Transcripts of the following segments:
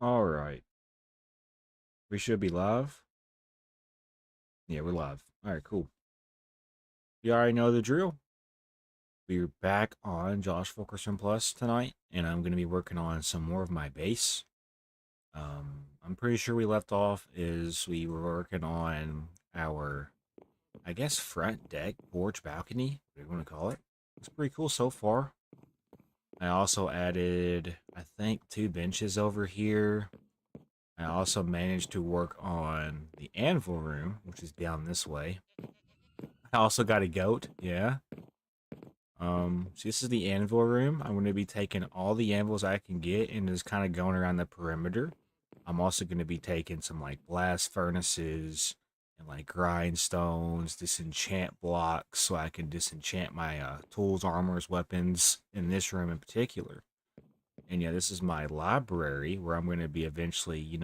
All right. We should be live. Yeah, we're live. All right, cool. You already know the drill. We're back on J0SHFU7KERS0N Plus tonight, and I'm going to be working on some more of my base. I'm pretty sure we left off is we were working on our, I guess, front deck, porch, balcony, whatever you want to call it. It's pretty cool so far. I also added, I think, 2 benches over here. I also managed to work on the anvil room, which is down this way. I also got a goat, yeah. So this is the anvil room. I'm going to be taking all the anvils I can get and just kind of going around the perimeter. I'm also going to be taking some like blast furnaces and like grindstones, disenchant blocks, so I can disenchant my tools, armors, weapons in this room in particular. And yeah, this is my library where I'm going to be eventually,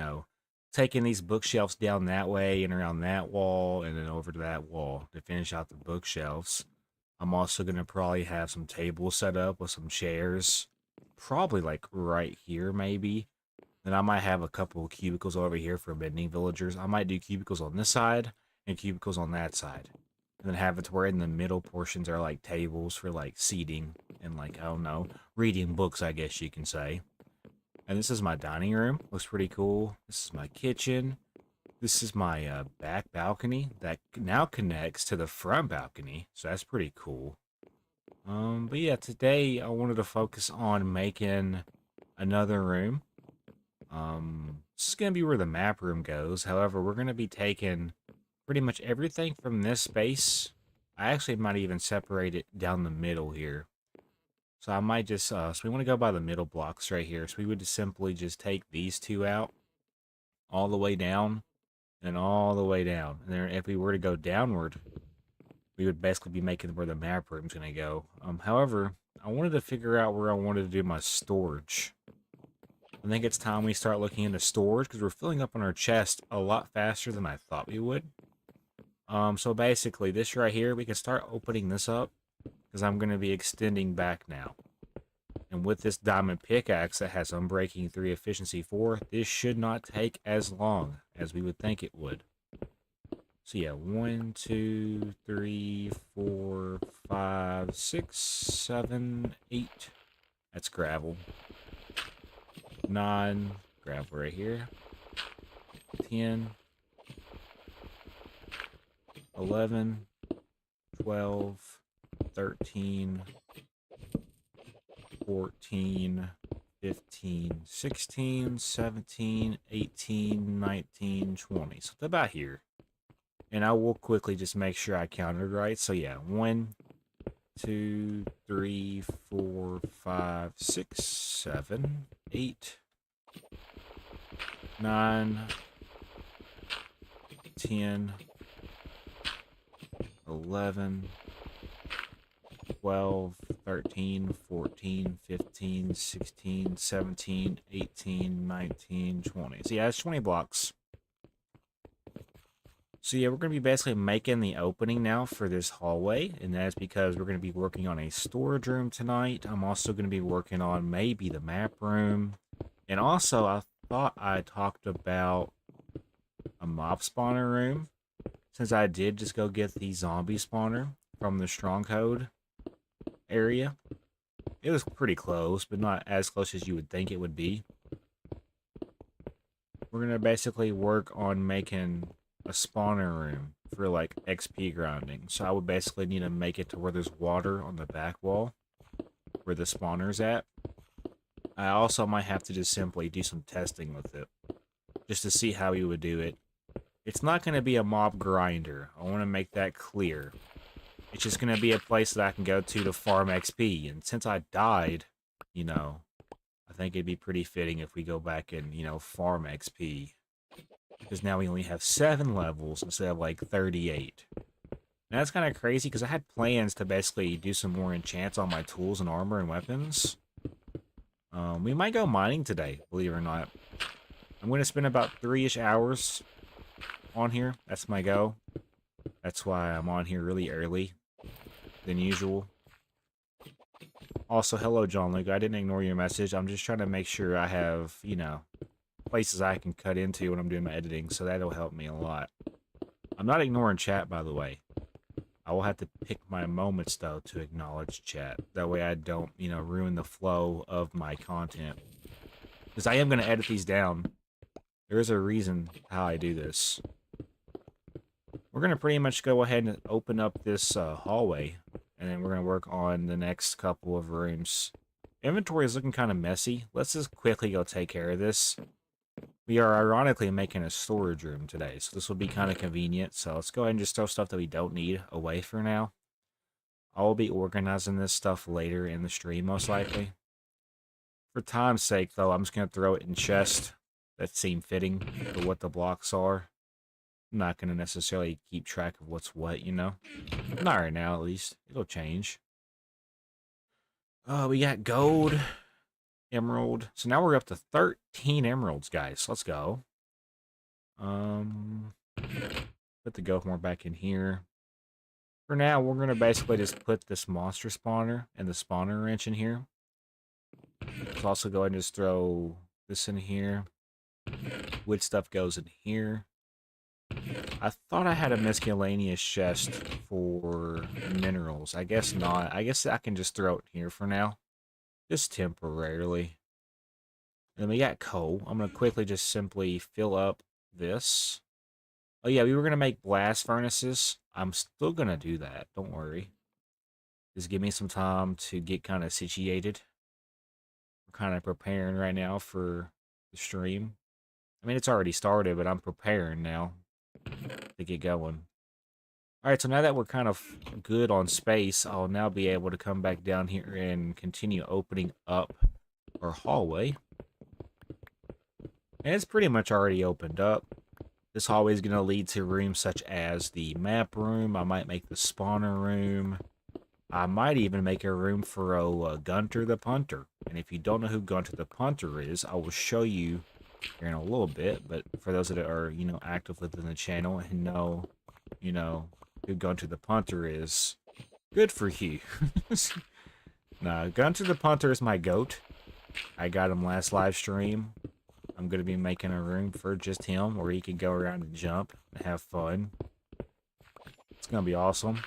taking these bookshelves down that way and around that wall and then over to that wall to finish out the bookshelves. I'm also going to probably have some tables set up with some chairs, probably like right here, maybe. Then I might have a couple of cubicles over here for bending villagers. I might do cubicles on this side and cubicles on that side. And then have it to where in the middle portions are like tables for like seating and like, I don't know, reading books, I guess you can say. And this is my dining room. Looks pretty cool. This is my kitchen. This is my back balcony that now connects to the front balcony. So that's pretty cool. But yeah, today I wanted to focus on making another room. This is going to be where the map room goes. However, we're going to be taking pretty much everything from this space. I actually might even separate it down the middle here. So I might just, so we want to go by the middle blocks right here. So we would just simply just take these two out all the way down and all the way down. And then if we were to go downward, we would basically be making where the map room's going to go. However, I wanted to figure out where I wanted to do my storage. I think it's time we start looking into storage because we're filling up on our chest a lot faster than I thought we would. So basically this right here, we can start opening this up because I'm going to be extending back now. And with this diamond pickaxe that has Unbreaking 3, Efficiency 4, this should not take as long as we would think it would. So yeah, 1, 2, 3, 4, 5, 6, 7, 8. That's gravel. 9, gravel right here. 10, 11, 12, 13, 14, 15, 16, 17, 18, 19, 20. So about here. And I will quickly just make sure I counted right. So yeah, 1, 2, 3, 4, 5, 6, 7, 8, 9, 10, 11, 12, 13, 14, 15, 16, 17, 18, 19, 20. So yeah, it's 20 blocks. So yeah, we're going to be basically making the opening now for this hallway, and that's because we're going to be working on a storage room tonight. I'm also going to be working on maybe the map room. And also, I thought I talked about a mob spawner room, since I did just go get the zombie spawner from the stronghold area. It was pretty close, but not as close as you would think it would be. We're going to basically work on making a spawner room for like XP grinding. So I would basically need to make it to where there's water on the back wall where the spawner's at. I also might have to just simply do some testing with it just to see how we would do it. It's not going to be a mob grinder. I want to make that clear. It's just going to be a place that I can go to farm XP. And since I died, I think it'd be pretty fitting if we go back and, farm XP. Because now we only have 7 levels instead of like 38. Now that's kind of crazy because I had plans to basically do some more enchants on my tools and armor and weapons. We might go mining today, believe it or not. I'm going to spend about 3-ish hours on here. That's my go. That's why I'm on here really early than usual. Also, hello, John Luke. I didn't ignore your message. I'm just trying to make sure I have, places I can cut into when I'm doing my editing, so that'll help me a lot. I'm not ignoring chat, by the way. I will have to pick my moments, though, to acknowledge chat. That way I don't, ruin the flow of my content. Because I am going to edit these down. There is a reason how I do this. We're going to pretty much go ahead and open up this hallway. And then we're going to work on the next couple of rooms. Inventory is looking kind of messy. Let's just quickly go take care of this. We are ironically making a storage room today, so this will be kind of convenient. So let's go ahead and just throw stuff that we don't need away for now. I will be organizing this stuff later in the stream, most likely. For time's sake, though, I'm just going to throw it in chest that seem fitting for what the blocks are. I'm not going to necessarily keep track of what's what, Not right now, at least. It'll change. We got gold, emerald. So now we're up to 13 emeralds, guys. Let's go. Put the goat more back in here. For now, we're going to basically just put this monster spawner and the spawner wrench in here. Let's also go ahead and just throw this in here. Wood stuff goes in here. I thought I had a miscellaneous chest for minerals. I guess not. I guess I can just throw it here for now. Just temporarily. And then we got coal. I'm going to quickly just simply fill up this. Oh yeah, we were going to make blast furnaces. I'm still going to do that. Don't worry. Just give me some time to get kind of situated. We're kind of preparing right now for the stream. I mean, it's already started, but I'm preparing now to get going. Alright, so now that we're kind of good on space, I'll now be able to come back down here and continue opening up our hallway. And it's pretty much already opened up. This hallway is going to lead to rooms such as the map room. I might make the spawner room. I might even make a room for Gunter the Punter. And if you don't know who Gunter the Punter is, I will show you here in a little bit. But for those that are, active within the channel and know, who Gunter the Punter is, good for you. Nah, Gunter the Punter is my goat. I got him last live stream. I'm going to be making a room for just him where he can go around and jump and have fun. It's going to be awesome.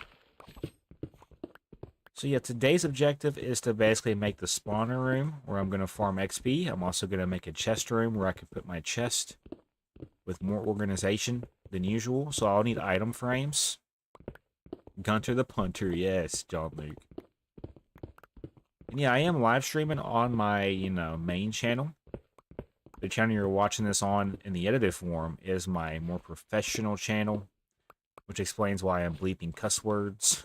So yeah, today's objective is to basically make the spawner room where I'm going to farm XP. I'm also going to make a chest room where I can put my chest with more organization than usual. So I'll need item frames. Gunter the Punter, yes, John Luke. And yeah, I am live streaming on my, main channel. The channel you're watching this on in the edited form is my more professional channel, which explains why I'm bleeping cuss words.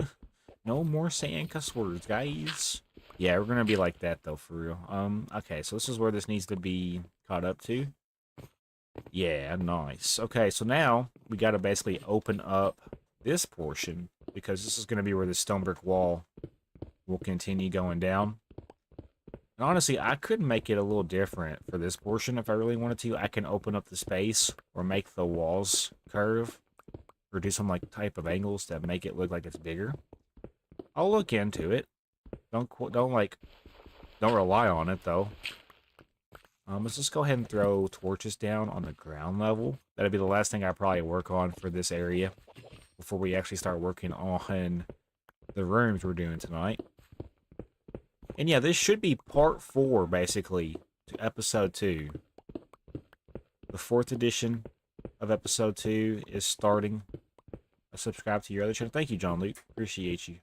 No more saying cuss words, guys. Yeah, we're gonna be like that though, for real. Okay, so this is where this needs to be caught up to. Yeah, nice. Okay, so now we gotta basically open up this portion because this is gonna be where the stone brick wall will continue going down. And honestly, I could make it a little different for this portion if I really wanted to. I can open up the space or make the walls curve or do some type of angles that make it look like it's bigger. I'll look into it. Don't rely on it though. Let's just go ahead and throw torches down on the ground level. That'll be the last thing I probably work on for this area before we actually start working on the rooms we're doing tonight. And yeah, this should be part 4, basically, to episode 2. The 4th edition of episode 2 is starting. Subscribe to your other channel. Thank you, John Luke. Appreciate you.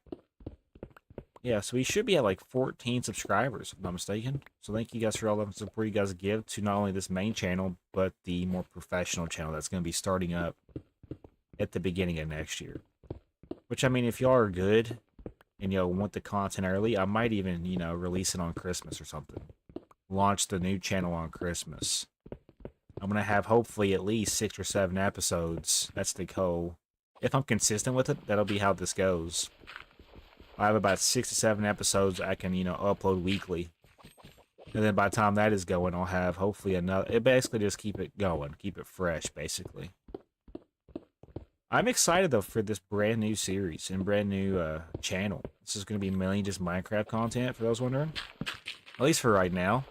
Yeah, so we should be at 14 subscribers, if I'm not mistaken. So thank you guys for all the support you guys give to not only this main channel, but the more professional channel that's going to be starting up at the beginning of next year. Which, I mean, if y'all are good and want the content early, I might even, release it on Christmas or something. Launch the new channel on Christmas. I'm going to have hopefully at least 6 or 7 episodes. That's the goal. If I'm consistent with it, that'll be how this goes. I have about 6 to 7 episodes I can, upload weekly. And then by the time that is going, I'll have hopefully another. It basically just keep it going. Keep it fresh, basically. I'm excited, though, for this brand new series and brand new channel. This is going to be mainly just Minecraft content, for those wondering. At least for right now.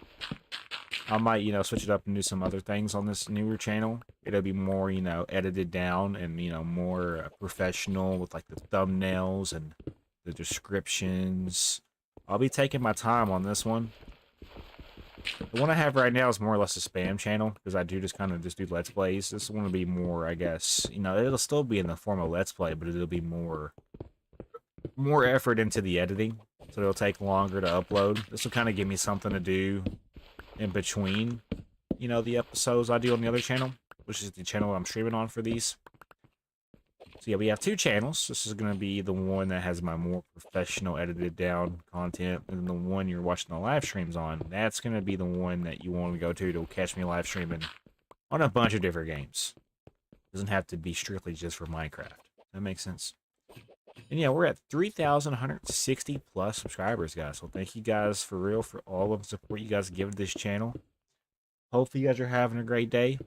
I might, switch it up and do some other things on this newer channel. It'll be more, edited down and, more professional with like the thumbnails and the descriptions. I'll be taking my time on this one. The one I have right now is more or less a spam channel because I do just kind of just do Let's Plays. This one will be more, I guess, it'll still be in the form of Let's Play, but it'll be more effort into the editing. So it'll take longer to upload. This will kind of give me something to do in between, the episodes I do on the other channel, which is the channel I'm streaming on for these. So yeah, we have two channels. This is going to be the one that has my more professional edited down content, and the one you're watching the live streams on, that's going to be the one that you want to go to catch me live streaming on a bunch of different games. Doesn't have to be strictly just for Minecraft. That makes sense. And yeah, we're at 3,160 plus subscribers, guys. So thank you guys for real for all of the support you guys give this channel. Hopefully you guys are having a great day.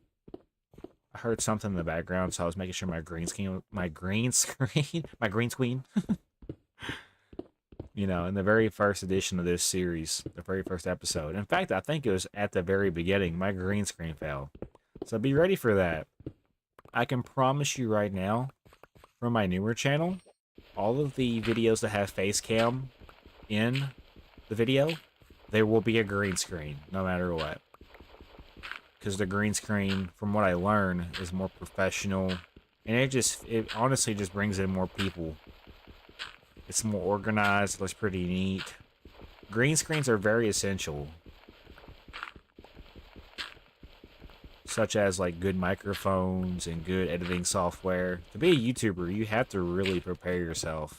I heard something in the background, so I was making sure my green screen, in the very first edition of this series, the very first episode. In fact, I think it was at the very beginning, my green screen fell. So be ready for that. I can promise you right now, for my newer channel, all of the videos that have face cam in the video, there will be a green screen, no matter what. Because the green screen, from what I learn, is more professional, and it honestly just brings in more people. It's more organized, it looks pretty neat. Green screens are very essential, such as like good microphones and good editing software. To be a YouTuber, you have to really prepare yourself.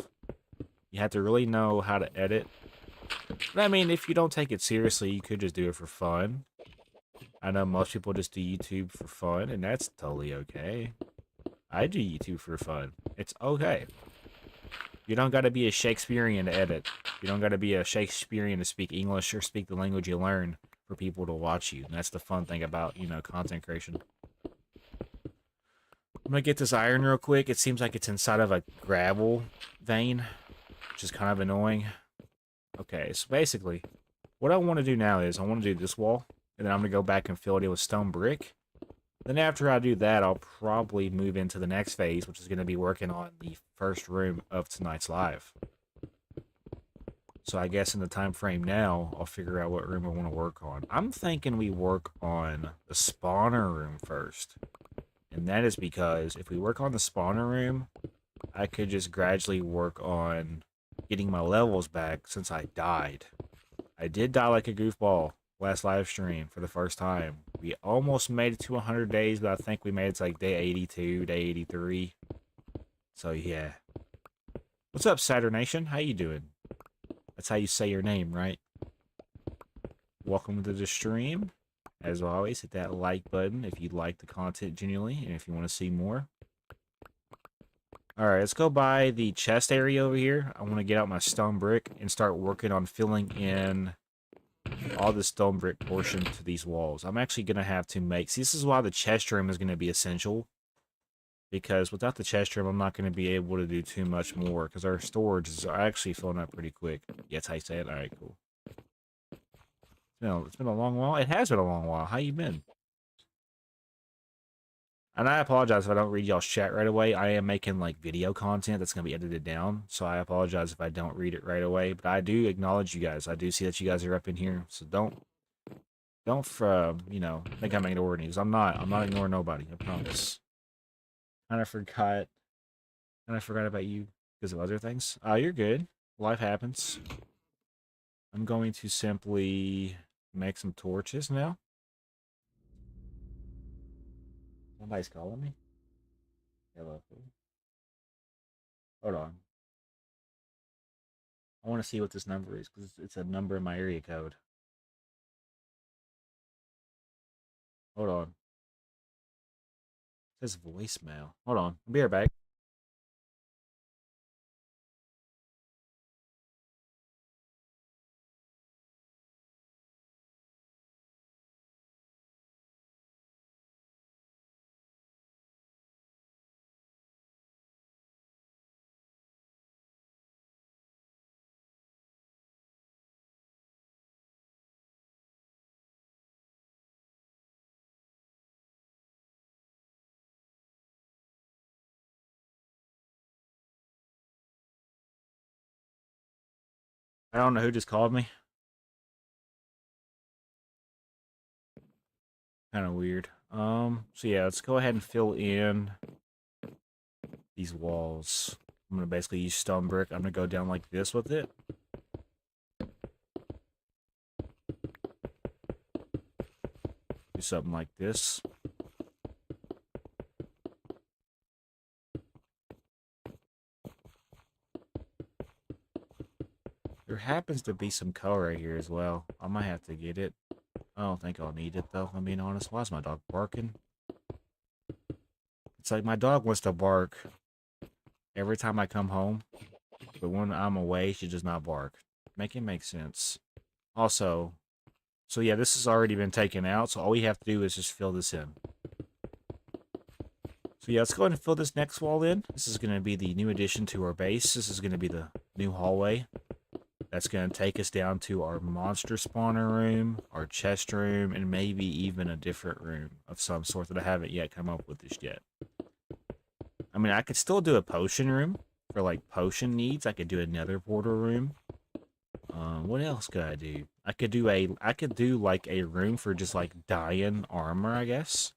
You have to really know how to edit. But I mean, if you don't take it seriously, you could just do it for fun. I know most people just do YouTube for fun, and that's totally okay. I do YouTube for fun. It's okay. You don't gotta be a Shakespearean to edit. You don't gotta be a Shakespearean to speak English or speak the language you learn for people to watch you. And that's the fun thing about, content creation. I'm gonna get this iron real quick. It seems like it's inside of a gravel vein, which is kind of annoying. Okay, so basically, what I want to do now is I want to do this wall, and then I'm going to go back and fill it in with stone brick. Then after I do that, I'll probably move into the next phase, which is going to be working on the first room of tonight's live. So I guess in the time frame now, I'll figure out what room I want to work on. I'm thinking we work on the spawner room first. And that is because if we work on the spawner room, I could just gradually work on getting my levels back since I died. I did die like a goofball last live stream for the first time. We almost made it to 100 days, but I think we made it to like day 82, day 83. So yeah. What's up, Saturn Nation? How you doing? That's how you say your name, right? Welcome to the stream. As always, hit that like button if you like the content genuinely and if you want to see more. Alright, let's go by the chest area over here. I want to get out my stone brick and start working on filling in all the stone brick portion to these walls. I'm actually going to have to make... See, this is why the chest room is going to be essential. Because without the chest room, I'm not going to be able to do too much more. Because our storage is actually filling up pretty quick. Yeah, that's how you say it? Alright, cool. It's been a long while. It has been a long while. How you been? And I apologize if I don't read y'all's chat right away. I am making, like, video content that's going to be edited down. So I apologize if I don't read it right away. But I do acknowledge you guys. I do see that you guys are up in here. So don't, think I'm ignoring you. Because I'm not. I'm not ignoring nobody. I promise. Kind of forgot about you because of other things. You're good. Life happens. I'm going to simply make some torches now. Somebody's calling me. Hello. Hold on. I want to see what this number is because it's a number in my area code. Hold on. It says voicemail. Hold on. I'll be right back. I don't know who just called me. Kind of weird. So yeah, let's go ahead and fill in these walls. I'm gonna basically use stone brick. I'm gonna go down like this with it. Do something like this. There happens to be some color right here as well. I might have to get it. I don't think I'll need it though, if I'm being honest. Why is my dog barking? It's like my dog wants to bark every time I come home, but when I'm away, she does not bark. Make it make sense. Also, so yeah, this has already been taken out, so all we have to do is just fill this in. So yeah, let's go ahead and fill this next wall in. This is going to be the new addition to our base. This is going to be the new hallway. That's going to take us down to our monster spawner room, our chest room, and maybe even a different room of some sort that I haven't yet come up with this yet. I mean, I could still do a potion room for like potion needs. I could do another portal room. What else could I do? I could do like a room for just like dyeing armor, I guess.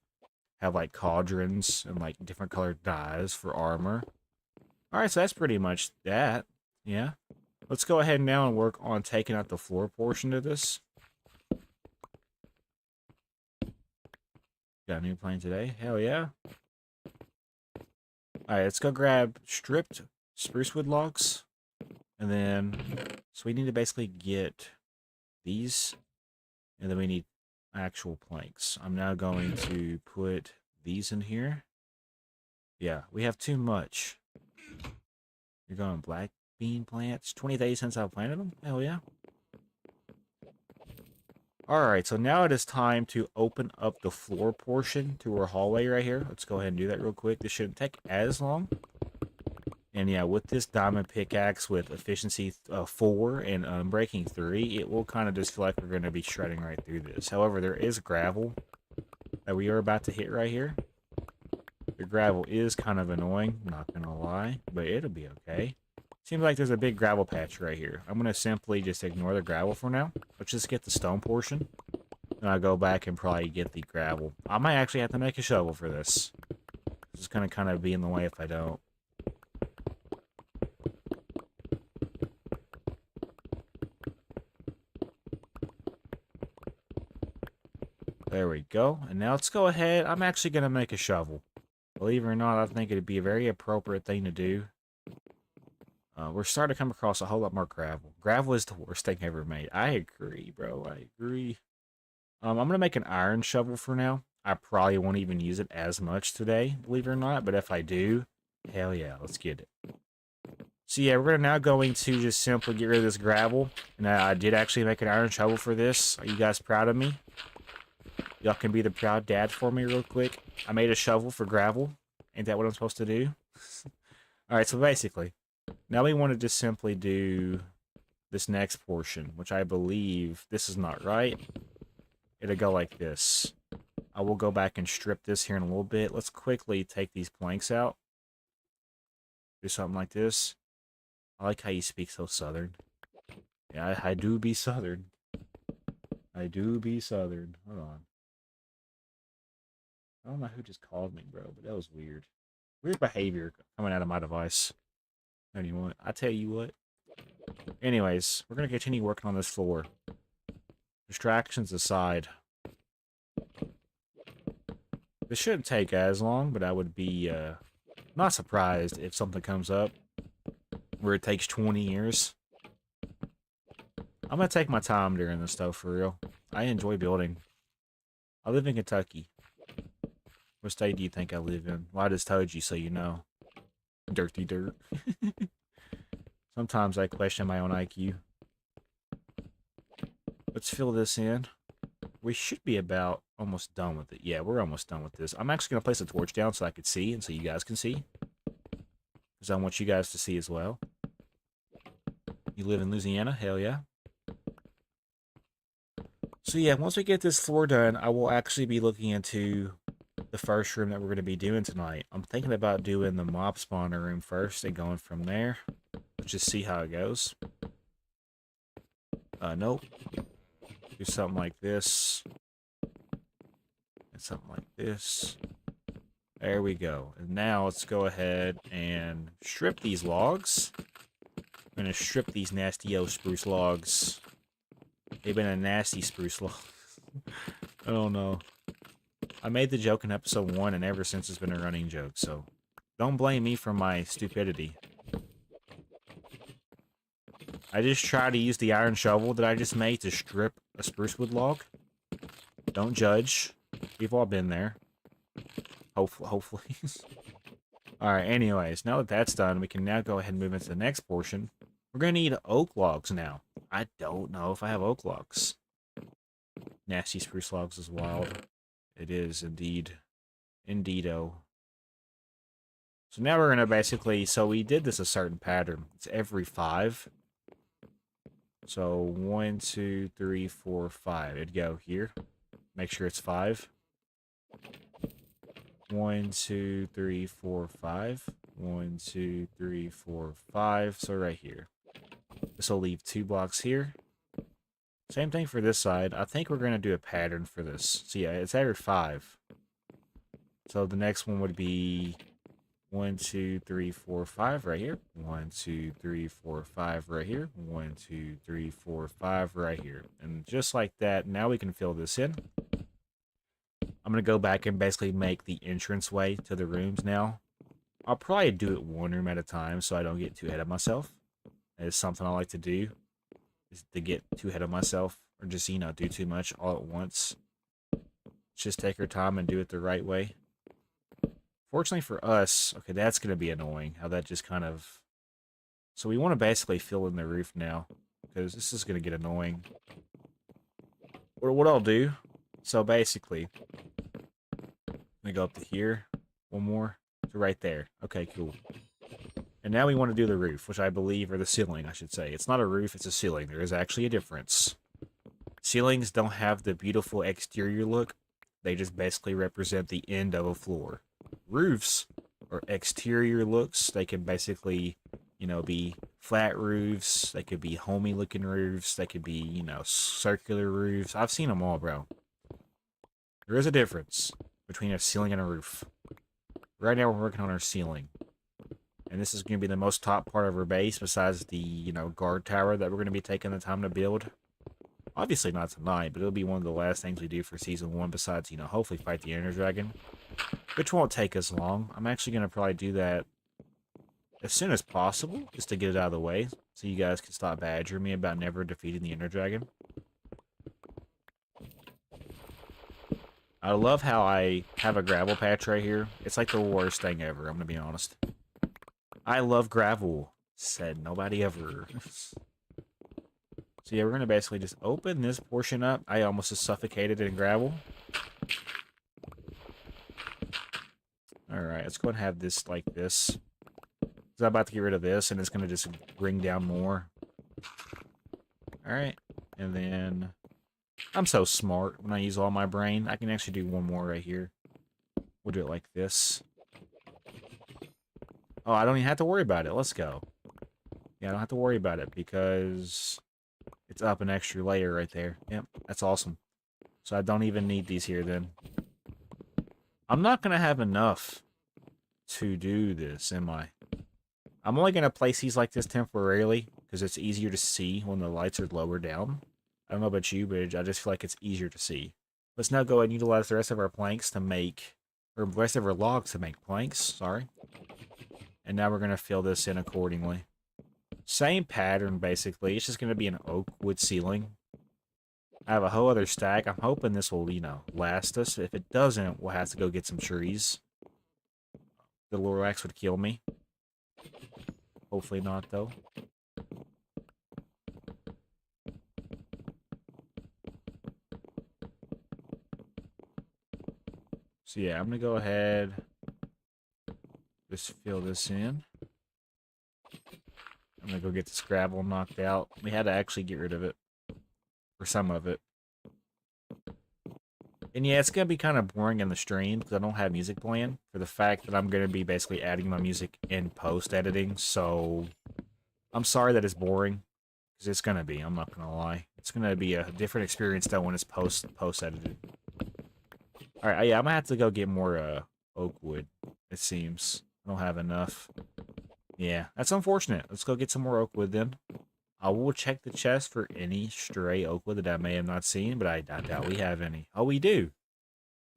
Have like cauldrons and like different colored dyes for armor. Alright, so that's pretty much that. Yeah. Let's go ahead now and work on taking out the floor portion of this. Got a new plane today? Hell yeah. Alright, let's go grab stripped spruce wood logs. And then, so we need to basically get these. And then we need actual planks. I'm now going to put these in here. Yeah, we have too much. You're going black bean plants. 20 days since I planted them? Hell yeah. Alright, so now it is time to open up the floor portion to our hallway right here. Let's go ahead and do that real quick. This shouldn't take as long. And yeah, with this diamond pickaxe with efficiency 4 and unbreaking 3, it will kind of just feel like we're going to be shredding right through this. However, there is gravel that we are about to hit right here. The gravel is kind of annoying, not going to lie, but it'll be okay. Seems like there's a big gravel patch right here. I'm going to simply just ignore the gravel for now. Let's just get the stone portion. And I'll go back and probably get the gravel. I might actually have to make a shovel for this. This is going to kind of be in the way if I don't. There we go. And now let's go ahead. I'm actually going to make a shovel. Believe it or not, I think it'd be a very appropriate thing to do. We're starting to come across a whole lot more gravel. Gravel is the worst thing ever made. I agree, bro. I agree. I'm going to make an iron shovel for now. I probably won't even use it as much today, believe it or not. But if I do, hell yeah, let's get it. So yeah, we're now going to just simply get rid of this gravel. And I did actually make an iron shovel for this. Are you guys proud of me? Y'all can be the proud dad for me real quick. I made a shovel for gravel. Ain't that what I'm supposed to do? Alright, so basically, now we want to just simply do this next portion, which I believe this is not right. It'll go like this. I will go back and strip this here in a little bit. Let's quickly take these planks out. Do something like this. I like how you speak so southern. Yeah, I do be southern. I do be southern. Hold on. I don't know who just called me, bro, but that was weird. Weird behavior coming out of my device. Anyway, I tell you what. Anyways, we're going to continue working on this floor. Distractions aside. This shouldn't take as long, but I would be not surprised if something comes up where it takes 20 years. I'm going to take my time during this stuff for real. I enjoy building. I live in Kentucky. What state do you think I live in? Well, I just told you so you know. Dirty dirt. Sometimes I question my own IQ. Let's fill this in. We should be about almost done with it. Yeah, we're almost done with this. I'm actually going to place a torch down so I can see and so you guys can see. Because I want you guys to see as well. You live in Louisiana? Hell yeah. So yeah, once we get this floor done, I will actually be looking into the first room that we're going to be doing tonight. I'm thinking about doing the mob spawner room first and going from there. Let's just see how it goes. Nope. Do something like this. And something like this. There we go. And now let's go ahead and strip these logs. I'm going to strip these nasty spruce logs. They've been a nasty spruce log. I don't know. I made the joke in episode 1, and ever since it's been a running joke, so don't blame me for my stupidity. I just tried to use the iron shovel that I just made to strip a spruce wood log. Don't judge. We've all been there. Hopefully. Alright, anyways, now that that's done, we can now go ahead and move into the next portion. We're going to need oak logs now. I don't know if I have oak logs. Nasty spruce logs is wild. It is indeed. Indeedo. So now we're going to basically... So we did this a certain pattern. It's every 5. So 1, 2, 3, 4, 5. It'd go here. Make sure it's 5. 1, 2, 3, 4, 5. 1, 2, 3, 4, 5. So right here. This will leave 2 blocks here. Same thing for this side. I think we're going to do a pattern for this. So yeah, it's every 5. So the next one would be 1, 2, 3, 4, 5 right here. 1, 2, 3, 4, 5 right here. 1, 2, 3, 4, 5 right here. And just like that, now we can fill this in. I'm going to go back and basically make the entranceway to the rooms now. I'll probably do it one room at a time so I don't get too ahead of myself. It's something I like to do, is to get too ahead of myself, or just, you know, do too much all at once. Just take our time and do it the right way. Fortunately for us, okay, that's going to be annoying, how that just kind of... So we want to basically fill in the roof now, because this is going to get annoying. Or what I'll do, so basically, I'm going to go up to here, one more, to right there. Okay, cool. And now we want to do the roof, which I believe, or the ceiling, I should say. It's not a roof, it's a ceiling. There is actually a difference. Ceilings don't have the beautiful exterior look. They just basically represent the end of a floor. Roofs are exterior looks. They can basically, you know, be flat roofs. They could be homey looking roofs. They could be, you know, circular roofs. I've seen them all, bro. There is a difference between a ceiling and a roof. Right now we're working on our ceiling. And this is going to be the most top part of our base, besides the, you know, guard tower that we're going to be taking the time to build. Obviously not tonight, but it'll be one of the last things we do for Season 1, besides, you know, hopefully fight the Ender Dragon. Which won't take us long. I'm actually going to probably do that as soon as possible, just to get it out of the way, so you guys can stop badgering me about never defeating the Ender Dragon. I love how I have a gravel patch right here. It's like the worst thing ever, I'm going to be honest. I love gravel. Said nobody ever. So yeah, we're going to basically just open this portion up. I almost just suffocated in gravel. Alright, let's go and have this like this. So I'm about to get rid of this, and it's going to just bring down more. Alright, and then... I'm so smart when I use all my brain. I can actually do one more right here. We'll do it like this. Oh, I don't even have to worry about it. Let's go. Yeah, I don't have to worry about it because it's up an extra layer right there. Yep, that's awesome. So I don't even need these here then. I'm not going to have enough to do this, am I? I'm only going to place these like this temporarily because it's easier to see when the lights are lower down. I don't know about you, but I just feel like it's easier to see. Let's now go ahead and utilize the rest of our planks to make... Or the rest of our logs to make planks, sorry. And now we're going to fill this in accordingly. Same pattern, basically. It's just going to be an oak wood ceiling. I have a whole other stack. I'm hoping this will, you know, last us. If it doesn't, we'll have to go get some trees. The Lorax would kill me. Hopefully not, though. So yeah, I'm going to go ahead, just fill this in. I'm going to go get this gravel knocked out. We had to actually get rid of it, or some of it. And yeah, it's going to be kind of boring in the stream, because I don't have music playing, for the fact that I'm going to be basically adding my music in post-editing, so I'm sorry that it's boring, Because it's going to be, I'm not going to lie. It's going to be a different experience though when it's post-edited. Alright, yeah, I'm going to have to go get more oak wood, it seems. I don't have enough. Yeah, that's unfortunate. Let's go get some more oak wood then. I will check the chest for any stray oak wood that I may have not seen, but I doubt we have any. Oh, we do.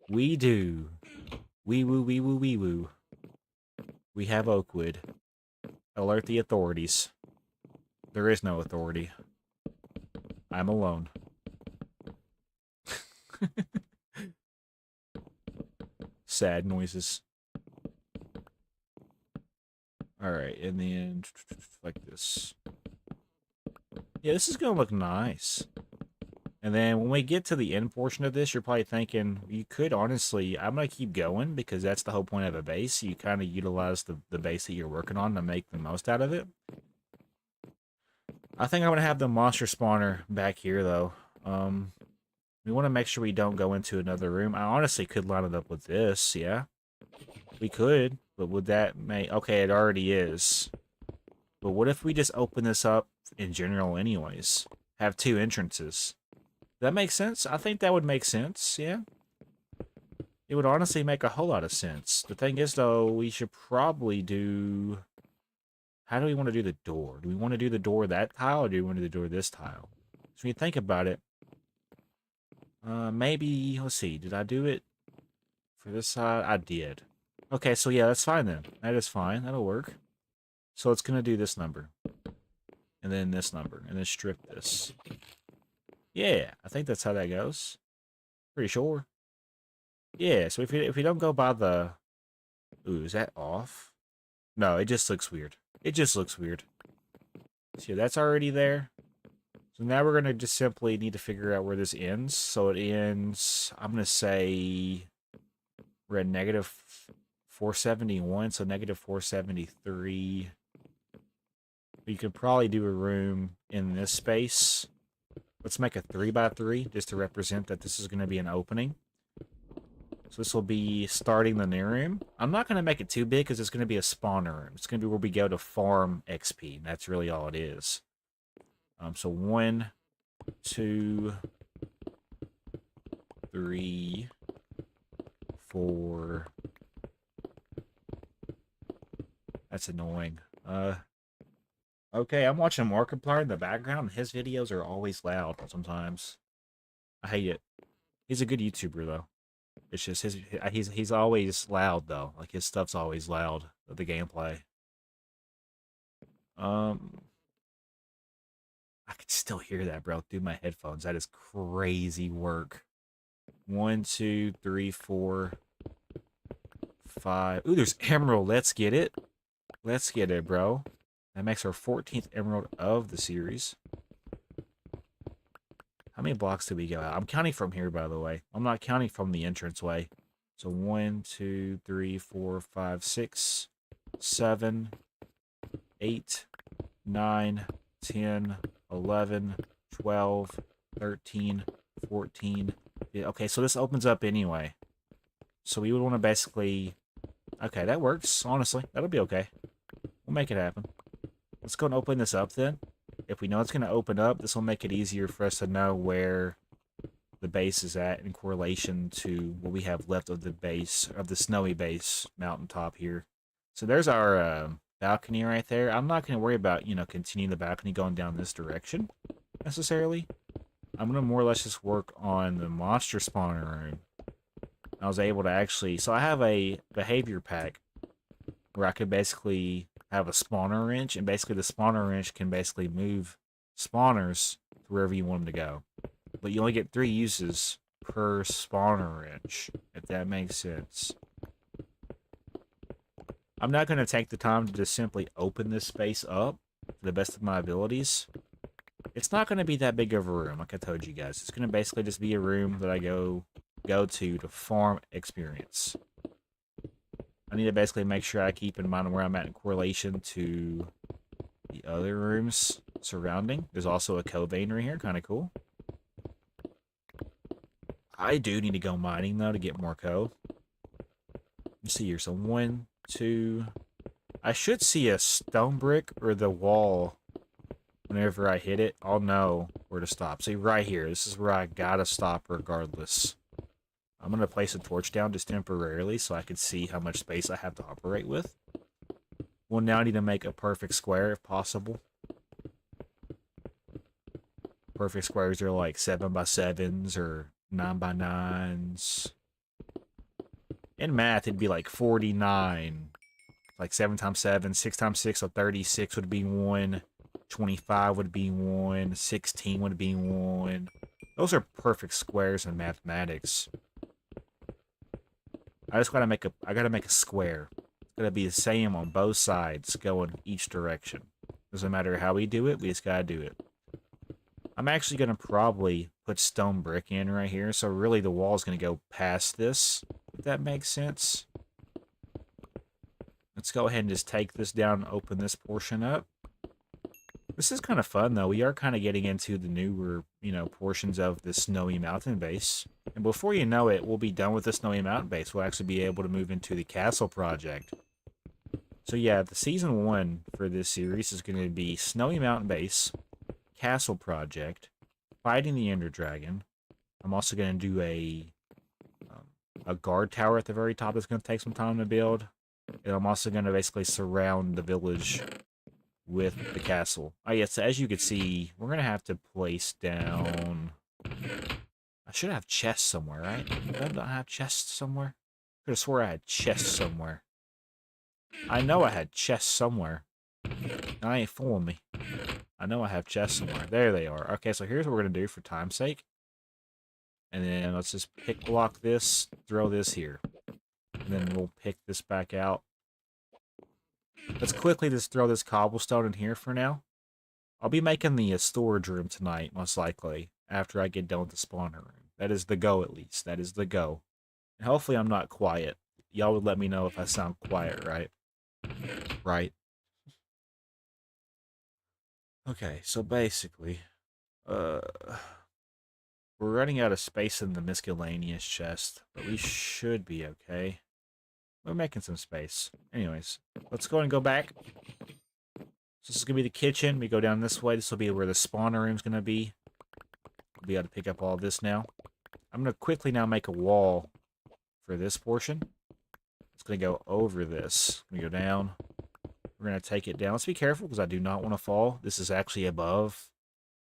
We do. Wee woo, wee woo, wee woo. We have oak wood. Alert the authorities. There is no authority. I'm alone. Sad noises. Alright, and then like this. Yeah, this is gonna look nice. And then when we get to the end portion of this, you're probably thinking, you could honestly, I'm going to keep going because that's the whole point of a base. You kind of utilize the base that you're working on to make the most out of it. I think I'm going to have the monster spawner back here, though. We want to make sure we don't go into another room. I honestly could line it up with this, yeah. We could, but would that make... Okay, it already is. But what if we just open this up in general anyways? Have 2 entrances. That makes sense? I think that would make sense, yeah. It would honestly make a whole lot of sense. The thing is, though, we should probably do... How do we want to do the door? Do we want to do the door that tile, or do we want to do the door this tile? So when you think about it, maybe, let's see, did I do it for this side? I did. Okay, so yeah, that's fine then. That is fine. That'll work. So it's going to do this number. And then this number. And then strip this. Yeah, I think that's how that goes. Pretty sure. Yeah, so if we don't go by the... Ooh, is that off? No, it just looks weird. It just looks weird. So that's already there. So now we're going to just simply need to figure out where this ends. So it ends, I'm going to say, we're at negative 471, so negative 473. You could probably do a room in this space. Let's make a 3x3 just to represent that this is going to be an opening. So this will be starting the new room. I'm not going to make it too big because it's going to be a spawner room. It's going to be where we go to farm XP. And that's really all it is. So 1, 2, 3, 4. That's annoying. Okay, I'm watching Markiplier in the background. His videos are always loud sometimes. I hate it. He's a good YouTuber though. It's just he's always loud though. Like his stuff's always loud. The gameplay. I could still hear that, bro, through my headphones. That is crazy work. 1, 2, 3, 4, 5. Ooh, there's emerald. Let's get it. Let's get it, bro. That makes our 14th emerald of the series. How many blocks did we go out? I'm counting from here, by the way. I'm not counting from the entranceway. So 1, 2, 3, 4, 5, 6, 7, 8, 9, 10, 11, 12, 13, 14. Yeah, okay, so this opens up anyway. So we would want to basically... Okay, that works, honestly. That'll be okay. We'll make it happen. Let's go and open this up then. If we know it's going to open up, this will make it easier for us to know where the base is at in correlation to what we have left of the base, of the snowy base mountaintop here. So there's our balcony right there. I'm not going to worry about, you know, continuing the balcony going down this direction necessarily. I'm going to more or less just work on the monster spawner room. I was able to actually... So I have a behavior pack where I could basically have a spawner wrench, and basically the spawner wrench can basically move spawners to wherever you want them to go. But you only get 3 uses per spawner wrench, if that makes sense. I'm not going to take the time to just simply open this space up to the best of my abilities. It's not going to be that big of a room, like I told you guys. It's going to basically just be a room that I go to farm experience. I need to basically make sure I keep in mind where I'm at in correlation to the other rooms surrounding. There's also a cove vein right here, kind of cool. I do need to go mining, though, to get more cove. Let's see here. So 1, 2... I should see a stone brick or the wall whenever I hit it, I'll know where to stop. See, right here, this is where I gotta stop regardless. I'm gonna place a torch down just temporarily so I can see how much space I have to operate with. We'll now need to make a perfect square if possible. Perfect squares are like 7x7s or 9x9s. In math, it'd be like 49. Like 7x7, 6x6, so 36 would be 1. 25 would be 1. 16 would be 1. Those are perfect squares in mathematics. I gotta make a square. It's gotta be the same on both sides, going each direction. Doesn't matter how we do it, we just gotta do it. I'm actually gonna probably put stone brick in right here, so really the wall's gonna go past this, if that makes sense. Let's go ahead and just take this down and open this portion up. This is kind of fun, though. We are kind of getting into the newer, portions of the Snowy Mountain base. And before you know it, we'll be done with the Snowy Mountain base. We'll actually be able to move into the castle project. So yeah, the season 1 for this series is going to be Snowy Mountain base, castle project, fighting the Ender Dragon. I'm also going to do a guard tower at the very top that's going to take some time to build. And I'm also going to basically surround the village with the castle. Oh, yeah, so as you can see, we're going to have to place down... I should have chests somewhere, right? Don't I have chests somewhere? I could have swore I had chests somewhere. I know I had chests somewhere. I ain't fooling me. I know I have chests somewhere. There they are. Okay, so here's what we're going to do for time's sake. And then let's just pick block this, throw this here. And then we'll pick this back out. Let's quickly just throw this cobblestone in here for now. I'll be making the storage room tonight, most likely, after I get done with the spawner room. That is the go, at least. That is the go. And hopefully I'm not quiet. Y'all would let me know if I sound quiet, right? Right. Okay, so basically, we're running out of space in the miscellaneous chest, but we should be okay. We're making some space. Anyways, let's go and go back. So this is going to be the kitchen. We go down this way. This will be where the spawner room's going to be. We'll be able to pick up all this now. I'm going to quickly now make a wall for this portion. It's going to go over this. We go down. We're going to take it down. Let's be careful because I do not want to fall. This is actually above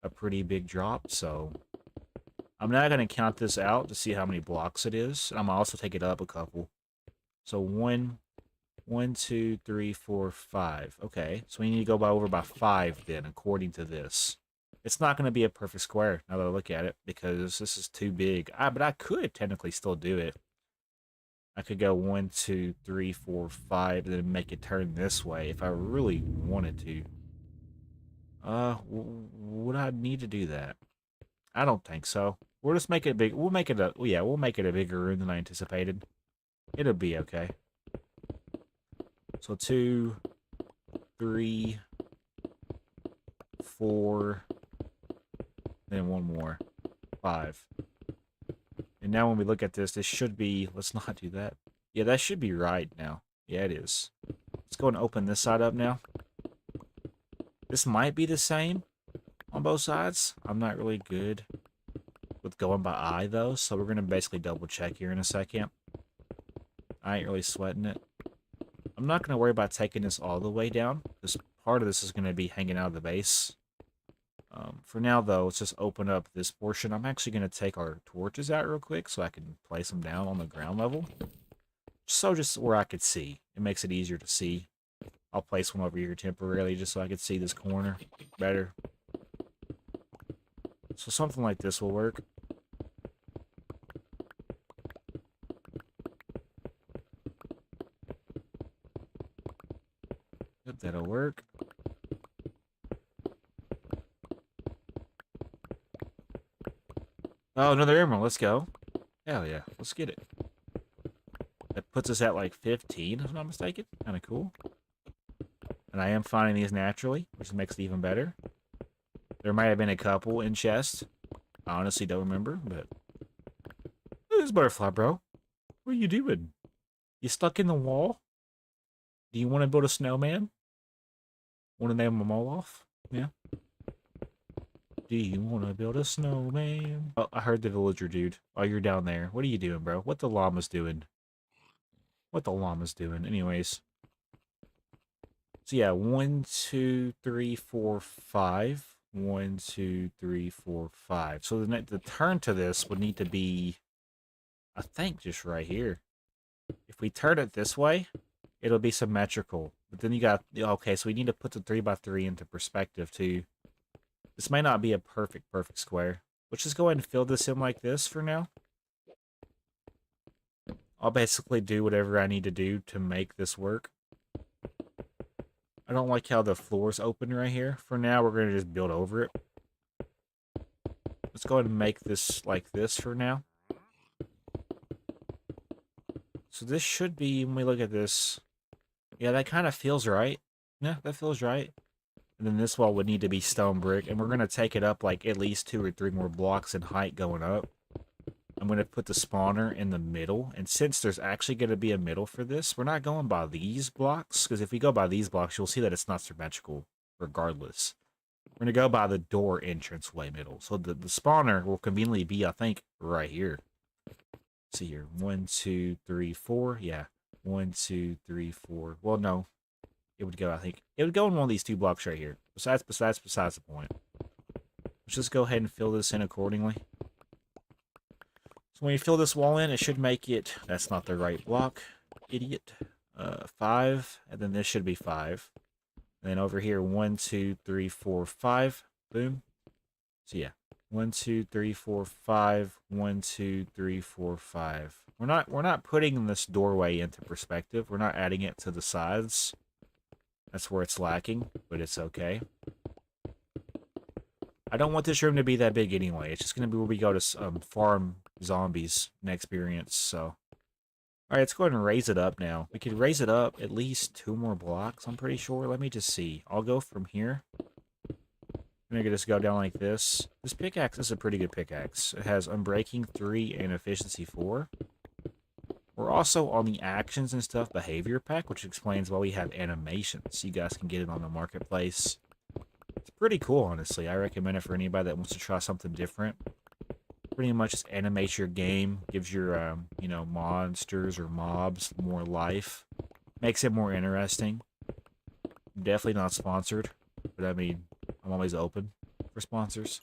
a pretty big drop, so I'm not going to count this out to see how many blocks it is. I'm going to also take it up a couple. So 1, 2, 3, 4, 5. Okay, so we need to go over by 5 then, according to this. It's not going to be a perfect square now that I look at it because this is too big. But I could technically still do it. I could go 1, 2, 3, 4, 5, and then make it turn this way if I really wanted to. Would I need to do that? I don't think so. We'll just make it big. We'll make it we'll make it a bigger room than I anticipated. It'll be okay. So 2, 3, 4, then 1 more. 5. And now when we look at this, this should be... Let's not do that. Yeah, that should be right now. Yeah, it is. Let's go and open this side up now. This might be the same on both sides. I'm not really good with going by eye, though, so we're going to basically double check here in a second. I ain't really sweating it. I'm not going to worry about taking this all the way down, because part of this is going to be hanging out of the base. For now, though, let's just open up this portion. I'm actually going to take our torches out real quick so I can place them down on the ground level. So just where I could see. It makes it easier to see. I'll place one over here temporarily just so I can see this corner better. So something like this will work. Yep, that'll work. Oh, another emerald. Let's go. Hell yeah. Let's get it. That puts us at like 15, if I'm not mistaken. Kind of cool. And I am finding these naturally, which makes it even better. There might have been a couple in chests. I honestly don't remember, but... This butterfly, bro. What are you doing? You stuck in the wall? Do you want to build a snowman? Want to name them all off? Yeah. Do you want to build a snowman? Oh, I heard the villager dude. Oh, you're down there. What are you doing, bro? What the llama's doing? What the llama's doing? Anyways. So yeah, 1, 2, 3, 4, 5. 1, 2, 3, 4, 5. So the turn to this would need to be, I think, just right here. If we turn it this way, it'll be symmetrical. But then you got, okay, so we need to put the 3x3 into perspective too. This may not be a perfect square. Let's just go ahead and fill this in like this for now. I'll basically do whatever I need to do to make this work. I don't like how the floor's open right here. For now, we're going to just build over it. Let's go ahead and make this like this for now. So this should be, when we look at this, yeah, that kind of feels right. Yeah, that feels right. And then this wall would need to be stone brick, and we're going to take it up like at least 2 or 3 more blocks in height going up. I'm going to put the spawner in the middle, and since there's actually going to be a middle for this, we're not going by these blocks, because if we go by these blocks, you'll see that it's not symmetrical regardless. We're going to go by the door entranceway middle. So the spawner will conveniently be, I think, right here. Let's see here. 1, 2, 3, 4. Yeah. 1, 2, 3, 4. Well, no. It would go, I think. It would go in one of these 2 blocks right here. Besides the point. Let's just go ahead and fill this in accordingly. So when you fill this wall in, it should make it... That's not the right block. Idiot. 5. And then this should be 5. And then over here, 1, 2, 3, 4, 5. Boom. So yeah. 1, 2, 3, 4, 5. 1, 2, 3, 4, 5. We're not putting this doorway into perspective. We're not adding it to the sides. That's where it's lacking, but it's okay. I don't want this room to be that big anyway. It's just going to be where we go to farm zombies and experience, so. Alright, let's go ahead and raise it up now. We could raise it up at least 2 more blocks, I'm pretty sure. Let me just see. I'll go from here. I'm going to just go down like this. This pickaxe is a pretty good pickaxe. It has Unbreaking 3 and Efficiency 4. We're also on the Actions and Stuff Behavior pack, which explains why we have animations. You guys can get it on the marketplace. It's pretty cool, honestly. I recommend it for anybody that wants to try something different. Pretty much just animates your game, gives your, you know, monsters or mobs more life. Makes it more interesting. Definitely not sponsored, but I mean, I'm always open for sponsors.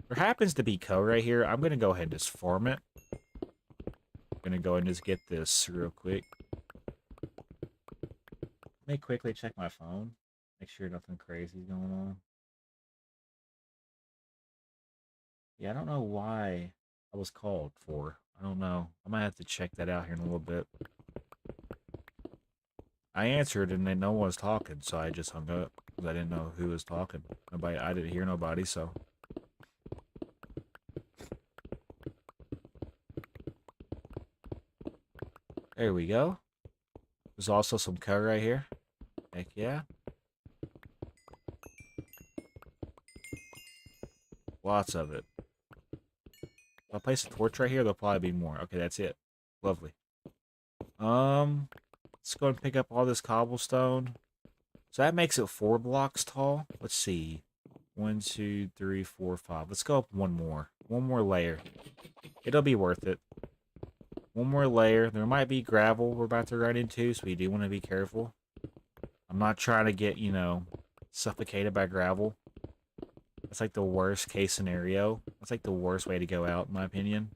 There happens to be code right here. I'm going to go ahead and just farm it. I'm going to go ahead and just get this real quick. Let me quickly check my phone. Make sure nothing crazy is going on. Yeah, I don't know why I was called for. I don't know. I might have to check that out here in a little bit. I answered and then no one was talking, so I just hung up because I didn't know who was talking. Nobody. I didn't hear nobody, so. There we go. There's also some code right here. Heck yeah. Lots of it. If I place a torch right here, there'll probably be more. Okay, that's it. Lovely. Let's go and pick up all this cobblestone. So that makes it 4 blocks tall. Let's see. 1, 2, 3, 4, 5. Let's go up 1 more. 1 more layer. It'll be worth it. 1 more layer. There might be gravel we're about to run into, so we do want to be careful. I'm not trying to get, you know, suffocated by gravel. That's like the worst case scenario. That's like the worst way to go out, in my opinion.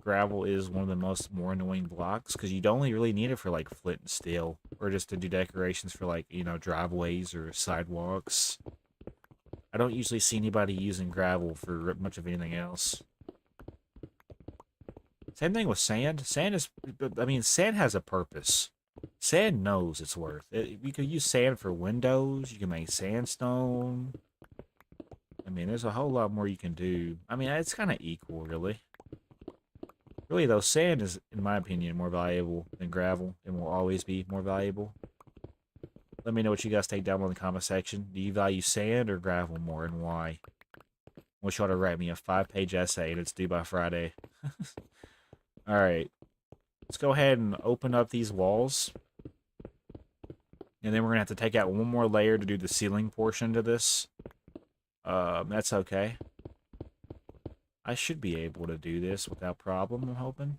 Gravel is one of the more annoying blocks, because you'd only really need it for, like, flint and steel. Or just to do decorations for, like, you know, driveways or sidewalks. I don't usually see anybody using gravel for much of anything else. Same thing with sand. Sand is, I mean, sand has a purpose. Sand knows its worth. You can use sand for windows. You can make sandstone. I mean, there's a whole lot more you can do. I mean, it's kind of equal, really. Really, though, sand is, in my opinion, more valuable than gravel and will always be more valuable. Let me know what you guys take down in the comment section. Do you value sand or gravel more, and why? I want y'all to write me a 5-page essay, and it's due by Friday. Alright. Let's go ahead and open up these walls. And then we're going to have to take out 1 more layer to do the ceiling portion to this. That's okay. I should be able to do this without problem, I'm hoping.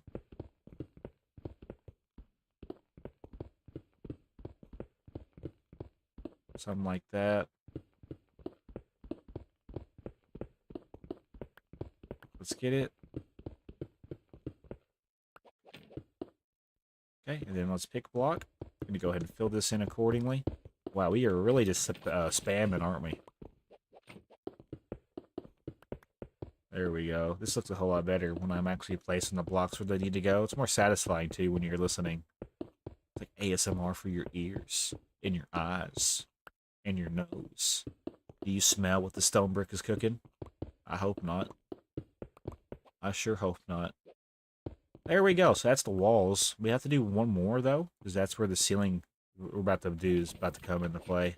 Something like that. Let's get it. Okay, and then let's pick block. I'm going to go ahead and fill this in accordingly. Wow, we are really just spamming, aren't we? There we go. This looks a whole lot better when I'm actually placing the blocks where they need to go. It's more satisfying, too, when you're listening. It's like ASMR for your ears, and your eyes, and your nose. Do you smell what the stone brick is cooking? I hope not. I sure hope not. There we go. So that's the walls. We have to do one more, though, because that's where the ceiling we're about to do is about to come into play.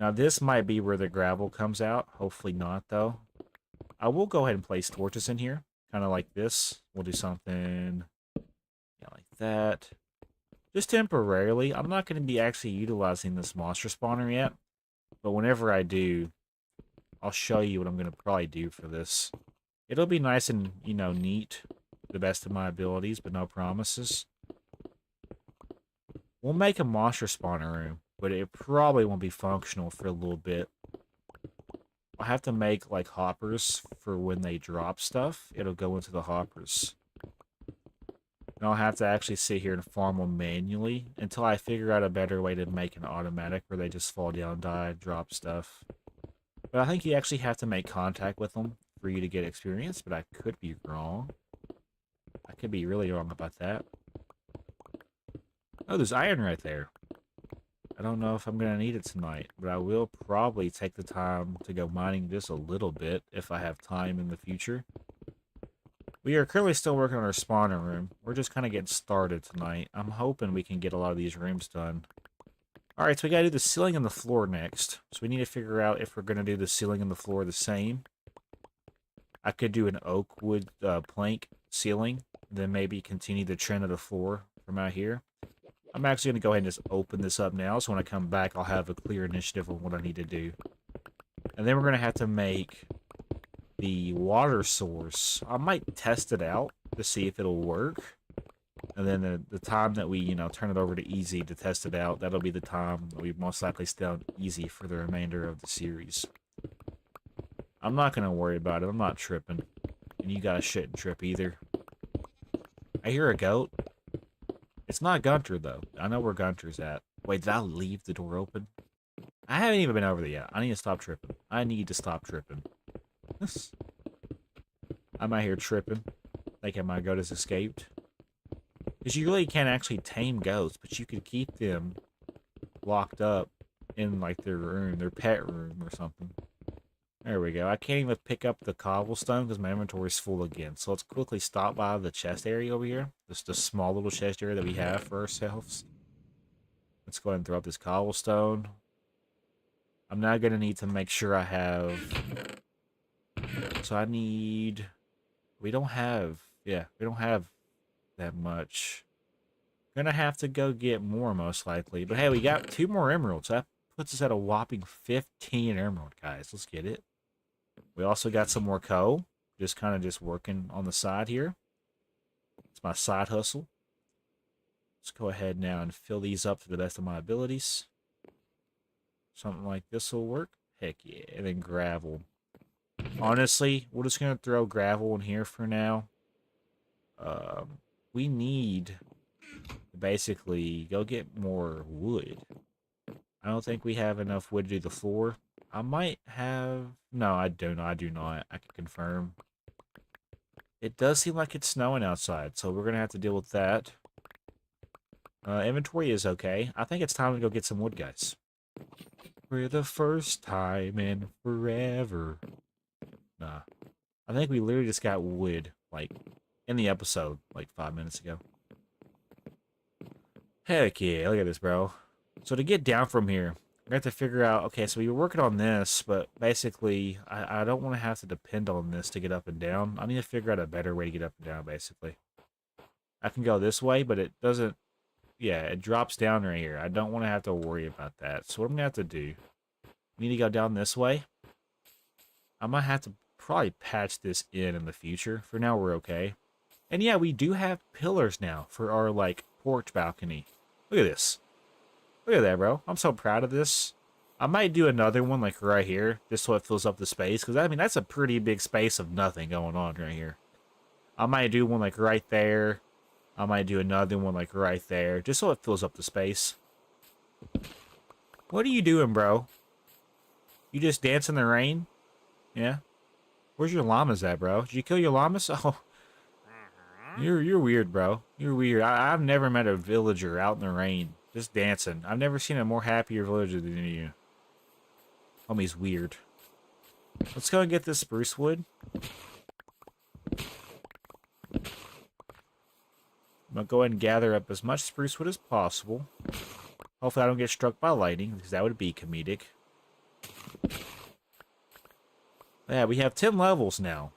Now, this might be where the gravel comes out. Hopefully not, though. I will go ahead and place torches in here, kind of like this. We'll do something like that. Just temporarily. I'm not going to be actually utilizing this monster spawner yet, but whenever I do, I'll show you what I'm going to probably do for this. It'll be nice and, neat, to the best of my abilities, but no promises. We'll make a monster spawner room, but it probably won't be functional for a little bit. I'll have to make, like, hoppers for when they drop stuff. It'll go into the hoppers. And I'll have to actually sit here and farm them manually until I figure out a better way to make an automatic where they just fall down, die, drop stuff. But I think you actually have to make contact with them for you to get experience, but I could be wrong. I could be really wrong about that. Oh, there's iron right there. I don't know if I'm going to need it tonight, but I will probably take the time to go mining just a little bit if I have time in the future. We are currently still working on our spawner room. We're just kind of getting started tonight. I'm hoping we can get a lot of these rooms done. Alright, so we got to do the ceiling and the floor next. So we need to figure out if we're going to do the ceiling and the floor the same. I could do an oak wood plank ceiling, then maybe continue the trend of the floor from out here. I'm actually going to go ahead and just open this up now, so when I come back, I'll have a clear initiative on what I need to do. And then we're going to have to make the water source. I might test it out to see if it'll work. And then the time that we, turn it over to easy to test it out, that'll be the time that we most likely stay on easy for the remainder of the series. I'm not going to worry about it. I'm not tripping. And you guys shouldn't trip either. I hear a goat. It's not Gunter, though. I know where Gunter's at. Wait, did I leave the door open? I haven't even been over there yet. I need to stop tripping. I need to stop tripping. I'm out here tripping. Thinking my goat has escaped. Because you really can't actually tame goats, but you could keep them locked up in, like, their room, their pet room or something. There we go. I can't even pick up the cobblestone because my inventory's full again. So let's quickly stop by the chest area over here. Just a small little chest area that we have for ourselves. Let's go ahead and throw up this cobblestone. I'm now going to need to make sure I have... So I need... We don't have that much. Gonna have to go get more, most likely. But hey, we got 2 more emeralds. That puts us at a whopping 15 emerald, guys. Let's get it. We also got some more coal. Just kind of just working on the side here. It's my side hustle. Let's go ahead now and fill these up to the best of my abilities. Something like this will work. Heck yeah. And then gravel. Honestly, we're just going to throw gravel in here for now. We need to basically go get more wood. I don't think we have enough wood to do the floor. I might have... No, I do not. I do not. I can confirm. It does seem like it's snowing outside, so we're going to have to deal with that. Inventory is okay. I think it's time to go get some wood, guys. For the first time in forever. Nah. I think we literally just got wood, like, in the episode, like, 5 minutes ago. Heck yeah, look at this, bro. So to get down from here, we have to figure out, okay, so we were working on this, but basically, I don't want to have to depend on this to get up and down. I need to figure out a better way to get up and down, basically. I can go this way, but it doesn't, yeah, it drops down right here. I don't want to have to worry about that. So what I'm going to have to do, we need to go down this way. I might have to probably patch this in the future. For now, we're okay. And yeah, we do have pillars now for our, like, porch balcony. Look at this. Look at that, bro. I'm so proud of this. I might do another one, like, right here, just so it fills up the space. Because, I mean, that's a pretty big space of nothing going on right here. I might do one, like, right there. I might do another one, like, right there, just so it fills up the space. What are you doing, bro? You just dance in the rain? Yeah? Where's your llamas at, bro? Did you kill your llamas? Oh, you're weird, bro. You're weird. I've never met a villager out in the rain, just dancing. I've never seen a more happier villager than you. Homie's weird. Let's go and get this spruce wood. I'm gonna go ahead and gather up as much spruce wood as possible. Hopefully I don't get struck by lightning, because that would be comedic. Yeah, we have 10 levels now.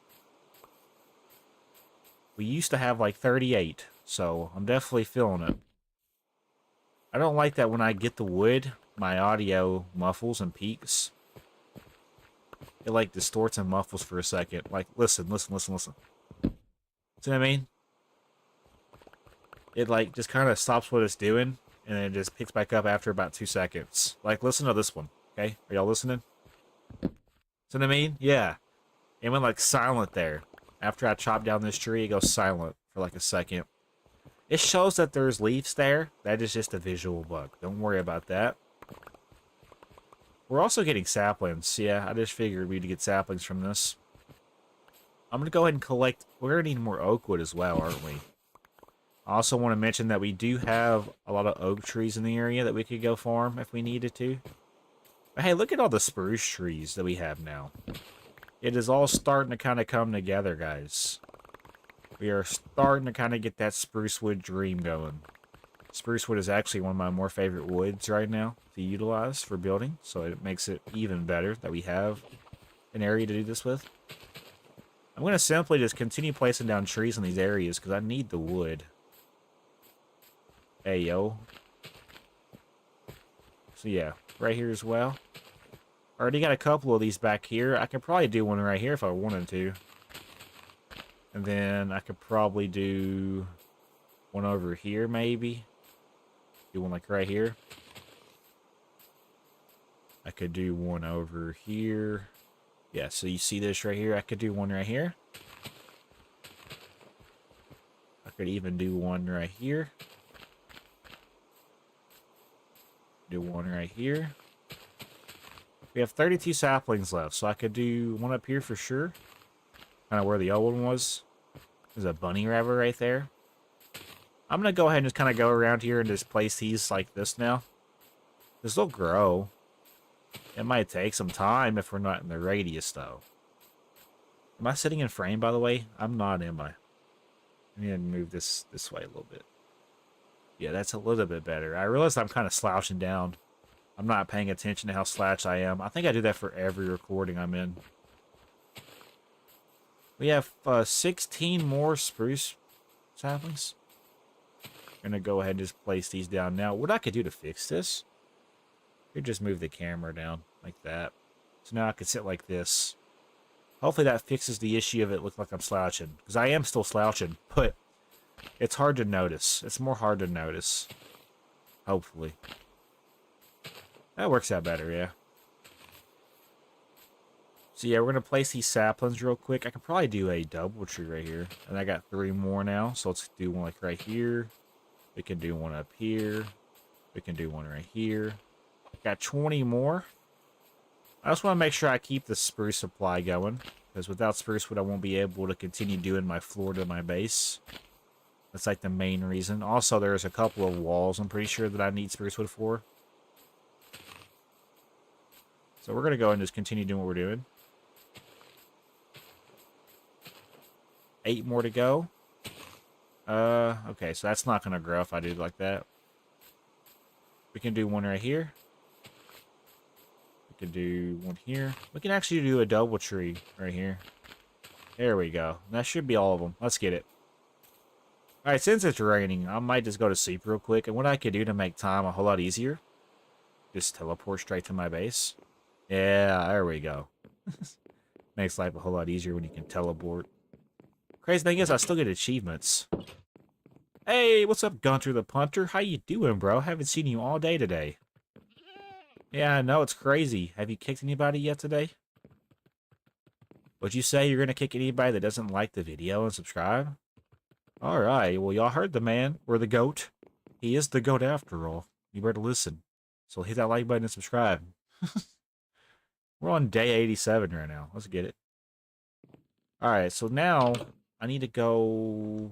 We used to have like 38, so I'm definitely feeling it. I don't like that when I get the wood, my audio muffles and peaks. It like distorts and muffles for a second. Like, listen. See what I mean? It like just kind of stops what it's doing, and then it just picks back up after about 2 seconds. Like, listen to this one, okay? Are y'all listening? See what I mean? Yeah. It went like silent there. After I chop down this tree, it goes silent for like a second. It shows that there's leaves there. That is just a visual bug. Don't worry about that. We're also getting saplings. Yeah, I just figured we'd get saplings from this. I'm going to go ahead and collect... We're going to need more oak wood as well, aren't we? I also want to mention that we do have a lot of oak trees in the area that we could go farm if we needed to. But hey, look at all the spruce trees that we have now. It is all starting to kind of come together, guys. We are starting to kind of get that spruce wood dream going. Spruce wood is actually one of my more favorite woods right now to utilize for building, so it makes it even better that we have an area to do this with. I'm going to simply just continue placing down trees in these areas because I need the wood. Hey, yo. So yeah, right here as well. Already got a couple of these back here. I could probably do one right here if I wanted to. And then I could probably do one over here, maybe. Do one like right here. I could do one over here. Yeah, so you see this right here? I could do one right here. I could even do one right here. Do one right here. We have 32 saplings left, so I could do one up here for sure. Kind of where the old one was. There's a bunny rabbit right there. I'm going to go ahead and just kind of go around here and just place these like this now. This will grow. It might take some time if we're not in the radius, though. Am I sitting in frame, by the way? I'm not, am I? I need to move this way a little bit. Yeah, that's a little bit better. I realize I'm kind of slouching down. I'm not paying attention to how slouched I am. I think I do that for every recording I'm in. We have 16 more spruce saplings. I'm going to go ahead and just place these down now. What I could do to fix this? I could just move the camera down like that. So now I could sit like this. Hopefully that fixes the issue of it look like I'm slouching. Because I am still slouching, but it's hard to notice. It's more hard to notice. Hopefully. That works out better, yeah. So yeah, we're going to place these saplings real quick. I could probably do a double tree right here. And I got 3 more now. So let's do one like right here. We can do one up here. We can do one right here. Got 20 more. I just want to make sure I keep the spruce supply going. Because without spruce wood, I won't be able to continue doing my floor to my base. That's like the main reason. Also, there's a couple of walls I'm pretty sure that I need spruce wood for. So we're going to go and just continue doing what we're doing. 8 more to go. Okay, so that's not going to grow if I do it like that. We can do one right here. We can do one here. We can actually do a double tree right here. There we go. That should be all of them. Let's get it. Alright, since it's raining, I might just go to sleep real quick. And what I could do to make time a whole lot easier, just teleport straight to my base. Yeah, there we go. Makes life a whole lot easier when you can teleport. Crazy thing is, I still get achievements. Hey, what's up, Gunter the Punter? How you doing, bro? Haven't seen you all day today. Yeah, I know, it's crazy. Have you kicked anybody yet today? Would you say you're gonna kick anybody that doesn't like the video and subscribe? Alright, well, y'all heard the man. We're the GOAT. He is the GOAT after all. You better listen. So hit that like button and subscribe. We're on day 87 right now. Let's get it. Alright, so now I need to go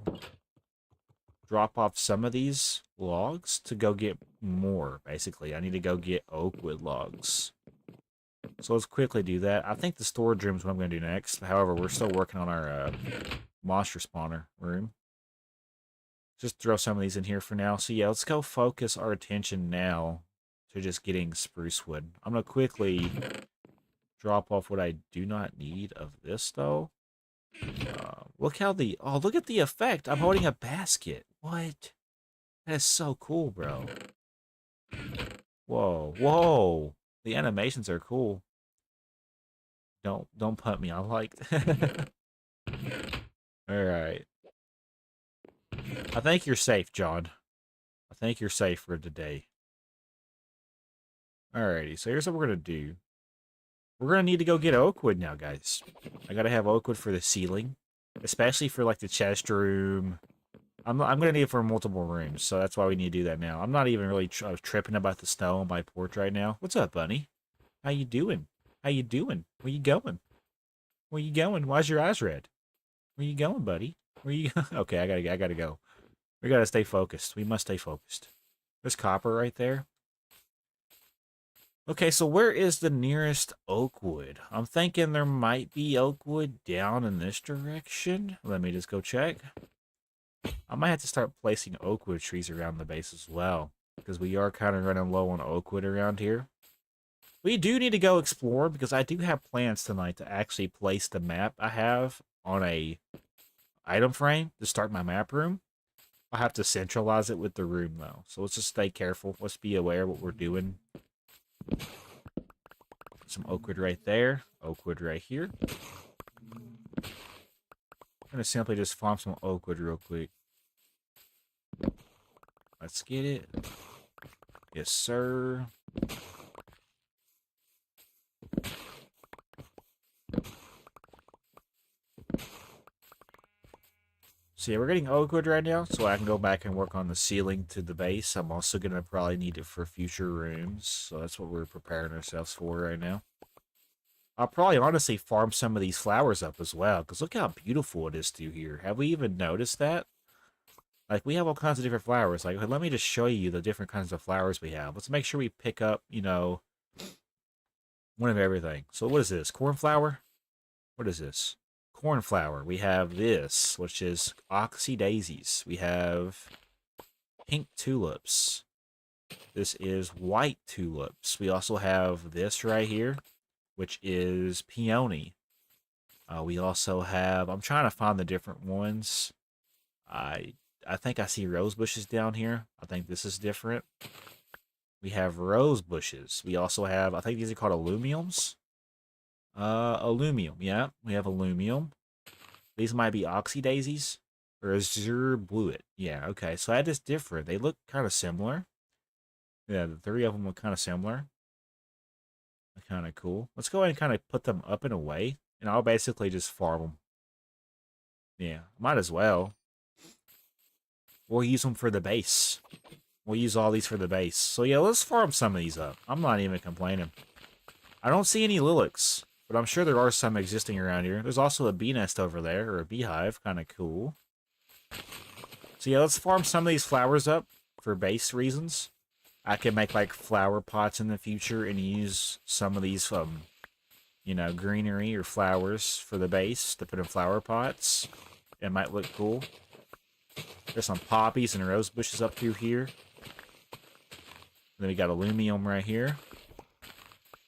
drop off some of these logs to go get more, basically. I need to go get oak wood logs. So let's quickly do that. I think the storage room is what I'm going to do next. However, we're still working on our monster spawner room. Just throw some of these in here for now. So yeah, let's go focus our attention now to just getting spruce wood. I'm going to quickly drop off what I do not need of this, though. Look how look at the effect. I'm holding a basket. What? That is so cool, bro. Whoa, whoa. The animations are cool. Don't punt me. I like Alright. I think you're safe, John. I think you're safe for today. Alrighty, so here's what we're gonna do. We're gonna need to go get oak wood now, guys. I gotta have oak wood for the ceiling. Especially for like the chest room. I'm gonna need it for multiple rooms, so that's why we need to do that now. I'm not even really tripping about the snow on my porch right now. What's up, bunny? How you doing? How you doing? Where you going? Where you going? Why's your eyes red? Where you going, buddy? Where you? Okay, I gotta go. We gotta stay focused. We must stay focused. There's copper right there. Okay, so where is the nearest oak wood? I'm thinking there might be oak wood down in this direction. Let me just go check. I might have to start placing oak wood trees around the base as well, because we are kind of running low on oak wood around here. We do need to go explore, because I do have plans tonight to actually place the map I have on a item frame to start my map room. I'll have to centralize it with the room, though. So let's just stay careful. Let's be aware of what we're doing. Some oak wood right there. Oak wood right here. I'm going to simply just farm some oak wood real quick. Let's get it. Yes, sir. So yeah, we're getting oak wood right now, so I can go back and work on the ceiling to the base. I'm also going to probably need it for future rooms, so that's what we're preparing ourselves for right now. I'll probably honestly farm some of these flowers up as well, because look how beautiful it is through here. Have we even noticed that? Like, we have all kinds of different flowers. Like, let me just show you the different kinds of flowers we have. Let's make sure we pick up, you know, one of everything. So what is this? Cornflower? What is this? Cornflower. We have this, which is oxy daisies. We have pink tulips. This is white tulips. We also have this right here, which is peony. We also have, I'm trying to find the different ones. I think I see rose bushes down here. I think this is different. We have rose bushes. We also have, I think these are called allumiums. Allumium, yeah. We have allumium. These might be oxy daisies. Or azure bluet. Yeah, okay. So that is different. They look kind of similar. Yeah, the three of them look kind of similar. Kind of cool. Let's go ahead and kind of put them up and away. And I'll basically just farm them. Yeah, might as well. We'll use them for the base. We'll use all these for the base. So yeah, let's farm some of these up. I'm not even complaining. I don't see any lilacs, but I'm sure there are some existing around here. There's also a bee nest over there, or a beehive. Kind of cool. So yeah, let's farm some of these flowers up for base reasons. I can make like flower pots in the future and use some of these, you know, greenery or flowers for the base to put in flower pots. It might look cool. There's some poppies and rose bushes up through here. And then we got allumium right here.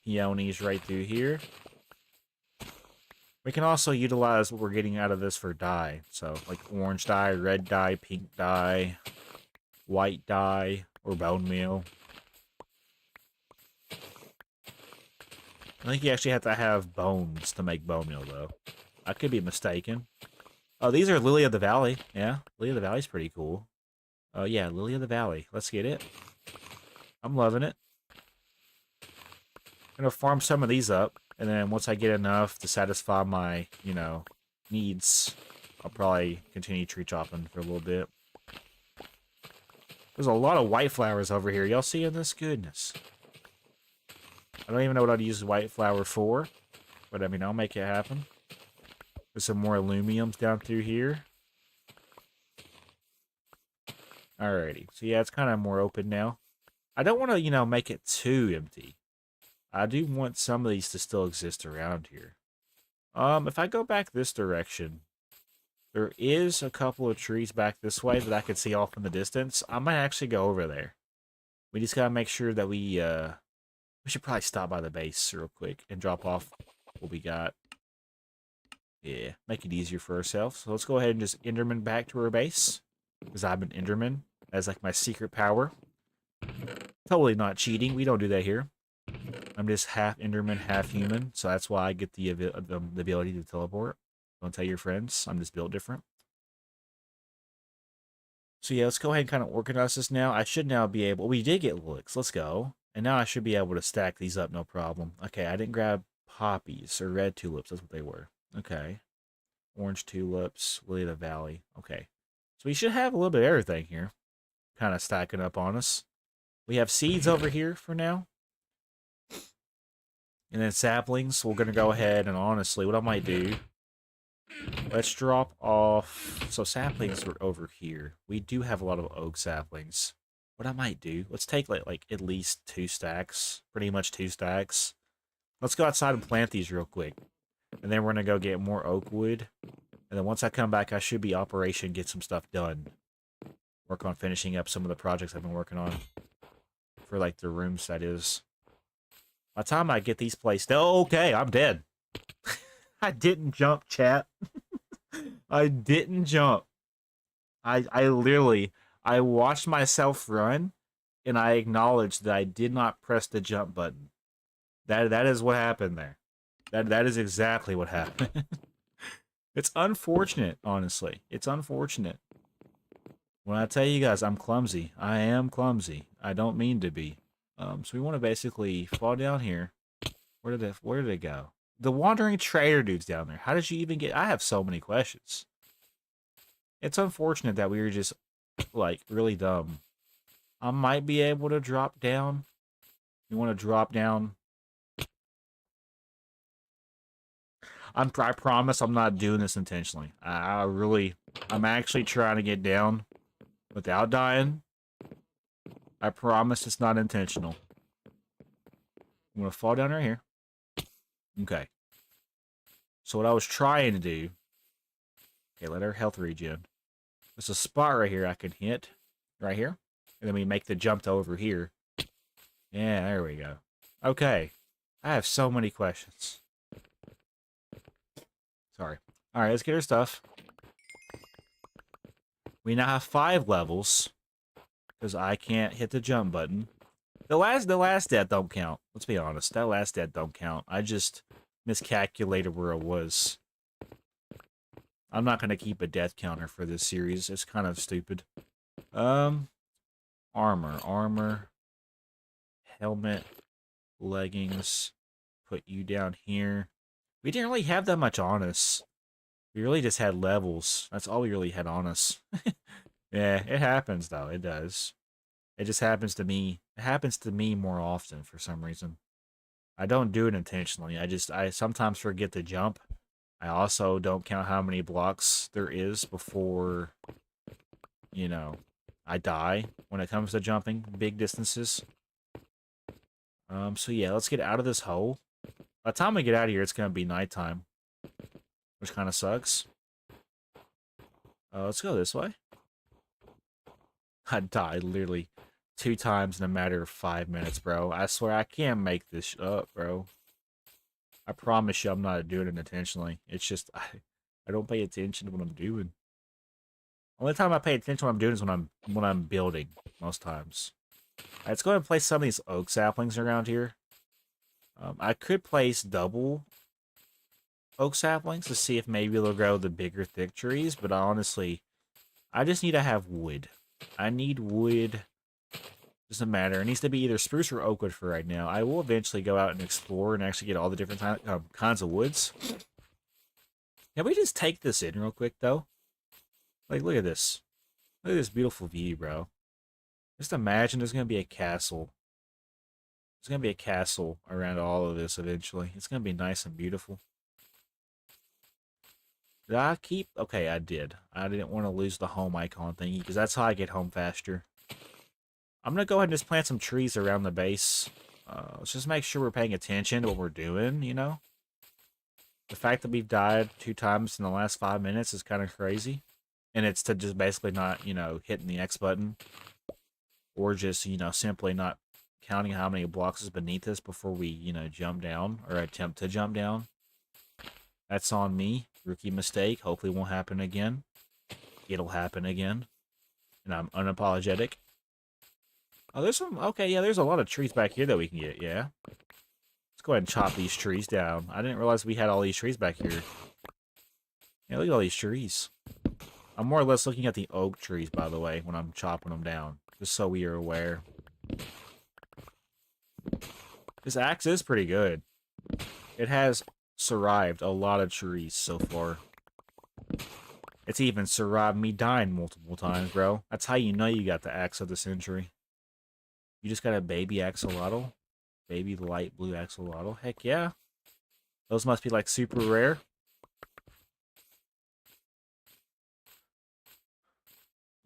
Peonies right through here. We can also utilize what we're getting out of this for dye. So, like orange dye, red dye, pink dye, white dye, or bone meal. I think you actually have to have bones to make bone meal, though. I could be mistaken. Oh, these are Lily of the Valley. Yeah, Lily of the Valley's pretty cool. Oh, yeah, Lily of the Valley. Let's get it. I'm loving it. I'm gonna farm some of these up, and then once I get enough to satisfy my, needs, I'll probably continue tree chopping for a little bit. There's a lot of white flowers over here. Y'all seeing this? Goodness. I don't even know what I'd use white flower for, but I mean, I'll make it happen. There's some more aluminums down through here. Alrighty. So yeah, it's kind of more open now. I don't want to, make it too empty. I do want some of these to still exist around here. If I go back this direction, there is a couple of trees back this way that I could see off in the distance. I might actually go over there. We just gotta make sure that we should probably stop by the base real quick and drop off what we got. Yeah, make it easier for ourselves. So let's go ahead and just Enderman back to our base. Because I'm an Enderman. That's like my secret power. Totally not cheating. We don't do that here. I'm just half Enderman, half human. So that's why I get the ability to teleport. Don't tell your friends. I'm just built different. So yeah, let's go ahead and kind of organize this now. I should now be able... We did get licks. Let's go. And now I should be able to stack these up, no problem. Okay, I didn't grab poppies or red tulips. That's what they were. Okay. Orange tulips, Lily of the Valley. Okay. So we should have a little bit of everything here. Kind of stacking up on us. We have seeds over here for now. And then saplings. We're going to go ahead and honestly, what I might do... Let's drop off... So saplings are over here. We do have a lot of oak saplings. What I might do... Let's take like at least 2 stacks. Pretty much 2 stacks. Let's go outside and plant these real quick. And then we're going to go get more oak wood. And then once I come back, I should be operation, get some stuff done. Work on finishing up some of the projects I've been working on. For like the rooms, that is. By the time I get these placed... Okay, I'm dead. I didn't jump, chat. I didn't jump. I literally... I watched myself run, and I acknowledged that I did not press the jump button. That is what happened there. That is exactly what happened. It's unfortunate, honestly. It's unfortunate. When I tell you guys I'm clumsy, I am clumsy. I don't mean to be. So we want to basically fall down here. Where did it go? The wandering trader dude's down there. How did you even get... I have so many questions. It's unfortunate that we were just, like, really dumb. I might be able to drop down. You want to drop down? I promise I'm not doing this intentionally. I'm actually trying to get down without dying. I promise it's not intentional. I'm going to fall down right here. Okay. So what I was trying to do... Okay, let our health regen. There's a spot right here I can hit. Right here. And then we make the jump to over here. Yeah, there we go. Okay. I have so many questions. Sorry. Alright, let's get our stuff. We now have 5 levels. Because I can't hit the jump button. The last death don't count. Let's be honest. That last death don't count. I just miscalculated where it was. I'm not going to keep a death counter for this series. It's kind of stupid. Armor. Helmet. Leggings. Put you down here. We didn't really have that much on us. We really just had levels. That's all we really had on us. Yeah, it happens, though. It does. It just happens to me. It happens to me more often for some reason. I don't do it intentionally. I sometimes forget to jump. I also don't count how many blocks there is before, I die when it comes to jumping big distances. So yeah, let's get out of this hole. By the time we get out of here, it's going to be nighttime, which kind of sucks. Let's go this way. I died literally 2 times in a matter of 5 minutes, bro. I swear I can't make this up, bro. I promise you I'm not doing it intentionally. It's just, I don't pay attention to what I'm doing. Only time I pay attention to what I'm doing is when I'm building, most times. Alright, let's go ahead and place some of these oak saplings around here. I could place double oak saplings to see if maybe they'll grow the bigger, thick trees, but honestly, I just need to have wood. I need wood. Doesn't matter. It needs to be either spruce or oak wood for right now. I will eventually go out and explore and actually get all the different kinds of woods. Can we just take this in real quick, though? Like, look at this. Look at this beautiful view, bro. Just imagine there's going to be a castle. There's going to be a castle around all of this eventually. It's going to be nice and beautiful. Did I keep? Okay, I did. I didn't want to lose the home icon thingy because that's how I get home faster. I'm going to go ahead and just plant some trees around the base. Let's just make sure we're paying attention to what we're doing, you know? The fact that we've died 2 times in the last 5 minutes is kind of crazy. And it's to just basically not, you know, hitting the X button. Or just, you know, simply not counting how many blocks is beneath us before we, you know, jump down or attempt to jump down. That's on me. Rookie mistake. Hopefully it won't happen again. It'll happen again. And I'm unapologetic. Oh, there's some... Okay, yeah, there's a lot of trees back here that we can get, yeah. Let's go ahead and chop these trees down. I didn't realize we had all these trees back here. Yeah, look at all these trees. I'm more or less looking at the oak trees, by the way, when I'm chopping them down. Just so we are aware. This axe is pretty good. It has survived a lot of trees so far. It's even survived me dying multiple times, bro. That's how you know you got the axe of the century. You just got a baby axolotl? Baby light blue axolotl? Heck yeah. Those must be like super rare.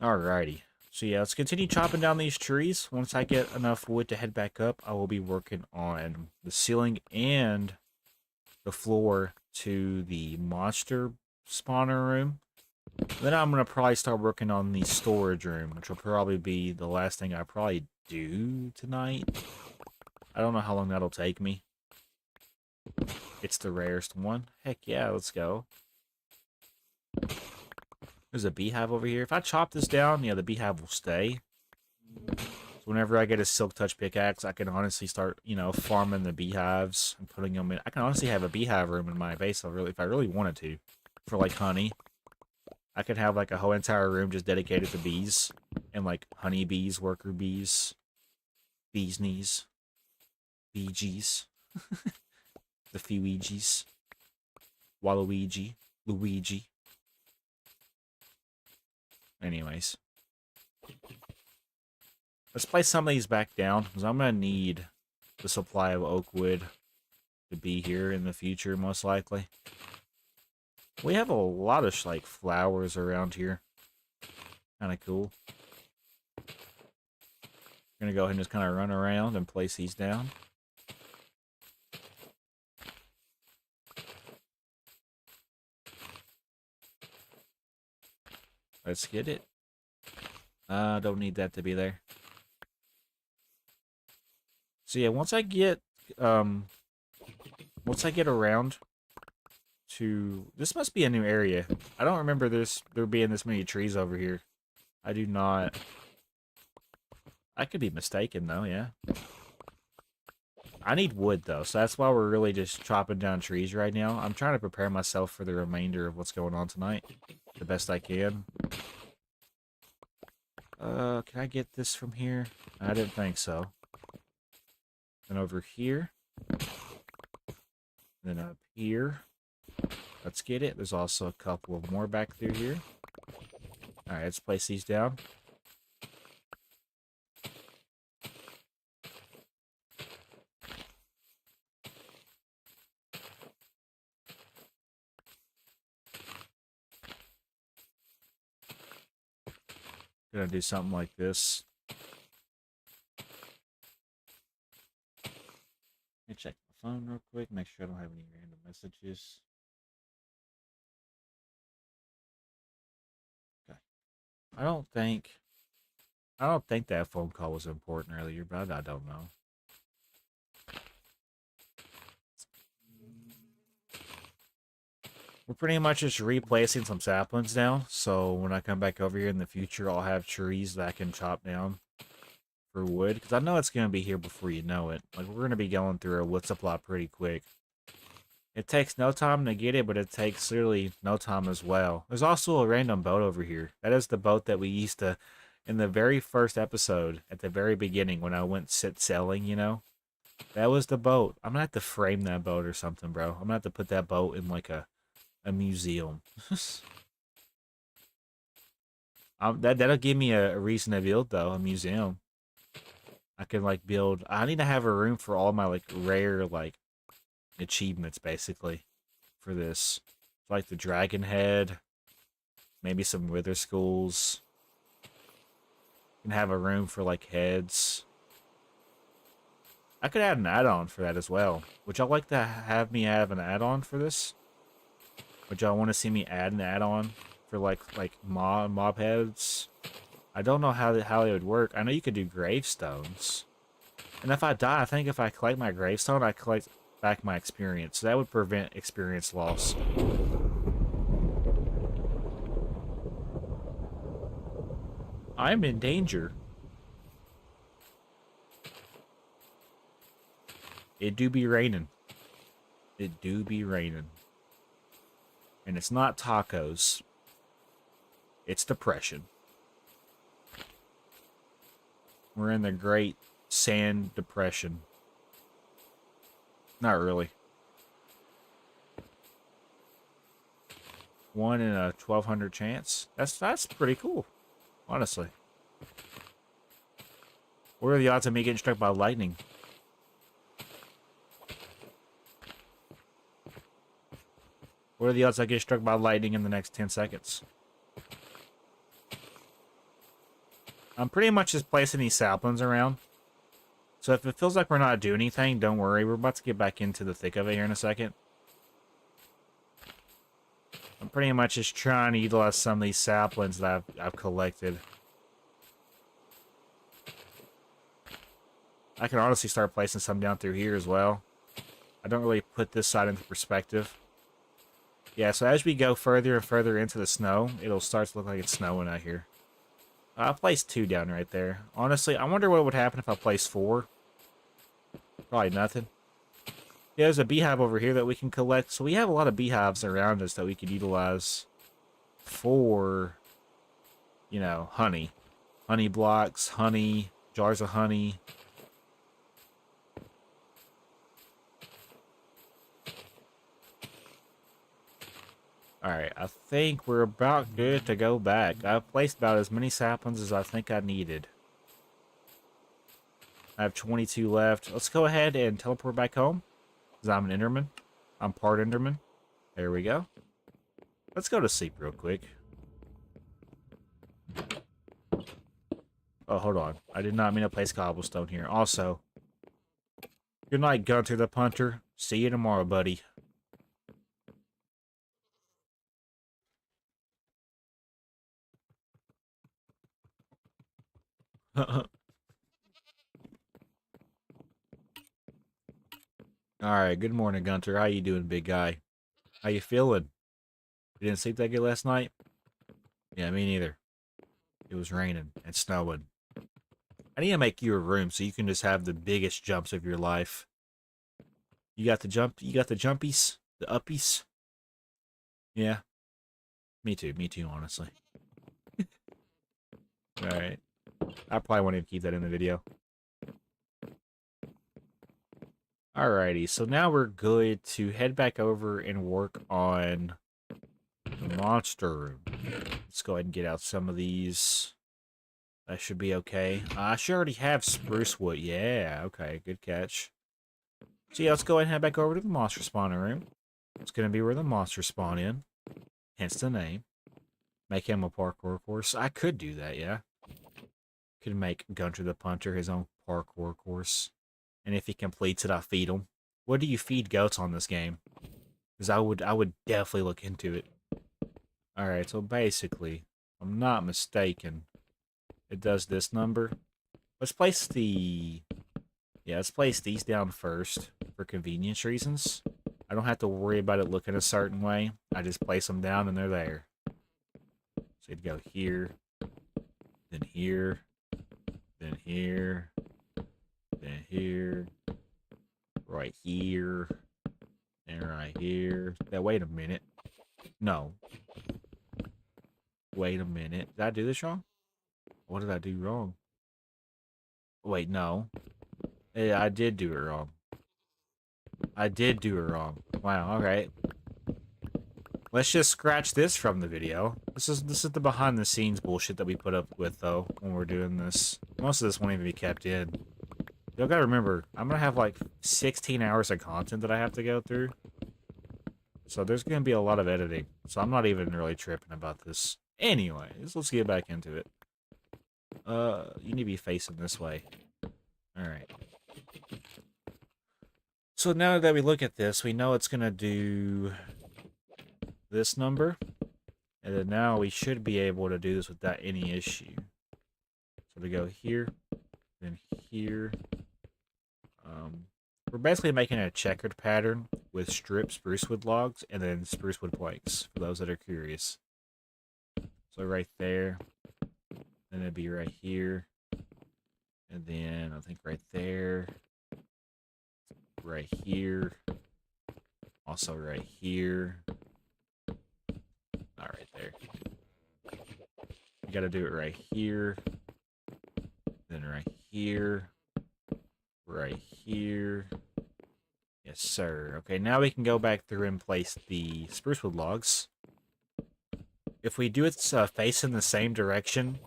Alrighty. So yeah, let's continue chopping down these trees. Once I get enough wood to head back up, I will be working on the ceiling and the floor to the monster spawner room. Then I'm going to probably start working on the storage room, which will probably be the last thing I probably do tonight. I don't know how long that'll take me. It's the rarest one. Heck yeah, let's go. There's a beehive over here. If I chop this down, yeah, the beehive will stay. So whenever I get a silk touch pickaxe, I can honestly start, you know, farming the beehives and putting them in. I can honestly have a beehive room in my base if I really wanted to, for like honey. I could have like a whole entire room just dedicated to bees and like honey bees, worker bees, bees knees, bee gees, the Fuigies, Waluigi, Luigi. Anyways. Let's place some of these back down, because I'm going to need the supply of oak wood to be here in the future, most likely. We have a lot of, like, flowers around here. Kind of cool. Going to go ahead and just kind of run around and place these down. Let's get it. Don't need that to be there. So yeah, once I get around to... This must be a new area. I don't remember there being this many trees over here. I do not... I could be mistaken, though, yeah. I need wood, though, so that's why we're really just chopping down trees right now. I'm trying to prepare myself for the remainder of what's going on tonight the best I can. Can I get this from here? I didn't think so. And over here. Then up here. Let's get it. There's also a couple of more back through here. Alright, let's place these down. Gonna do something like this. Let me check my phone real quick, make sure I don't have any random messages. Okay. I don't think that phone call was important earlier, but I don't know. We're pretty much just replacing some saplings now, so when I come back over here in the future, I'll have trees that I can chop down for wood, because I know it's going to be here before you know it. Like, we're going to be going through our wood supply pretty quick. It takes no time to get it, but it takes literally no time as well. There's also a random boat over here. That is the boat that we used to, in the very first episode, at the very beginning, when I went set sailing, you know? That was the boat. I'm going to have to frame that boat or something, bro. I'm going to have to put that boat in, like, a museum. That'll give me a reason to build, though, a museum. I can, like, build... I need to have a room for all my, like, rare, like, achievements, basically, for this. Like the dragon head, maybe some wither skulls. Can have a room for, like, heads. I could add an add-on for that as well. Would y'all like to have me have an add-on for this? Would y'all want to see me add an add-on for, like mob heads? I don't know how they would work. I know you could do gravestones. And if I die, I think if I collect my gravestone, I collect back my experience. So that would prevent experience loss. I'm in danger. It do be raining. It do be raining. And it's not tacos. It's depression. We're in the Great Sand Depression. Not really. 1 in a 1,200 chance. That's pretty cool, honestly. What are the odds of me getting struck by lightning? What are the odds I get struck by lightning in the next 10 seconds? I'm pretty much just placing these saplings around. So if it feels like we're not doing anything, don't worry. We're about to get back into the thick of it here in a second. I'm pretty much just trying to utilize some of these saplings that I've collected. I can honestly start placing some down through here as well. I don't really put this side into perspective. Yeah, so as we go further and further into the snow, it'll start to look like it's snowing out here. I placed 2 down right there. Honestly, I wonder what would happen if I placed 4. Probably nothing. Yeah, there's a beehive over here that we can collect. So we have a lot of beehives around us that we could utilize for, you know, honey. Honey blocks, honey, jars of honey. Alright, I think we're about good to go back. I've placed about as many saplings as I think I needed. I have 22 left. Let's go ahead and teleport back home. Because I'm an Enderman. I'm part Enderman. There we go. Let's go to sleep real quick. Oh, hold on. I did not mean to place cobblestone here. Also, good night, Gunter the Punter. See you tomorrow, buddy. Alright, good morning, Gunter. How you doing, big guy? How you feeling? You didn't sleep that good last night? Yeah, me neither. It was raining and snowing. I need to make you a room so you can just have the biggest jumps of your life. You got the jumpies? The uppies? Yeah. Me too, honestly. Alright. I probably wanted to keep that in the video. Alrighty, so now we're good to head back over and work on the monster room. Let's go ahead and get out some of these. That should be okay. I should already have spruce wood. Yeah, okay, good catch. So yeah, let's go ahead and head back over to the monster spawner room. It's going to be where the monsters spawn in. Hence the name. Make him a parkour course. I could do that, yeah. Could make Gunter the Punter his own parkour course. And if he completes it, I feed him. What do you feed goats on this game? Because I would definitely look into it. Alright, so basically, if I'm not mistaken, it does this number. Let's place the... Yeah, let's place these down first for convenience reasons. I don't have to worry about it looking a certain way. I just place them down and they're there. So you'd go here, then then here, then here, right here, and right here. Now, wait a minute. No. Wait a minute. Did I do this wrong? What did I do wrong? Wait, no. Yeah, I did do it wrong. I did do it wrong. Wow, alright. Let's just scratch this from the video. This is the behind the scenes bullshit that we put up with though when we're doing this. Most of this won't even be kept in. Y'all gotta remember, I'm gonna have like 16 hours of content that I have to go through. So there's gonna be a lot of editing. So I'm not even really tripping about this. Anyways, let's get back into it. You need to be facing this way. Alright. So now that we look at this, we know it's gonna do this number, and then now we should be able to do this without any issue. So we go here, then here. We're basically making a checkered pattern with stripped sprucewood logs and then sprucewood planks, for those that are curious. So right there, then it'd be right here, and then I think right there, right here, also right here. Not right there. You gotta do it right here, then right here, right here. Yes, sir. Okay, now we can go back through and place the sprucewood logs. If we do it facing the same direction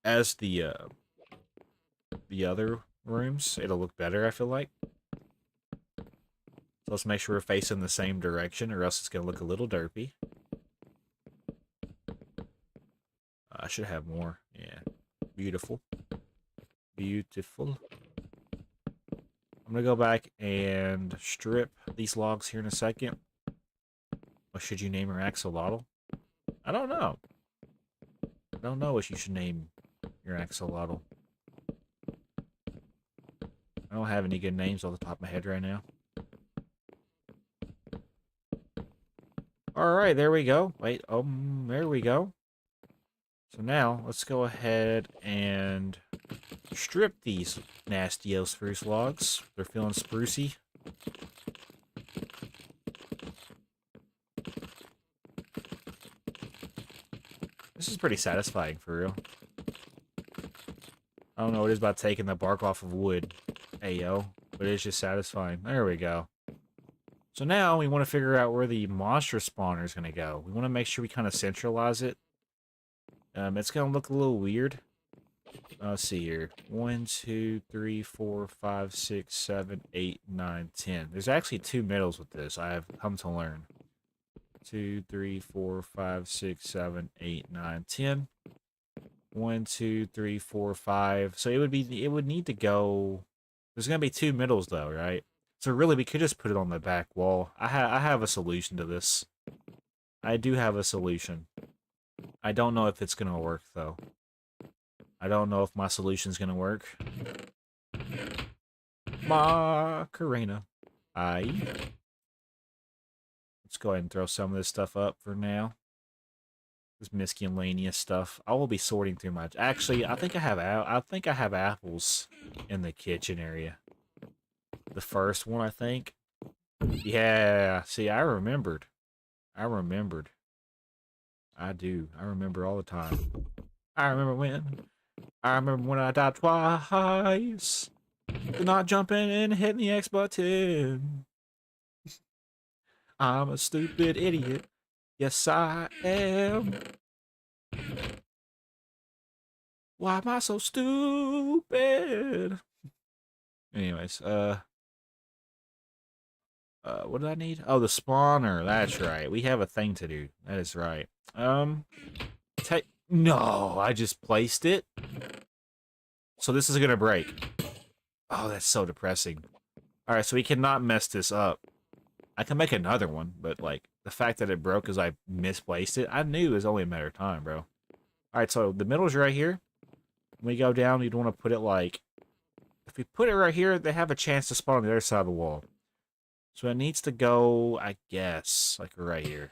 as the other rooms, it'll look better, I feel like. So let's make sure we're facing the same direction, or else it's gonna look a little derpy. I should have more. Yeah. Beautiful. Beautiful. I'm gonna go back and strip these logs here in a second. What should you name her, axolotl? I don't know. I don't know what you should name your axolotl. I don't have any good names off the top of my head right now. Alright, there we go. Wait, there we go. So now, let's go ahead and strip these nasty old spruce logs. They're feeling sprucey. This is pretty satisfying, for real. I don't know what it is about taking the bark off of wood, ayo, but it's just satisfying. There we go. So now we want to figure out where the monster spawner is going to go. We want to make sure we kind of centralize it. It's going to look a little weird. Let's see here. 1, 2, 3, 4, 5, 6, 7, 8, 9, 10. There's actually 2 middles with this, I have come to learn. 2, 3, 4, 5, 6, 7, 8, 9, 10. 1, 2, 3, 4, 5. So it would need to go. There's gonna be 2 middles though, right? So really, we could just put it on the back wall. I have a solution to this. I do have a solution. I don't know if it's gonna work though. I don't know if my solution's gonna work. Macarena. Aye. Let's go ahead and throw some of this stuff up for now. This miscellaneous stuff. I will be sorting through my. Actually, I think I have apples in the kitchen area. The first one, I think. Yeah. See, I remembered. I do. I remember all the time. I remember when I died twice. Not jumping and hitting the X button. I'm a stupid idiot. Yes, I am. Why am I so stupid? Anyways, what did I need? Oh, the spawner. That's right. We have a thing to do. That is right. No, I just placed it. So this is gonna break. Oh, that's so depressing. All right, so we cannot mess this up. I can make another one, but like the fact that it broke because I misplaced it, I knew it was only a matter of time, bro. All right, so the middle's right here. When we go down, you'd want to put it like, if we put it right here, they have a chance to spawn on the other side of the wall. So it needs to go, I guess, like right here.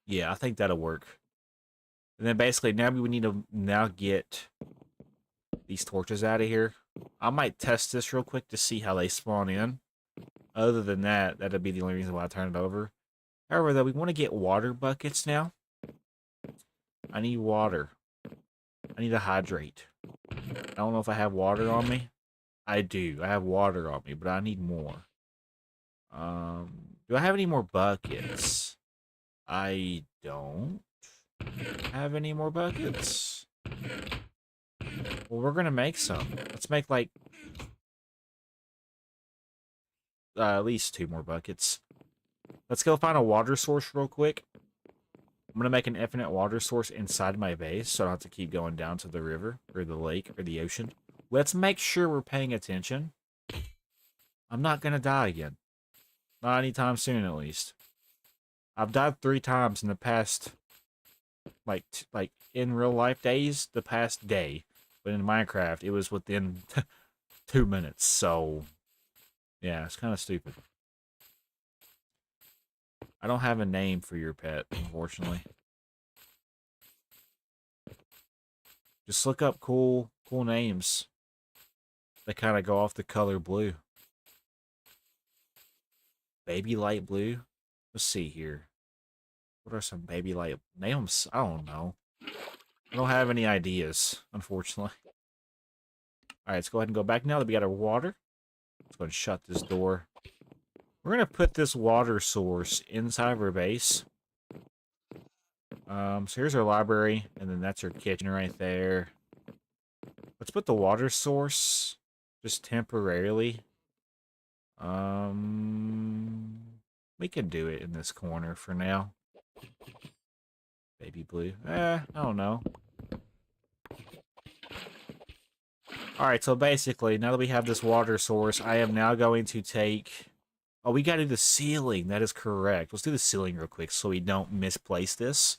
Yeah, I think that'll work. And then basically now we would need to now get these torches out of here. I might test this real quick to see how they spawn in. Other than that, that'd be the only reason why I turn it over. However, though, we want to get water buckets now. I need water. I need to hydrate. I don't know if I have water on me. I do. I have water on me, but I need more. Do I have any more buckets? I don't have any more buckets. Well, we're gonna make some. Let's make like at least 2 more buckets. Let's go find a water source real quick. I'm gonna make an infinite water source inside my base, so I don't have to keep going down to the river or the lake or the ocean. Let's make sure we're paying attention. I'm not gonna die again. Not anytime soon, at least. I've died 3 times in the past, like in real life days, the past day. But in Minecraft, it was within 2 minutes, so yeah, it's kind of stupid. I don't have a name for your pet, unfortunately. Just look up cool names. They kind of go off the color blue. Baby light blue? Let's see here. What are some baby light names? I don't know. I don't have any ideas, unfortunately. Alright, let's go ahead and go back now that we got our water. Let's go ahead and shut this door. We're going to put this water source inside of our base. So here's our library, and then that's our kitchen right there. Let's put the water source just temporarily. We can do it in this corner for now. Baby blue. I don't know. Alright, so basically, now that we have this water source, I am now going to take... Oh, we gotta do the ceiling. That is correct. Let's do the ceiling real quick so we don't misplace this.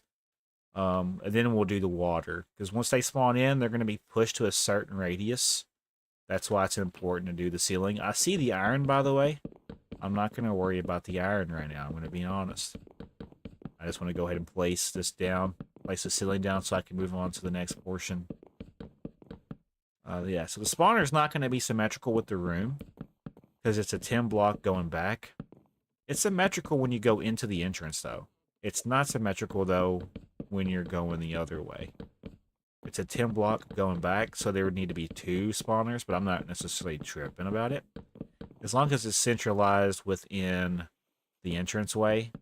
And then we'll do the water. Because once they spawn in, they're going to be pushed to a certain radius. That's why it's important to do the ceiling. I see the iron, by the way. I'm not going to worry about the iron right now. I'm going to be honest. I just want to go ahead and place this down. Place the ceiling down so I can move on to the next portion. Yeah, so the spawner is not going to be symmetrical with the room. Because it's a 10 block going back. It's symmetrical when you go into the entrance, though. It's not symmetrical, though, when you're going the other way. It's a 10 block going back, so there would need to be 2 spawners, but I'm not necessarily tripping about it. As long as it's centralized within the entranceway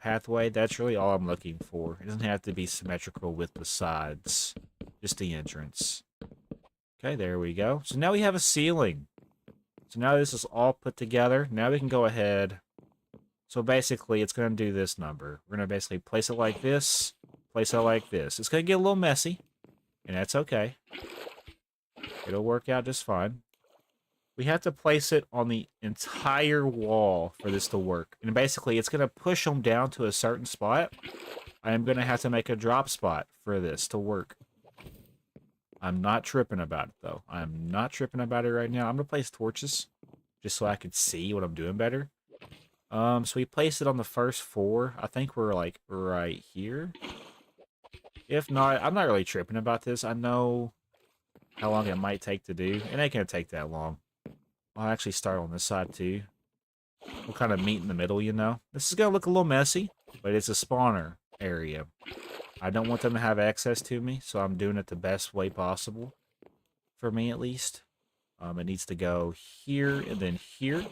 pathway, that's really all I'm looking for. It doesn't have to be symmetrical with the sides, just the entrance. Okay, there we go. So now we have a ceiling. So now this is all put together. Now we can go ahead. So basically, it's going to do this number. We're going to basically place it like this, place it like this. It's going to get a little messy, and that's okay. It'll work out just fine. We have to place it on the entire wall for this to work. And basically, it's going to push them down to a certain spot. I am going to have to make a drop spot for this to work. I'm not tripping about it, though. I'm not tripping about it right now. I'm going to place torches just so I can see what I'm doing better. So we placed it on the first 4. I think we're, like, right here. If not, I'm not really tripping about this. I know how long it might take to do. It ain't going to take that long. I'll actually start on this side, too. We'll kind of meet in the middle, you know. This is going to look a little messy, but it's a spawner area. I don't want them to have access to me, so I'm doing it the best way possible. For me, at least. It needs to go here and then here.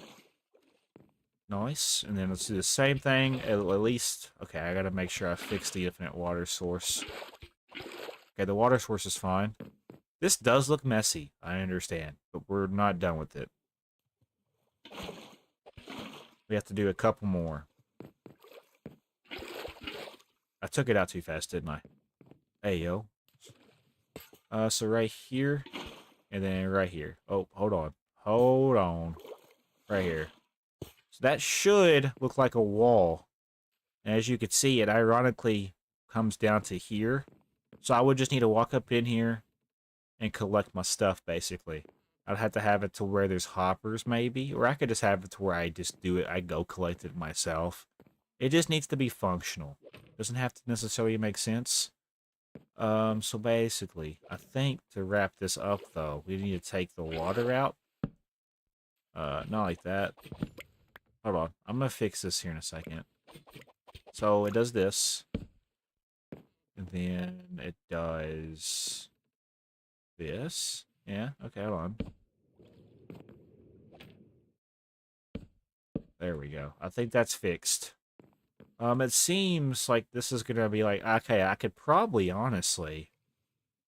Nice. And then let's do the same thing, at least... Okay, I gotta make sure I fix the infinite water source. Okay, the water source is fine. This does look messy, I understand, but we're not done with it. We have to do a couple more. I took it out too fast, didn't I? Hey, yo. So right here, and then right here. Oh, hold on. Hold on. Right here. So that should look like a wall. And as you can see, it ironically comes down to here. So I would just need to walk up in here and collect my stuff, basically. I'd have to have it to where there's hoppers, maybe. Or I could just have it to where I just do it. I go collect it myself. It just needs to be functional. Doesn't have to necessarily make sense. So basically, I think to wrap this up, though, we need to take the water out. Not like that. Hold on. I'm gonna fix this here in a second. So it does this. And then it does this. Yeah, okay, hold on. There we go. I think that's fixed. It seems like this is gonna be like, okay, I could probably, honestly.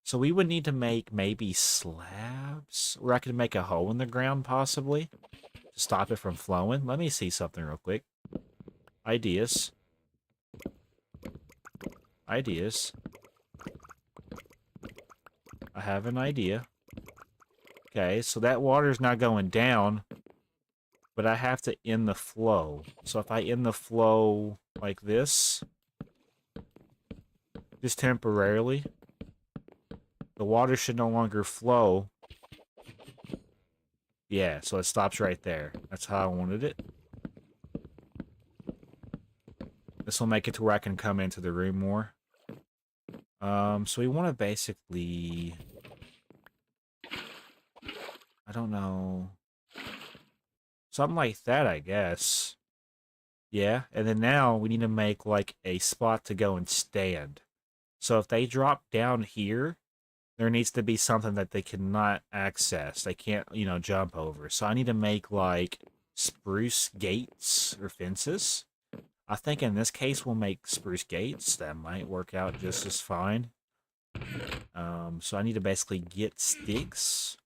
So we would need to make maybe slabs, or I could make a hole in the ground, possibly, to stop it from flowing. Let me see something real quick. Ideas. Ideas. I have an idea. Okay, so that water's not going down, but I have to end the flow. So if I end the flow like this, just temporarily, the water should no longer flow. Yeah, so it stops right there. That's how I wanted it. This will make it to where I can come into the room more. So we want to basically... I don't know... something like that, I guess. Yeah, and then now we need to make, like, a spot to go and stand. So if they drop down here, there needs to be something that they cannot access. They can't, you know, jump over. So I need to make, like, spruce gates or fences. I think in this case we'll make spruce gates. That might work out just as fine. So I need to basically get sticks.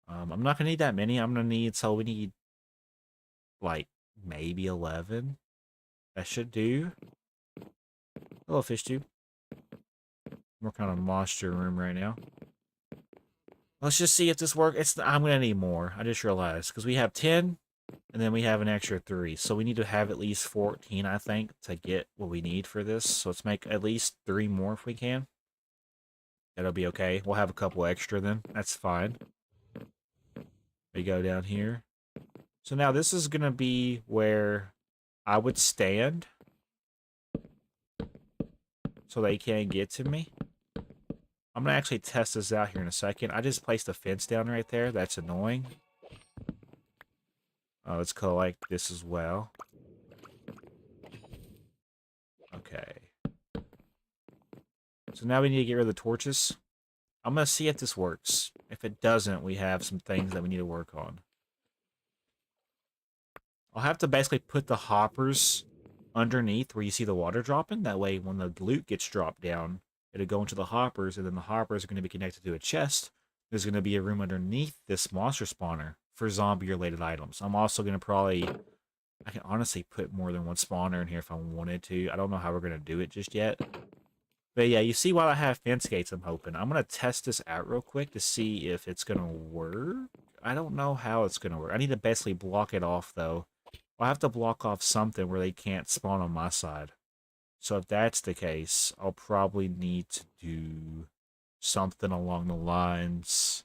I'm not going to need that many. I'm going to need, so we need, like, maybe 11. That should do. Hello, fish tube. We're kind of monster room right now. Let's just see if this works. I'm going to need more. I just realized. Because we have 10, and then we have an extra 3. So we need to have at least 14, I think, to get what we need for this. So let's make at least 3 more if we can. That'll be okay. We'll have a couple extra then. That's fine. We go down here. So now this is going to be where I would stand. So they can't get to me. I'm going to actually test this out here in a second. I just placed a fence down right there. That's annoying. Let's collect this as well. Okay. So now we need to get rid of the torches. I'm going to see if this works. If it doesn't, we have some things that we need to work on. I'll have to basically put the hoppers underneath where you see the water dropping. That way, when the loot gets dropped down, it'll go into the hoppers, and then the hoppers are going to be connected to a chest. There's going to be a room underneath this monster spawner for zombie-related items. I'm also going to probably... I can honestly put more than one spawner in here if I wanted to. I don't know how we're going to do it just yet. But yeah, you see while I have fence gates, I'm hoping. I'm going to test this out real quick to see if it's going to work. I don't know how it's going to work. I need to basically block it off, though. I'll have to block off something where they can't spawn on my side. So if that's the case, I'll probably need to do something along the lines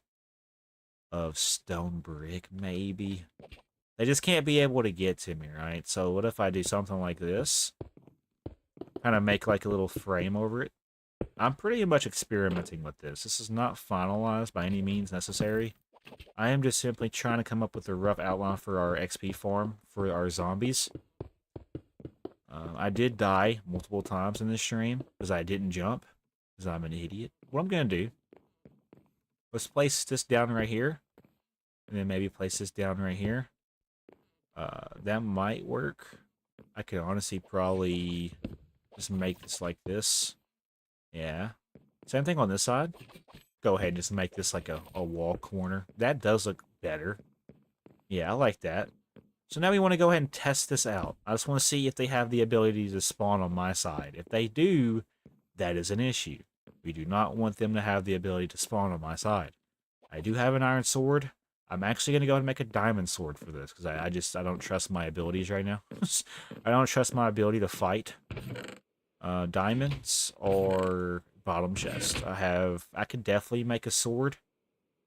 of stone brick, maybe. They just can't be able to get to me, right? So what if I do something like this? Kind of make like a little frame over it. I'm pretty much experimenting with this. This is not finalized by any means necessary. I am just simply trying to come up with a rough outline for our XP farm for our zombies. I did die multiple times in this stream because I didn't jump because I'm an idiot. What I'm going to do, let's place this down right here, and then maybe place this down right here. That might work. I could honestly probably just make this like this. Yeah. Same thing on this side. Go ahead and just make this like a wall corner. That does look better. Yeah, I like that. So now we want to go ahead and test this out. I just want to see if they have the ability to spawn on my side. If they do, that is an issue. We do not want them to have the ability to spawn on my side. I do have an iron sword. I'm actually going to go ahead and make a diamond sword for this because I don't trust my abilities right now. I don't trust my ability to fight. Diamonds or bottom chest. I could definitely make a sword.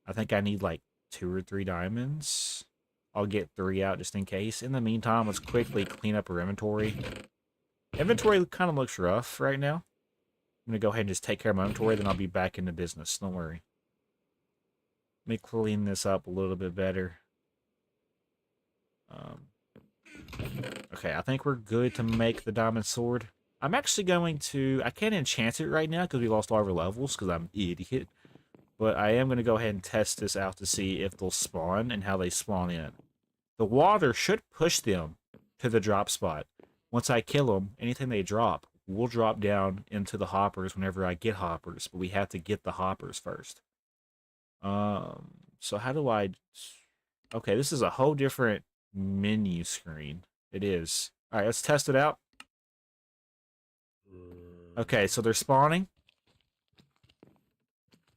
I think I need like 2 or 3 diamonds. I'll get 3 out just in case. In the meantime, let's quickly clean up our inventory. Inventory kind of looks rough right now. I'm going to go ahead and just take care of my inventory, then I'll be back into business. Don't worry. Let me clean this up a little bit better. Okay, I think we're good to make the diamond sword. I'm actually going to... I can't enchant it right now because we lost all our levels because I'm an idiot. But I am going to go ahead and test this out to see if they'll spawn and how they spawn in. The water should push them to the drop spot. Once I kill them, anything they drop will drop down into the hoppers whenever I get hoppers. But we have to get the hoppers first. So how do I... Okay, this is a whole different menu screen. It is. All right, let's test it out. Okay, so they're spawning.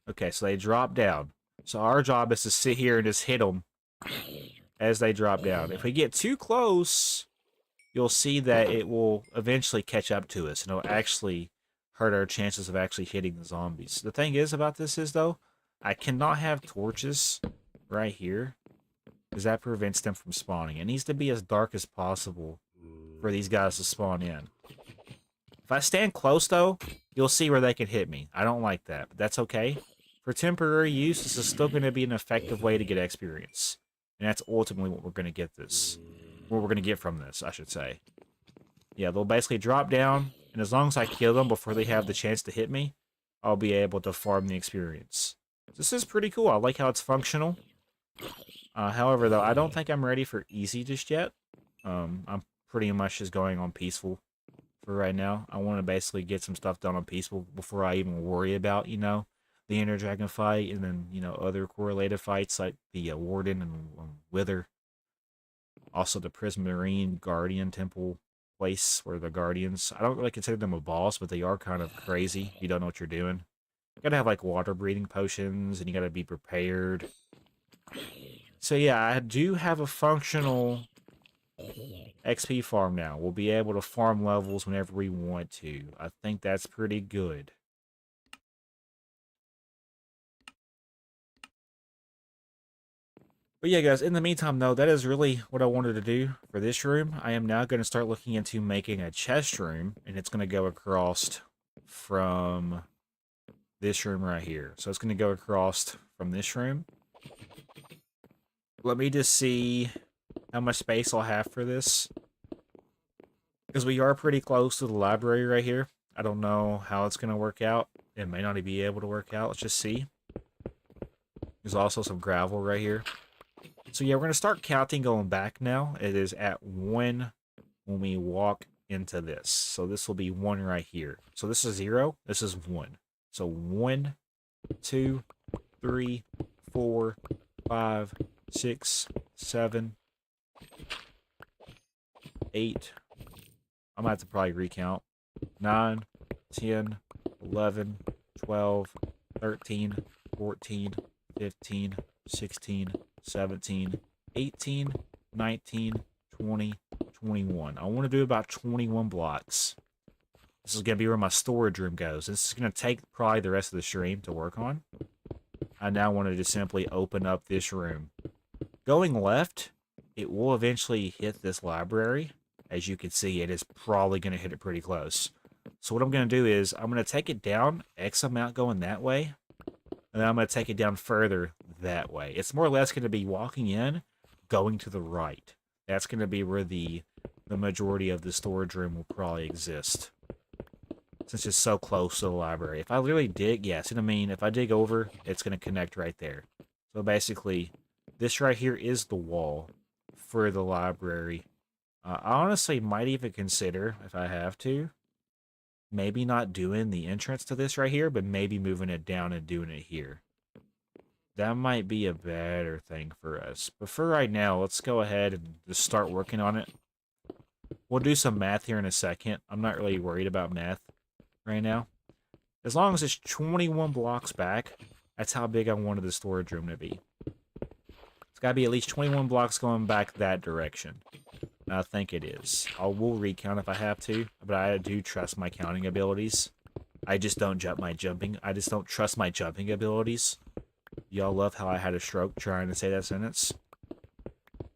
Okay, so they drop down. So our job is to sit here and just hit them as they drop down. If we get too close, you'll see that it will eventually catch up to us, and it'll actually hurt our chances of actually hitting the zombies. The thing is about this is, though, I cannot have torches right here, because that prevents them from spawning. It needs to be as dark as possible for these guys to spawn in. If I stand close, though, you'll see where they can hit me. I don't like that, but that's okay. For temporary use, this is still going to be an effective way to get experience. And that's ultimately what we're going to get what we're going to get from this, I should say. Yeah, they'll basically drop down, and as long as I kill them before they have the chance to hit me, I'll be able to farm the experience. This is pretty cool. I like how it's functional. However, though, I don't think I'm ready for easy just yet. I'm pretty much just going on peaceful for right now. I want to basically get some stuff done on peaceful before I even worry about, the Ender Dragon fight, and then, other correlated fights like the Warden and Wither. Also the Prismarine Guardian Temple place where the Guardians, I don't really consider them a boss, but they are kind of crazy if you don't know what you're doing. You gotta have like water breathing potions, and you gotta be prepared. So yeah, I do have a functional XP farm now. We'll be able to farm levels whenever we want to. I think that's pretty good. But yeah, guys, in the meantime, though, that is really what I wanted to do for this room. I am now going to start looking into making a chest room, and it's going to go across from this room right here. So it's going to go across from this room. Let me just see how much space I'll have for this. Because we are pretty close to the library right here. I don't know how it's going to work out. It may not be able to work out. Let's just see. There's also some gravel right here. So yeah, we're going to start counting going back now. It is at 1 when we walk into this. So this will be 1 right here. So this is 0. This is 1. So 1, 2, 3, 4, 5, 6, 7, 8. I'm going to have to probably recount. 9, 10, 11, 12, 13, 14, 15, 16, 17, 18, 19, 20, 21. I want to do about 21 blocks. This is going to be where my storage room goes. This is going to take probably the rest of the stream to work on. I now want to just simply open up this room. Going left, it will eventually hit this library. As you can see, it is probably going to hit it pretty close. So what I'm going to do is I'm going to take it down X amount going that way. And then I'm going to take it down further that way. It's more or less going to be walking in, going to the right. That's going to be where the majority of the storage room will probably exist. Since it's so close to the library. If I really dig, yeah, see what I mean? If I dig over, it's going to connect right there. So basically, this right here is the wall for the library. I honestly might even consider, if I have to, maybe not doing the entrance to this right here, but maybe moving it down and doing it here. That might be a better thing for us. But for right now, let's go ahead and just start working on it. We'll do some math here in a second. I'm not really worried about math right now. As long as it's 21 blocks back, that's how big I wanted the storage room to be. It's got to be at least 21 blocks going back that direction. I think it is. I will recount if I have to, but I do trust my counting abilities. I just don't I just don't trust my jumping abilities. Y'all love how I had a stroke trying to say that sentence?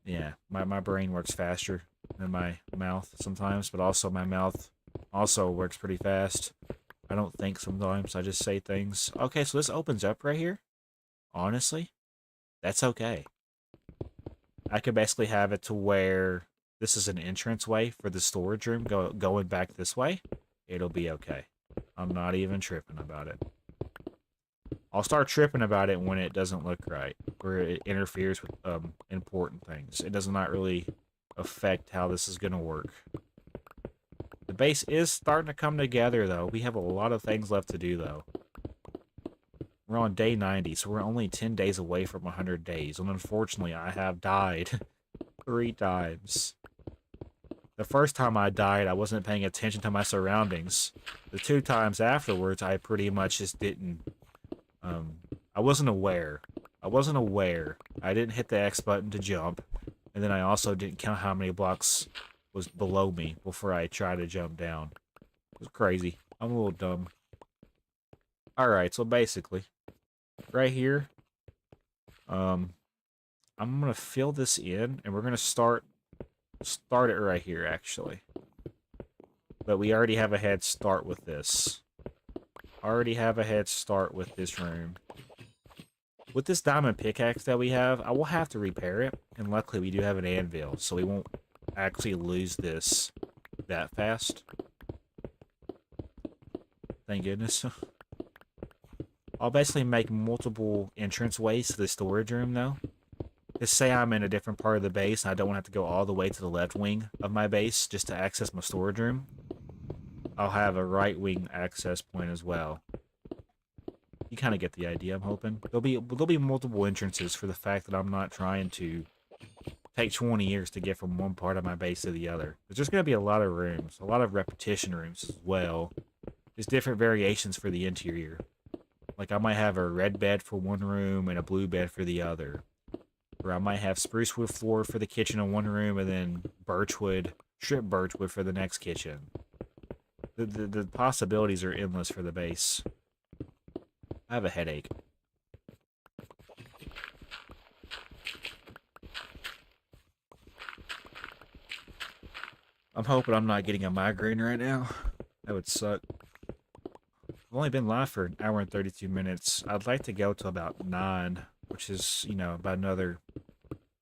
Yeah, my brain works faster than my mouth sometimes, but also my mouth also works pretty fast. I don't think sometimes. I just say things. Okay, so this opens up right here. Honestly, that's okay. I could basically have it to where this is an entranceway for the storage room going back this way. It'll be okay. I'm not even tripping about it. I'll start tripping about it when it doesn't look right, where it interferes with important things. It does not really affect how this is going to work. The base is starting to come together, though. We have a lot of things left to do, though. We're on day 90, so we're only 10 days away from 100 days. And unfortunately, I have died 3 times. The first time I died, I wasn't paying attention to my surroundings. The 2 times afterwards, I pretty much just didn't... I wasn't aware. I didn't hit the X button to jump. And then I also didn't count how many blocks was below me before I tried to jump down. It was crazy. I'm a little dumb. Alright, so basically, right here, I'm gonna fill this in, and we're gonna start it right here, actually. But we already have a head start with this. Already have a head start with this room. With this diamond pickaxe that we have, I will have to repair it, and luckily we do have an anvil, so we won't actually lose this that fast. Thank goodness. I'll basically make multiple entrance ways to the storage room, though. Just say I'm in a different part of the base, and I don't want to have to go all the way to the left wing of my base just to access my storage room. I'll have a right wing access point as well. You kind of get the idea, I'm hoping. There'll be multiple entrances for the fact that I'm not trying to take 20 years to get from one part of my base to the other. There's just going to be a lot of rooms, a lot of repetition rooms as well. There's different variations for the interior. Like, I might have a red bed for one room and a blue bed for the other. Or I might have spruce wood floor for the kitchen in one room and then strip birchwood for the next kitchen. The possibilities are endless for the base. I have a headache. I'm hoping I'm not getting a migraine right now. That would suck. I've only been live for an hour and 32 minutes. I'd like to go to about 9, which is, about another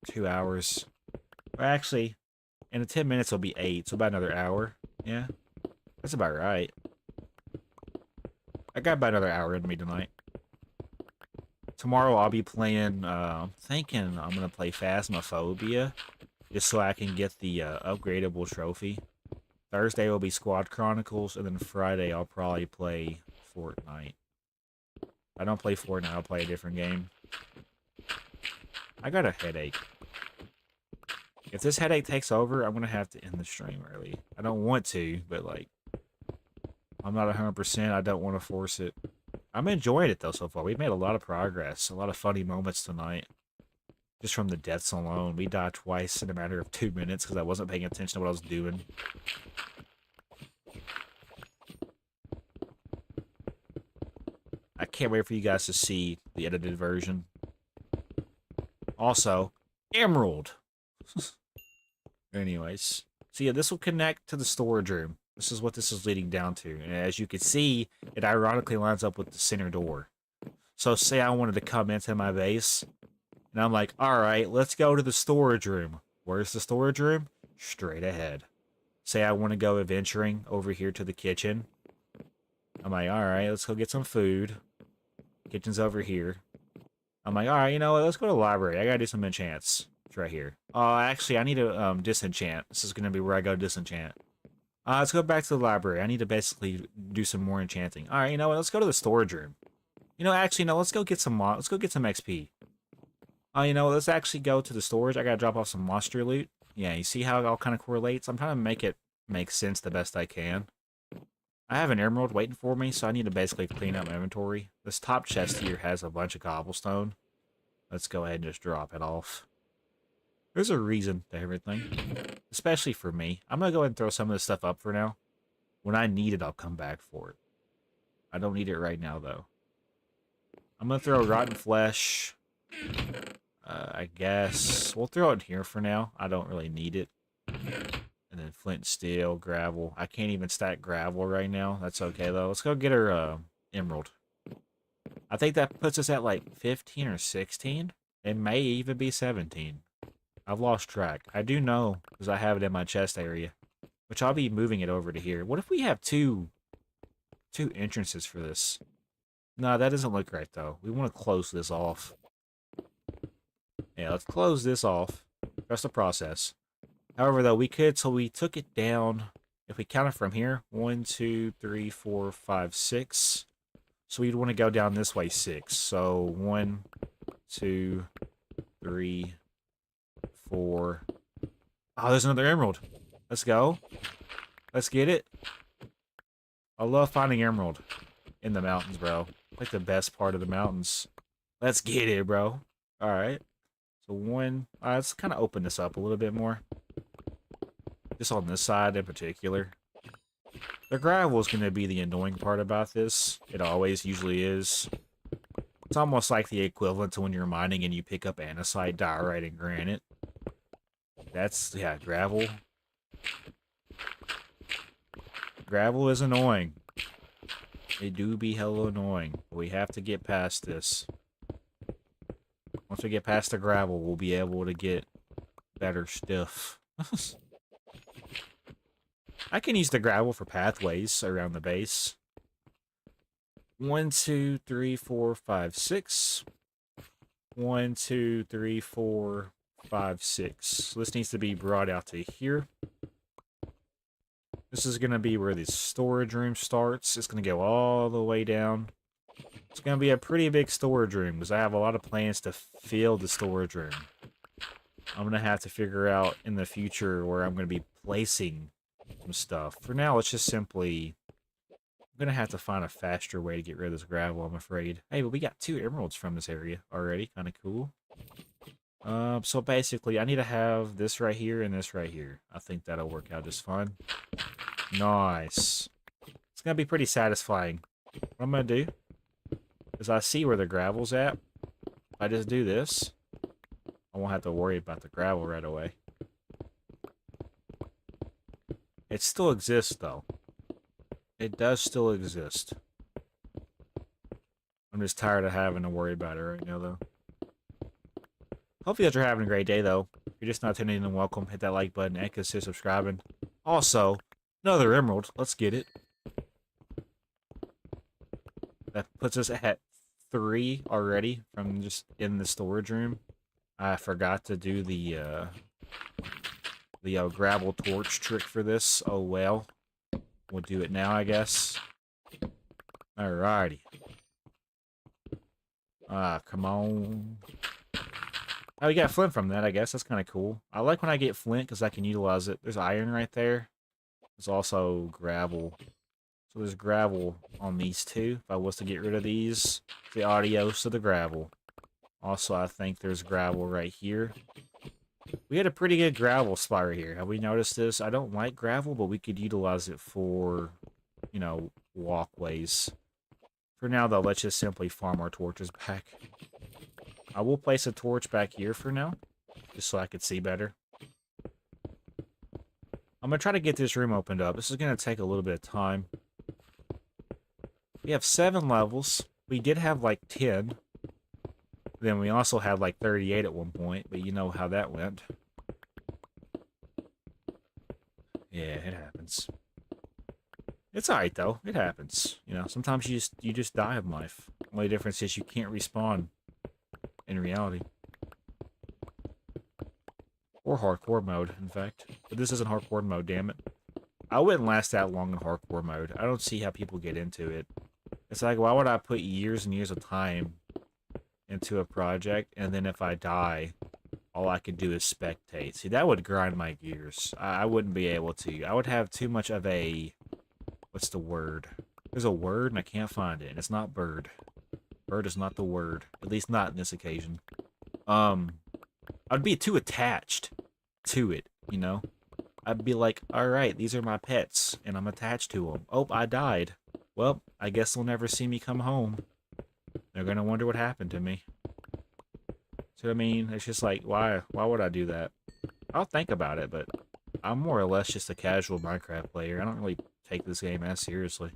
2 hours. Or actually, in 10 minutes it'll be 8, so about another hour. Yeah, that's about right. I got about another hour in me tonight. Tomorrow I'll be playing, I'm thinking I'm going to play Phasmophobia, just so I can get the upgradable trophy. Thursday will be Squad Chronicles, and then Friday I'll probably play Fortnite. If I don't play Fortnite, I'll play a different game. I got a headache. If this headache takes over, I'm going to have to end the stream early. I don't want to, but, I'm not 100%. I don't want to force it. I'm enjoying it, though, so far. We've made a lot of progress. A lot of funny moments tonight. Just from the deaths alone. We died twice in a matter of 2 minutes because I wasn't paying attention to what I was doing. I can't wait for you guys to see the edited version. Also, Emerald! Anyways. So yeah, this will connect to the storage room. This is what this is leading down to. And as you can see, it ironically lines up with the center door. So say I wanted to come into my base, and I'm like, alright, let's go to the storage room. Where's the storage room? Straight ahead. Say I want to go adventuring over here to the kitchen. I'm like, alright, let's go get some food. Kitchen's over here. I'm like, alright, you know what, let's go to the library. I gotta do some enchants. It's right here. Actually, I need to disenchant. This is gonna be where I go disenchant. Let's go back to the library. I need to basically do some more enchanting. Alright, you know what, let's go to the storage room. Actually, no, let's go get some XP. Let's actually go to the storage. I gotta drop off some monster loot. Yeah, you see how it all kind of correlates? I'm trying to make it make sense the best I can. I have an emerald waiting for me, so I need to basically clean up my inventory. This top chest here has a bunch of cobblestone. Let's go ahead and just drop it off. There's a reason to everything, especially for me. I'm gonna go ahead and throw some of this stuff up for now. When I need it, I'll come back for it. I don't need it right now, though. I'm gonna throw rotten flesh. I guess we'll throw it in here for now. I don't really need it. And then flint, steel, gravel. I can't even stack gravel right now. That's okay, though. Let's go get her emerald. I think that puts us at like 15 or 16. It may even be 17. I've lost track. I do know because I have it in my chest area, which I'll be moving it over to here. What if we have two entrances for this? No, that doesn't look right, though. We want to close this off. Yeah, let's close this off. Trust the process. However, though, we could, so we took it down. If we count it from here, 1, 2, 3, 4, 5, 6. So we'd want to go down this way 6. So 1, 2, 3, 4. Oh, there's another emerald. Let's go. Let's get it. I love finding emerald in the mountains, bro. Like the best part of the mountains. Let's get it, bro. All right. So let's kind of open this up a little bit more. Just on this side in particular. The gravel is going to be the annoying part about this. It always usually is. It's almost like the equivalent to when you're mining and you pick up andesite, diorite, and granite. That's, yeah, gravel. Gravel is annoying. It do be hella annoying. We have to get past this. Once we get past the gravel, we'll be able to get better stuff. I can use the gravel for pathways around the base. 1, 2, 3, 4, 5, 6. 1, 2, 3, 4, 5, 6. This needs to be brought out to here. This is going to be where the storage room starts. It's going to go all the way down. It's going to be a pretty big storage room because I have a lot of plans to fill the storage room. I'm going to have to figure out in the future where I'm going to be placing some stuff. For now, let's just simply... I'm going to have to find a faster way to get rid of this gravel, I'm afraid. Hey, but we got 2 emeralds from this area already. Kind of cool. So basically, I need to have this right here and this right here. I think that'll work out just fine. Nice. It's going to be pretty satisfying. What I'm going to do is I see where the gravel's at. If I just do this, I won't have to worry about the gravel right away. It still exists, though. It does still exist. I'm just tired of having to worry about it right now, though. Hope you guys are having a great day, though. If you're just not tuning in, welcome. Hit that like button and consider subscribing. Also, another emerald. Let's get it. That puts us at 3 already from just in the storage room. I forgot to do the gravel torch trick for this. Oh, well. We'll do it now, I guess. Alrighty. Come on. Oh, we got flint from that, I guess. That's kind of cool. I like when I get flint because I can utilize it. There's iron right there. There's also gravel. So there's gravel on these 2. If I was to get rid of these, the adios to the gravel. Also, I think there's gravel right here. We had a pretty good gravel spot right here. Have we noticed this? I don't like gravel, but we could utilize it for, you know, walkways. For now, though, let's just simply farm our torches back. I will place a torch back here for now, just so I could see better. I'm going to try to get this room opened up. This is going to take a little bit of time. We have 7 levels. We did have like 10. Then we also had like 38 at one point, but you know how that went. Yeah, it happens. It's alright though. It happens. You know, sometimes you just die in life. Only difference is you can't respawn in reality. Or hardcore mode, in fact. But this isn't hardcore mode, damn it. I wouldn't last that long in hardcore mode. I don't see how people get into it. It's like, why would I put years and years of time into a project, and then if I die, all I could do is spectate? See, that would grind my gears. I wouldn't be able to. I would have too much of a... What's the word? There's a word, and I can't find it, and it's not bird. Bird is not the word. At least not in this occasion. I'd be too attached to it, you know? I'd be like, alright, these are my pets, and I'm attached to them. Oh, I died. Well, I guess they'll never see me come home. They're gonna wonder what happened to me. So, I mean, it's just like, why would I do that? I'll think about it, but I'm more or less just a casual Minecraft player. I don't really take this game as seriously.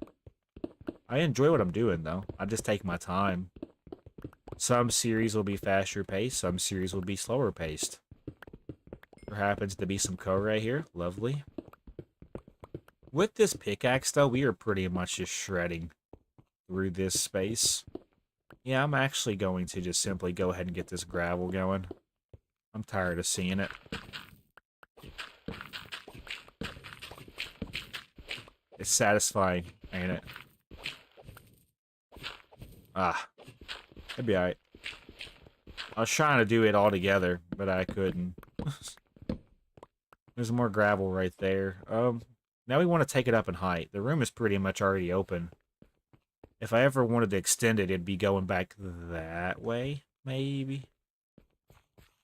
I enjoy what I'm doing, though. I just take my time. Some series will be faster paced, some series will be slower paced. There happens to be some code right here. Lovely. With this pickaxe, though, we are pretty much just shredding through this space. Yeah, I'm actually going to just simply go ahead and get this gravel going. I'm tired of seeing it. It's satisfying, ain't it? Ah, it'd be alright. I was trying to do it all together, but I couldn't. There's more gravel right there. Now we want to take it up in height. The room is pretty much already open. If I ever wanted to extend it, it'd be going back that way, maybe.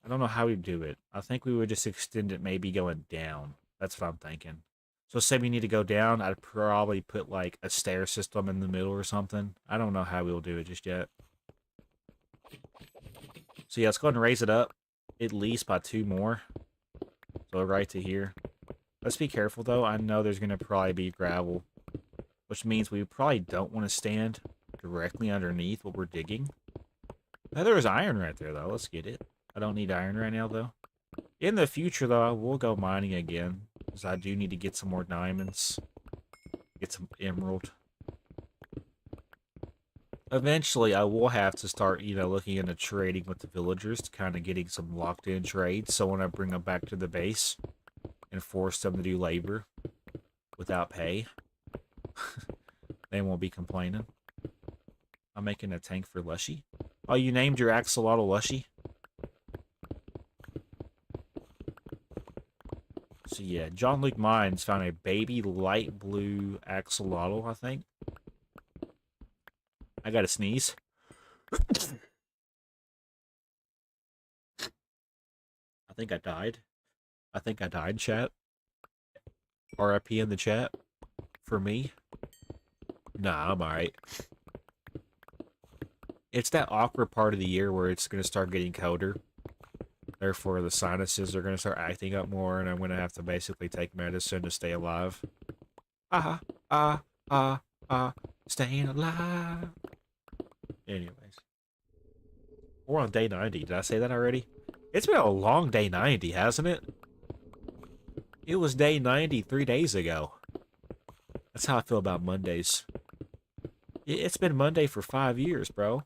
I don't know how we do it. I think we would just extend it maybe going down. That's what I'm thinking. So say we need to go down, I'd probably put like a stair system in the middle or something. I don't know how we'll do it just yet. So yeah, let's go ahead and raise it up at least by 2 more. So right to here. Let's be careful though. I know there's going to probably be gravel, which means we probably don't want to stand directly underneath what we're digging. Now, there's iron right there though. Let's get it. I don't need iron right now though. In the future though, I will go mining again, because I do need to get some more diamonds. Get some emerald. Eventually, I will have to start, looking into trading with the villagers to kind of getting some locked-in trades. So when I bring them back to the base and force them to do labor without pay, they won't be complaining. I'm making a tank for Lushy. Oh, you named your axolotl Lushy? So yeah, John Luke Mines found a baby light blue axolotl, I think. I gotta sneeze. I think I died. I think I died, chat. RIP in the chat. For me. Nah, I'm alright. It's that awkward part of the year where it's gonna start getting colder. Therefore, the sinuses are gonna start acting up more, and I'm gonna have to basically take medicine to stay alive. Staying alive. Anyways. We're on day 90. Did I say that already? It's been a long day 90, hasn't it? It was day 90 3 days ago. That's how I feel about Mondays. It's been Monday for 5 years, bro.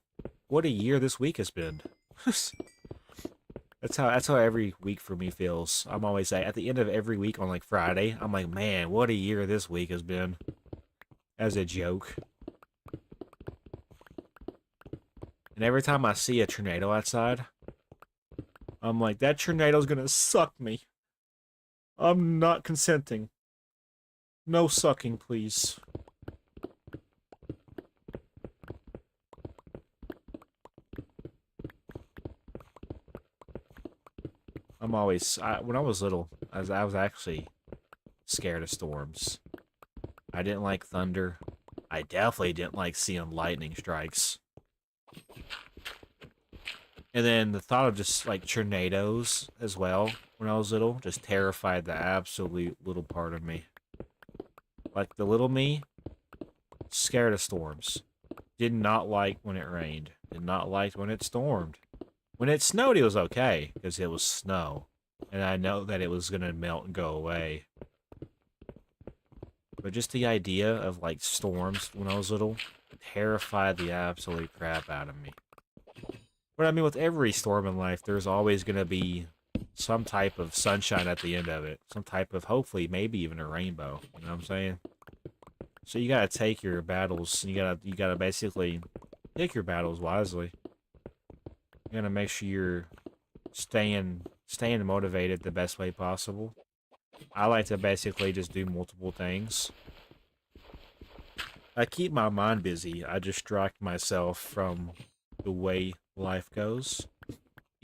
What a year this week has been. That's how every week for me feels. I'm always at the end of every week on like Friday, I'm like, man, what a year this week has been. As a joke. And every time I see a tornado outside, I'm like, that tornado's gonna suck me. I'm not consenting. No sucking, please. I'm always... when I was little, I was actually scared of storms. I didn't like thunder. I definitely didn't like seeing lightning strikes. And then the thought of just, like, tornadoes as well, when I was little, just terrified the absolute little part of me. Like, the little me, scared of storms. Did not like when it rained. Did not like when it stormed. When it snowed, it was okay, because it was snow. And I know that it was going to melt and go away. But just the idea of, like, storms when I was little terrified the absolute crap out of me. But I mean, with every storm in life, there's always going to be some type of sunshine at the end of it. Some type of, hopefully, maybe even a rainbow. You know what I'm saying? So you gotta take your battles. You gotta basically take your battles wisely. You gotta make sure you're staying motivated the best way possible. I like to basically just do multiple things. I keep my mind busy. I distract myself from the way life goes.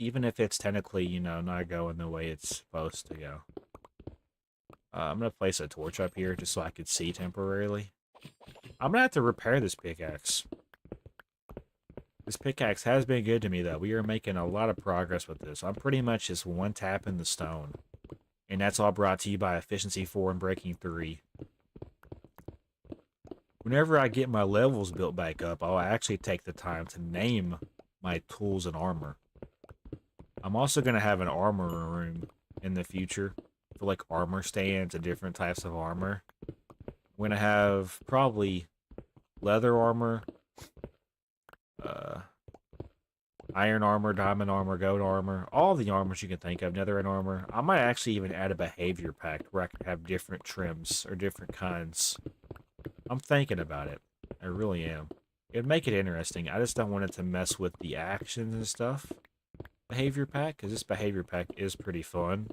Even if it's technically, not going the way it's supposed to go. I'm going to place a torch up here just so I could see temporarily. I'm going to have to repair this pickaxe. This pickaxe has been good to me, though. We are making a lot of progress with this. I'm pretty much just one tap in the stone. And that's all brought to you by Efficiency 4 and Breaking 3. Whenever I get my levels built back up, I'll actually take the time to name my tools and armor. I'm also going to have an armor room in the future for like armor stands and different types of armor. I'm going to have probably leather armor, iron armor, diamond armor, gold armor, all the armors you can think of, netherite armor. I might actually even add a behavior pack where I can have different trims or different kinds. I'm thinking about it. I really am. It'd make it interesting. I just don't want it to mess with the actions and stuff. Behavior pack, because this behavior pack is pretty fun.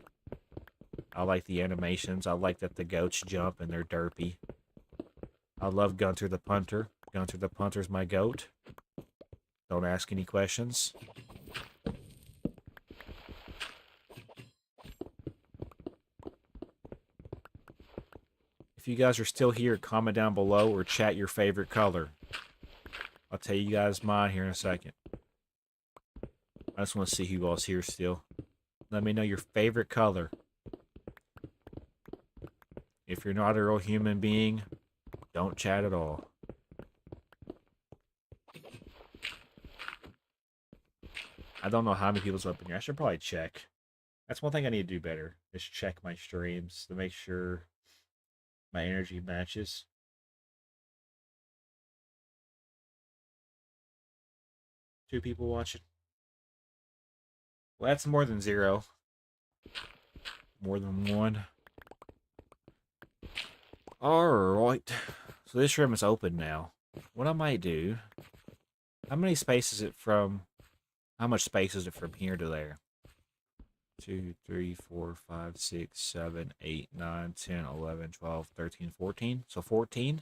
I like the animations. I like that the goats jump and they're derpy. I love Gunter the Punter. Gunter the Punter's my goat. Don't ask any questions. If you guys are still here, comment down below or chat your favorite color. I'll tell you guys mine here in a second. I just want to see who else here still. Let me know your favorite color. If you're not a real human being, don't chat at all. I don't know how many people's up in here. I should probably check. That's one thing I need to do better. Is check my streams to make sure my energy matches. Two people watching. Well, that's more than 0. More than 1. Alright. So this room is open now. What I might do... How many space is it from... How much space is it from here to there? 2, 3, 4, 5, 6, 7, 8, 9, 10, 11, 12, 13, 14. So 14?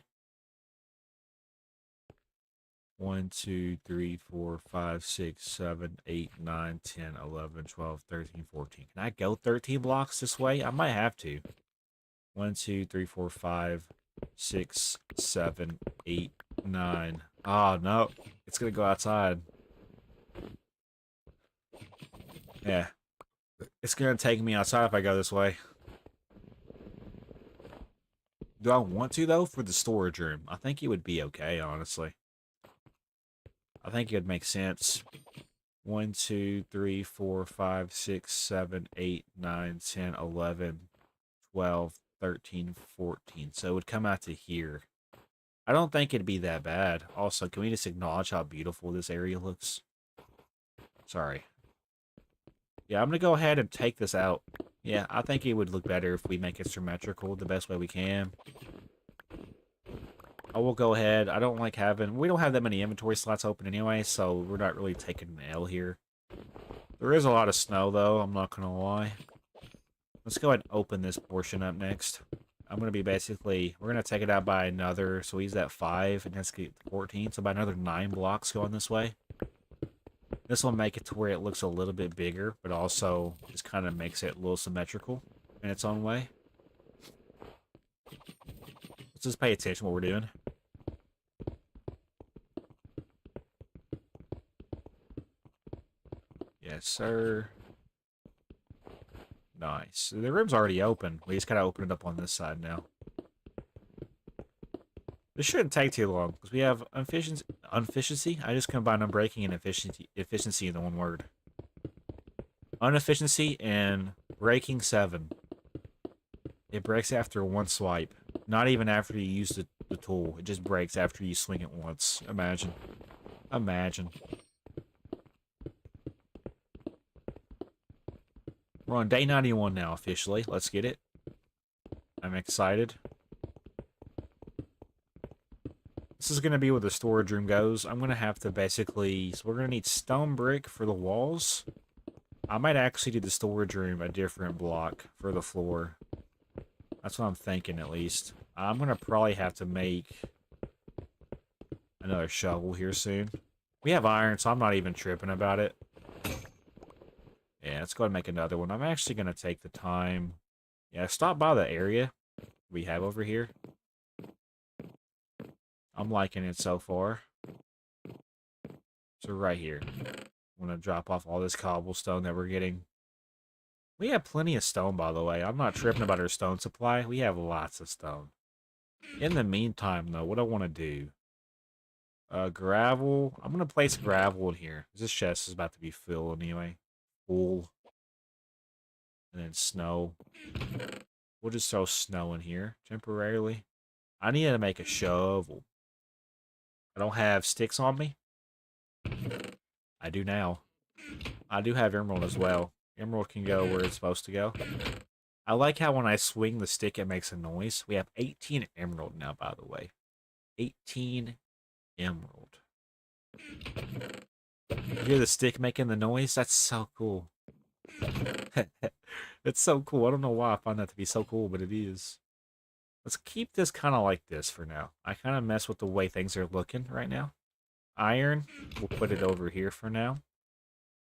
1, 2, 3, 4, 5, 6, 7, 8, 9, 10, 11, 12, 13, 14. Can I go 13 blocks this way? I might have to. 1, 2, 3, 4, 5, 6, 7, 8, 9. Oh, no. It's going to go outside. Yeah. It's going to take me outside if I go this way. Do I want to, though, for the storage room? I think it would be okay, honestly. I think it would make sense. 1, 2, 3, 4, 5, 6, 7, 8, 9, 10, 11, 12, 13, 14. So it would come out to here. I don't think it'd be that bad. Also, can we just acknowledge how beautiful this area looks? Sorry. Yeah, I'm going to go ahead and take this out. Yeah, I think it would look better if we make it symmetrical the best way we can. I will go ahead. I don't like having... We don't have that many inventory slots open anyway, so we're not really taking an L here. There is a lot of snow, though. I'm not going to lie. Let's go ahead and open this portion up next. I'm going to be basically... We're going to take it out by another... So he's at 5, and let's get 14. So by another 9 blocks going this way. This will make it to where it looks a little bit bigger, but also just kind of makes it a little symmetrical in its own way. Let's just pay attention to what we're doing. Yes, sir. Nice. The room's already open. We just gotta open it up on this side now. This shouldn't take too long, because we have efficiency. I just combined unbreaking and efficiency in the one word. Inefficiency and breaking 7. It breaks after one swipe. Not even after you use the tool. It just breaks after you swing it once. Imagine. Imagine. We're on day 91 now, officially. Let's get it. I'm excited. This is going to be where the storage room goes. I'm going to have to basically... So we're going to need stone brick for the walls. I might actually do the storage room a different block for the floor. That's what I'm thinking, at least. I'm going to probably have to make another shovel here soon. We have iron, so I'm not even tripping about it. Yeah, let's go ahead and make another one. I'm actually going to take the time... Yeah, stop by the area we have over here. I'm liking it so far. So right here. I'm going to drop off all this cobblestone that we're getting. We have plenty of stone, by the way. I'm not tripping about our stone supply. We have lots of stone. In the meantime, though, what I want to do... gravel. I'm going to place gravel in here. This chest is about to be filled anyway. Full. And then snow. We'll just throw snow in here temporarily. I need to make a shovel. I don't have sticks on me. I do now. I do have emerald as well. Emerald can go where it's supposed to go. I like how when I swing the stick, it makes a noise. We have 18 emerald now, by the way. 18 emerald. You hear the stick making the noise? That's so cool. It's so cool. I don't know why I find that to be so cool, but it is. Let's keep this kind of like this for now. I kind of mess with the way things are looking right now. Iron, we'll put it over here for now.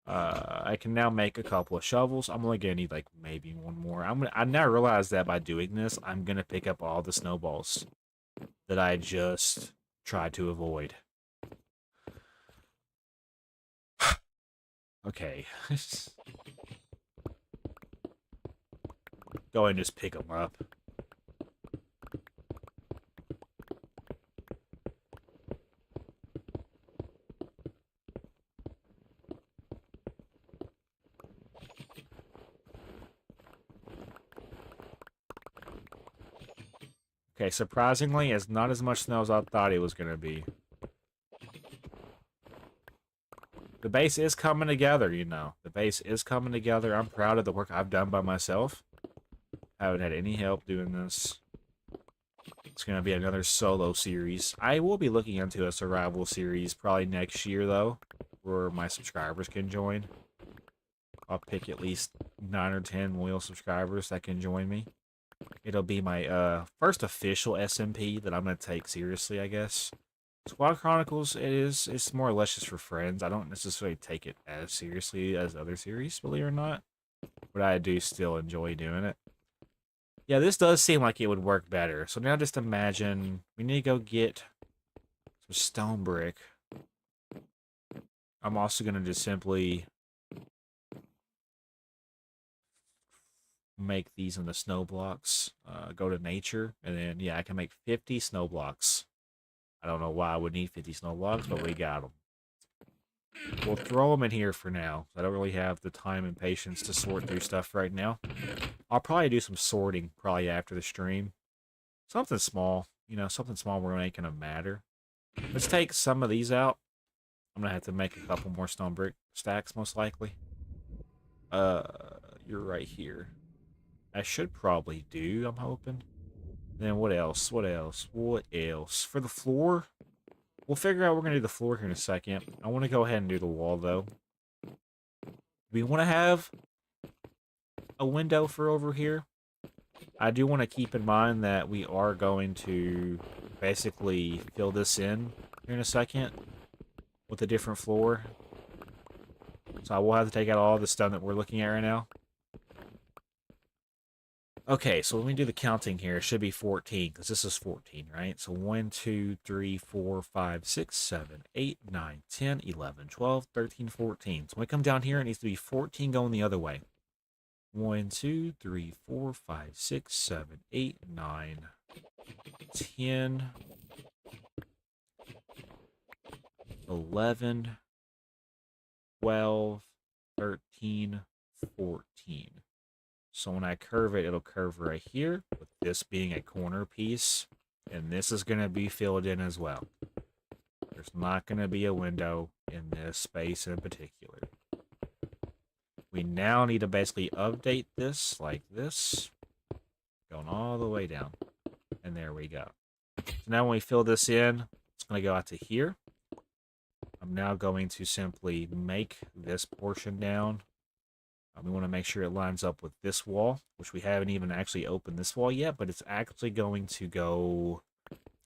I can now make a couple of shovels. I'm only gonna need like maybe one more. I now realize that by doing this, I'm gonna pick up all the snowballs that I just tried to avoid. Okay. Go ahead and just pick them up. Okay, surprisingly, it's not as much snow as I thought it was going to be. The base is coming together, you know. The base is coming together. I'm proud of the work I've done by myself. I haven't had any help doing this. It's going to be another solo series. I will be looking into a survival series probably next year, though, where my subscribers can join. I'll pick at least 9 or 10 loyal subscribers that can join me. It'll be my first official SMP that I'm going to take seriously, I guess. Squad Chronicles, it's more or less just for friends. I don't necessarily take it as seriously as other series, believe it or not. But I do still enjoy doing it. Yeah, this does seem like it would work better. So now just imagine we need to go get some stone brick. I'm also going to just simply make these in the snow blocks. Go to nature, and then, yeah, I can make 50 snow blocks. I don't know why I would need 50 snow blocks, but we got them. We'll throw them in here for now. I don't really have the time and patience to sort through stuff right now. I'll probably do some sorting probably after the stream. Something small, you know, something small where it ain't gonna matter. Let's take some of these out. I'm gonna have to make a couple more stone brick stacks, most likely. You're right here. I should probably do, I'm hoping. Then what else? What else? What else? For the floor, we'll figure out we're going to do the floor here in a second. I want to go ahead and do the wall, though. We want to have a window for over here. I do want to keep in mind that we are going to basically fill this in here in a second with a different floor. So I will have to take out all the stuff that we're looking at right now. Okay, so when we do the counting here, it should be 14, because this is 14, right? So 1, 2, 3, 4, 5, 6, 7, 8, 9, 10, 11, 12, 13, 14. So when we come down here, it needs to be 14 going the other way. 1, 2, 3, 4, 5, 6, 7, 8, 9, 10, 11, 12, 13, 14. So when I curve it, it'll curve right here, with this being a corner piece. And this is going to be filled in as well. There's not going to be a window in this space in particular. We now need to basically update this like this. Going all the way down. And there we go. So now when we fill this in, it's going to go out to here. I'm now going to simply make this portion down. We want to make sure it lines up with this wall, which we haven't even actually opened this wall yet, but it's actually going to go...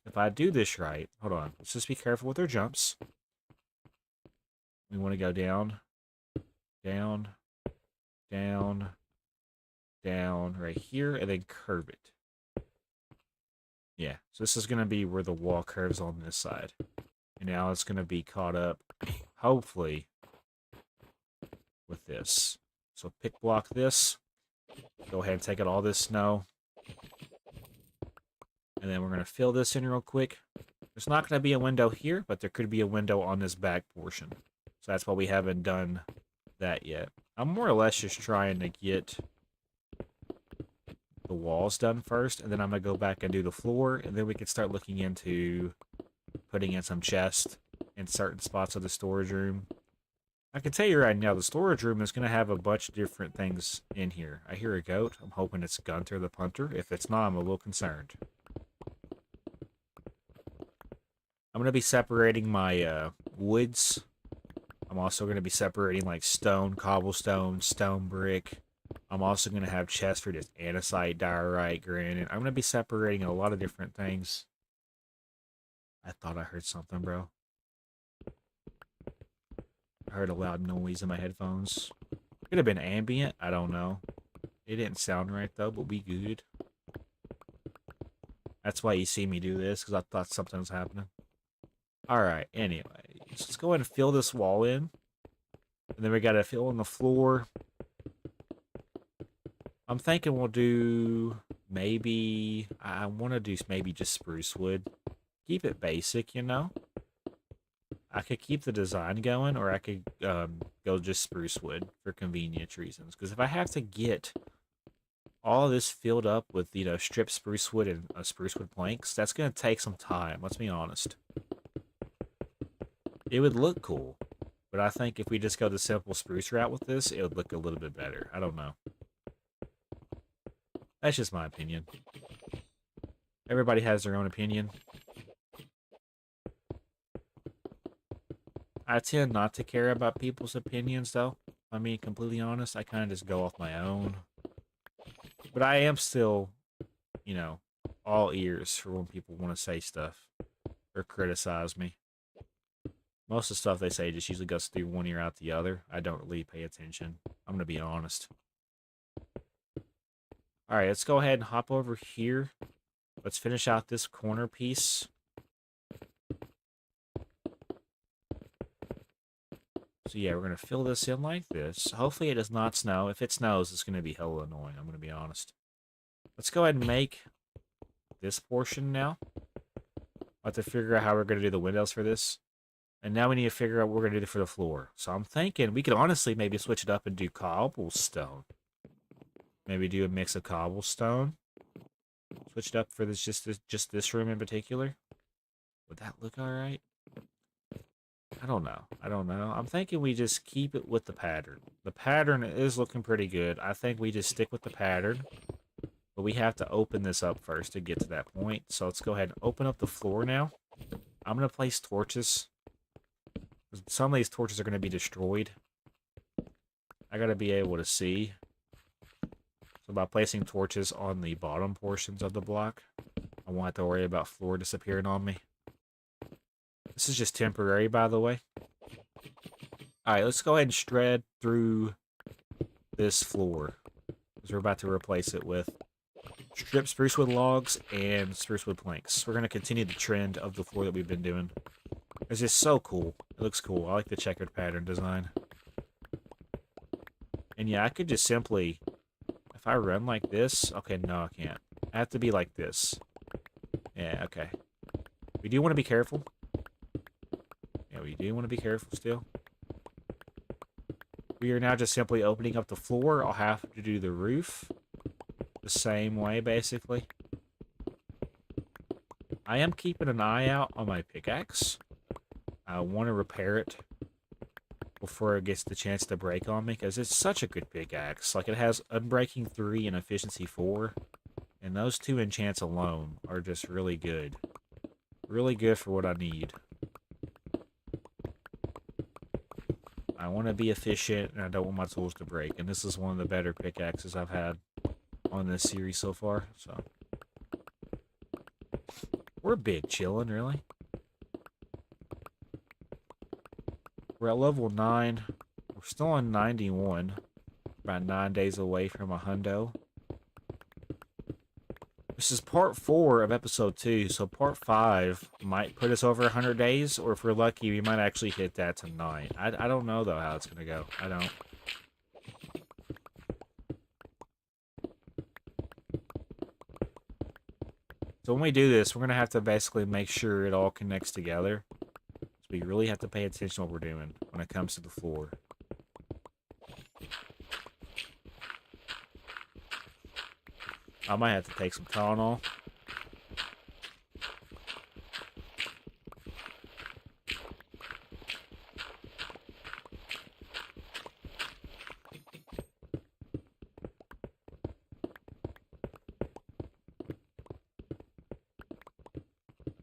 If I do this right, hold on, let's just be careful with our jumps. We want to go down, down, down, down, right here, and then curve it. Yeah, so this is going to be where the wall curves on this side. And now it's going to be caught up, hopefully, with this. So pick block this. Go ahead and take out all this snow. And then we're going to fill this in real quick. There's not going to be a window here, but there could be a window on this back portion. So that's why we haven't done that yet. I'm more or less just trying to get the walls done first, and then I'm going to go back and do the floor, and then we can start looking into putting in some chests in certain spots of the storage room. I can tell you right now, the storage room is going to have a bunch of different things in here. I hear a goat. I'm hoping it's Gunter the punter. If it's not, I'm a little concerned. I'm going to be separating my woods. I'm also going to be separating like stone, cobblestone, stone brick. I'm also going to have chests for just andesite, diorite, granite. I'm going to be separating a lot of different things. I thought I heard something, bro. I heard a loud noise in my headphones. Could have been ambient. I don't know. It didn't sound right, though, but we good. That's why you see me do this, because I thought something was happening. Alright, anyway. Let's go ahead and fill this wall in. And then we got to fill in the floor. I'm thinking we'll do maybe... I want to do maybe just spruce wood. Keep it basic, you know? I could keep the design going, or I could go just spruce wood for convenience reasons. Because if I have to get all of this filled up with, you know, stripped spruce wood and spruce wood planks, that's going to take some time, let's be honest. It would look cool, but I think if we just go the simple spruce route with this, it would look a little bit better. I don't know. That's just my opinion. Everybody has their own opinion. I tend not to care about people's opinions, though. I mean, completely honest, I kind of just go off my own. But I am still, you know, all ears for when people want to say stuff or criticize me. Most of the stuff they say just usually goes through one ear out the other. I don't really pay attention. I'm going to be honest. Alright, let's go ahead and hop over here. Let's finish out this corner piece. So yeah, we're going to fill this in like this. Hopefully it does not snow. If it snows, it's going to be hella annoying. I'm going to be honest. Let's go ahead and make this portion now. I'll have to figure out how we're going to do the windows for this. And now we need to figure out what we're going to do for the floor. So I'm thinking we could honestly maybe switch it up and do cobblestone. Maybe do a mix of cobblestone. Switch it up for this just this room in particular. Would that look alright? I don't know. I'm thinking we just keep it with the pattern. The pattern is looking pretty good. I think we just stick with the pattern. But we have to open this up first to get to that point. So let's go ahead and open up the floor now. I'm going to place torches. Some of these torches are going to be destroyed. I got to be able to see. So by placing torches on the bottom portions of the block, I won't have to worry about floor disappearing on me. This is just temporary, by the way. Alright, let's go ahead and shred through this floor. Because we're about to replace it with stripped spruce wood logs and spruce wood planks. We're going to continue the trend of the floor that we've been doing. It's just so cool. It looks cool. I like the checkered pattern design. And yeah, I could just simply... If I run like this... Okay, no, I can't. I have to be like this. Yeah, okay. We do want to be careful. Yeah, we do want to be careful still. We are now just simply opening up the floor. I'll have to do the roof the same way, basically. I am keeping an eye out on my pickaxe. I want to repair it before it gets the chance to break on me, because it's such a good pickaxe. Like, it has Unbreaking 3 and Efficiency 4, and those two enchants alone are just really good. Really good for what I need. I want to be efficient, and I don't want my tools to break, and this is one of the better pickaxes I've had on this series so far, so. We're big chillin', really. We're at level 9. We're still on 91. About 9 days away from a hundo. This is part 4 of episode 2, so part 5 might put us over 100 days, or if we're lucky, we might actually hit that tonight. I don't know, though, how it's going to go. I don't. So when we do this, we're going to have to basically make sure it all connects together. So we really have to pay attention to what we're doing when it comes to the floor. I might have to take some Tylenol.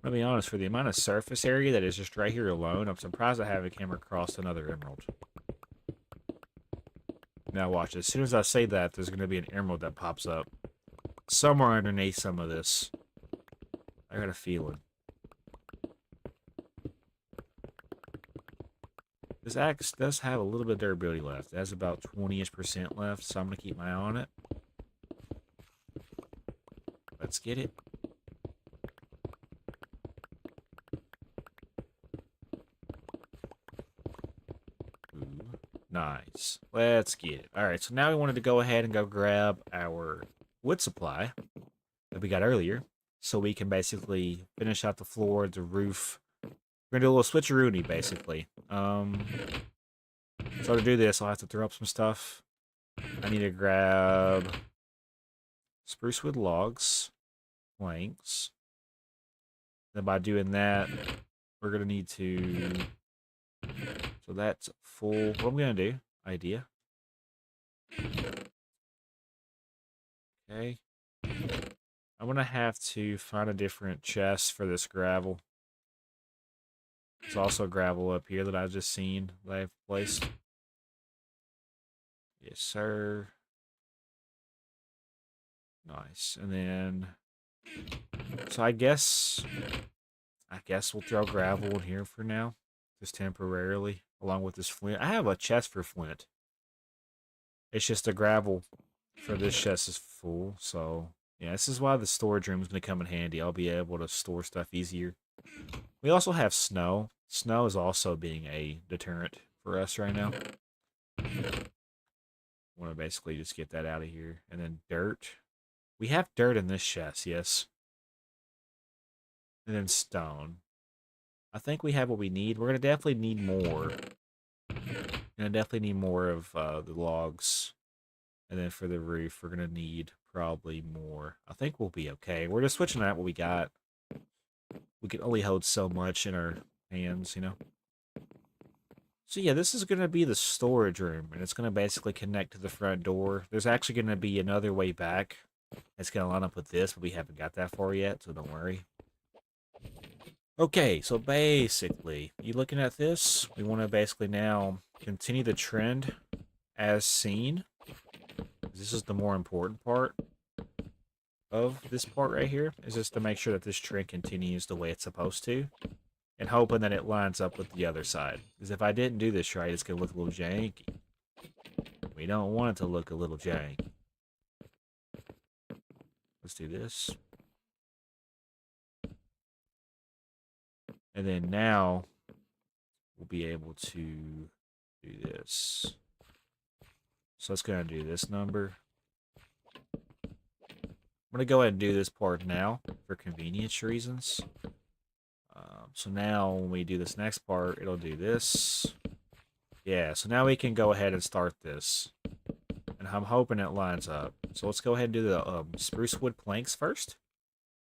To be honest, for the amount of surface area that is just right here alone, I'm surprised I haven't came across another emerald. Now watch, as soon as I say that, there's going to be an emerald that pops up somewhere underneath some of this. I got a feeling. This axe does have a little bit of durability left. It has about 20-ish% left, so I'm going to keep my eye on it. Let's get it. Ooh, nice. Let's get it. Alright, so now we wanted to go ahead and go grab our wood supply that we got earlier, so we can basically finish out the floor, the roof. We're going to do a little switcheroony, basically. So to do this, I'll have to throw up some stuff. I need to grab spruce wood logs, planks. Then by doing that, we're going to need to... So that's full... What I'm going to do, idea. Okay. I'm going to have to find a different chest for this gravel. There's also gravel up here that I've just seen that I've placed. Yes, sir. Nice. And then... So I guess we'll throw gravel in here for now. Just temporarily. Along with this flint. I have a chest for flint. It's just the gravel for this chest is full. So, yeah, this is why the storage room is going to come in handy. I'll be able to store stuff easier. We also have snow. Snow is also being a deterrent for us right now. I want to basically just get that out of here. And then dirt. We have dirt in this chest, yes. And then stone. I think we have what we need. We're going to definitely need more. Going to definitely need more of the logs. And then for the roof, we're going to need probably more. I think we'll be okay. We're just switching out what we got. We can only hold so much in our hands, you know. So yeah, this is going to be the storage room, and it's going to basically connect to the front door. There's actually going to be another way back. It's going to line up with this, but we haven't got that far yet, so don't worry. Okay, so basically, you looking at this, we want to basically now continue the trend as seen. This is the more important part of this part right here, is just to make sure that this trend continues the way it's supposed to. And hoping that it lines up with the other side. Because if I didn't do this right, it's going to look a little janky. We don't want it to look a little janky. Let's do this. And then now, we'll be able to do this. So it's going to do this number. I'm going to go ahead and do this part now for convenience reasons. So now when we do this next part, it'll do this. Yeah, so now we can go ahead and start this. And I'm hoping it lines up. So let's go ahead and do the spruce wood planks first.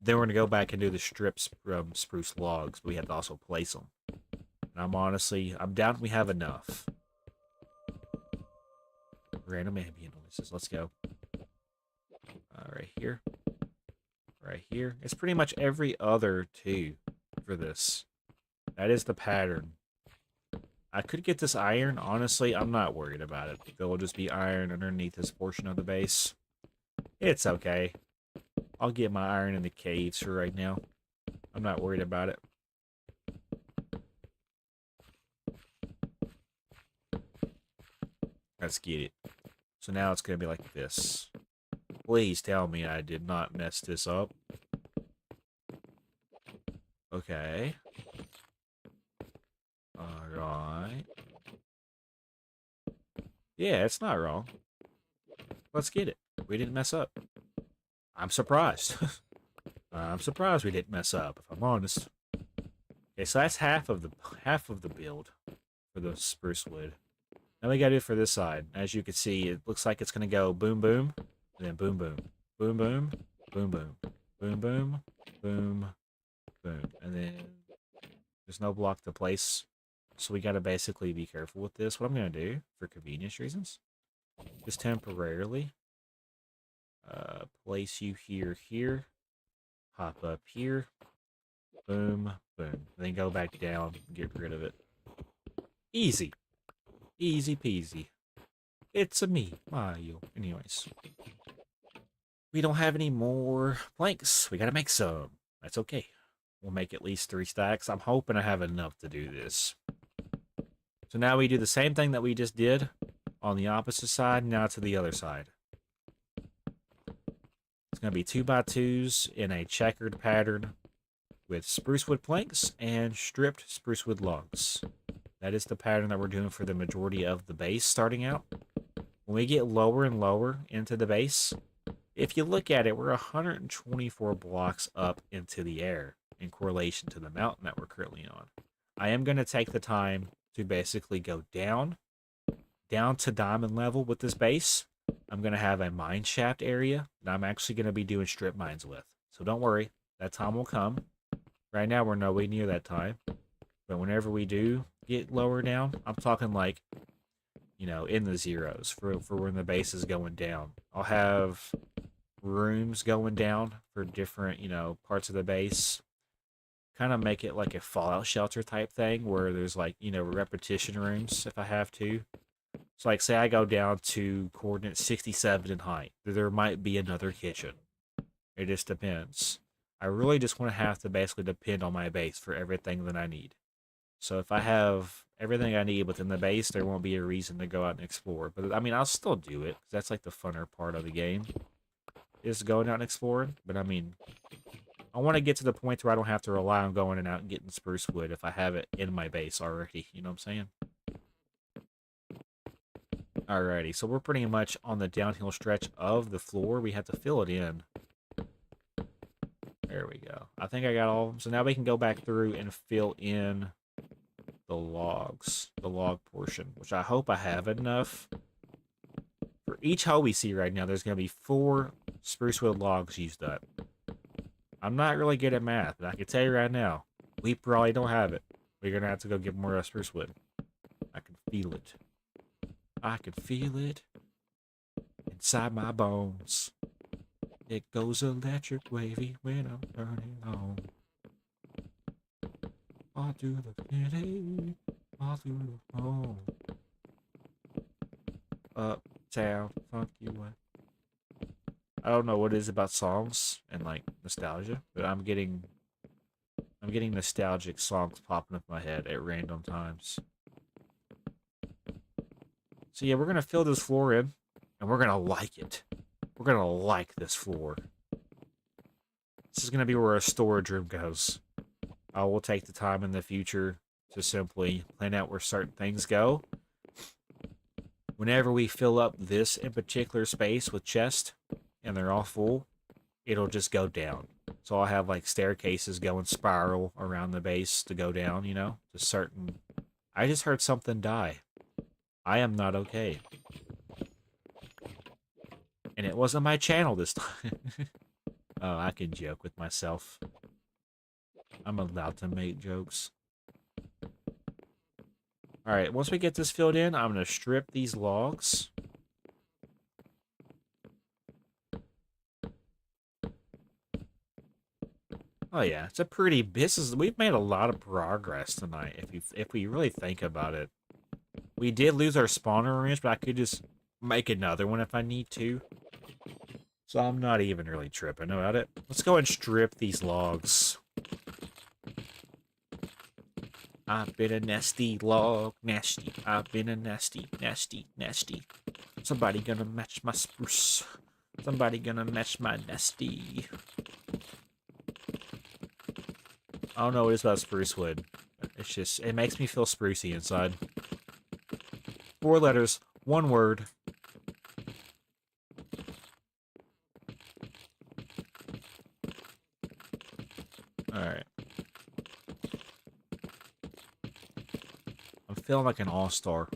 Then we're going to go back and do the strips from spruce logs. But we have to also place them. And I'm down we have enough. Random ambient noises. Let's go. Right here. Right here. It's pretty much every other two for this. That is the pattern. I could get this iron. Honestly, I'm not worried about it. There'll just be iron underneath this portion of the base. It's okay. I'll get my iron in the caves for right now. I'm not worried about it. Let's get it. So now it's going to be like this. Please tell me I did not mess this up. Okay. Alright. Yeah, it's not wrong. Let's get it. We didn't mess up. I'm surprised. I'm surprised we didn't mess up, if I'm honest. Okay, so that's half of the build for the spruce wood. Now we gotta do it for this side. As you can see, it looks like it's gonna go boom boom, and then boom boom, boom boom, boom boom, boom boom, boom, boom, and then there's no block to place. So we gotta basically be careful with this. What I'm gonna do, for convenience reasons, just temporarily place you here, hop up here, boom, boom, and then go back down and get rid of it. Easy. Easy peasy. It's a me, Mario. Anyways. We don't have any more planks. We gotta make some. That's okay. We'll make at least 3 stacks. I'm hoping I have enough to do this. So now we do the same thing that we just did on the opposite side, now to the other side. It's going to be 2x2s in a checkered pattern with spruce wood planks and stripped spruce wood logs. That is the pattern that we're doing for the majority of the base starting out. When we get lower and lower into the base, if you look at it, we're 124 blocks up into the air in correlation to the mountain that we're currently on. I am going to take the time to basically go down to diamond level with this base. I'm going to have a mine shaft area that I'm actually going to be doing strip mines with. So don't worry, that time will come. Right now, we're nowhere near that time. But whenever we do get lower down, I'm talking like, you know, in the zeros for when the base is going down. I'll have rooms going down for different, you know, parts of the base. Kind of make it like a fallout shelter type thing where there's like, you know, repetition rooms if I have to. So like say I go down to coordinate 67 in height. There might be another kitchen. It just depends. I really just want to have to basically depend on my base for everything that I need. So if I have everything I need within the base, there won't be a reason to go out and explore. But I mean, I'll still do it. 'Cause that's like the funner part of the game. Is going out and exploring. But I mean, I want to get to the point where I don't have to rely on going out and getting spruce wood if I have it in my base already. You know what I'm saying? Alrighty, so we're pretty much on the downhill stretch of the floor. We have to fill it in. There we go. I think I got all of them. So now we can go back through and fill in the logs, the log portion, which I hope I have enough. For each hole we see right now, there's going to be 4 spruce wood logs used up. I'm not really good at math, but I can tell you right now, we probably don't have it. We're going to have to go get more spruce wood. I can feel it. I can feel it inside my bones. It goes electric wavy when I'm turning on. All through the city, all through the home. Uptown, funky way. I don't know what it is about songs and like nostalgia, but I'm getting nostalgic songs popping up in my head at random times. So yeah, we're gonna fill this floor in, and we're gonna like it. We're gonna like this floor. This is gonna be where our storage room goes. I will take the time in the future to simply plan out where certain things go. Whenever we fill up this in particular space with chests, and they're all full, it'll just go down. So I'll have like staircases going spiral around the base to go down, you know, to certain... I just heard something die. I am not okay. And it wasn't my channel this time. Oh, I can joke with myself. I'm allowed to make jokes. Alright, once we get this filled in, I'm going to strip these logs. Oh yeah, it's a pretty... we've made a lot of progress tonight, if we really think about it. We did lose our spawner range, but I could just make another one if I need to. So I'm not even really tripping about it. Let's go and strip these logs. I've been a nasty log, nasty. I've been a nasty, nasty, nasty. Somebody gonna match my spruce. Somebody gonna match my nasty. I don't know what it is about spruce wood. It's just, it makes me feel sprucey inside. 4 letters, 1 word. Alright. I'm feeling like an all-star.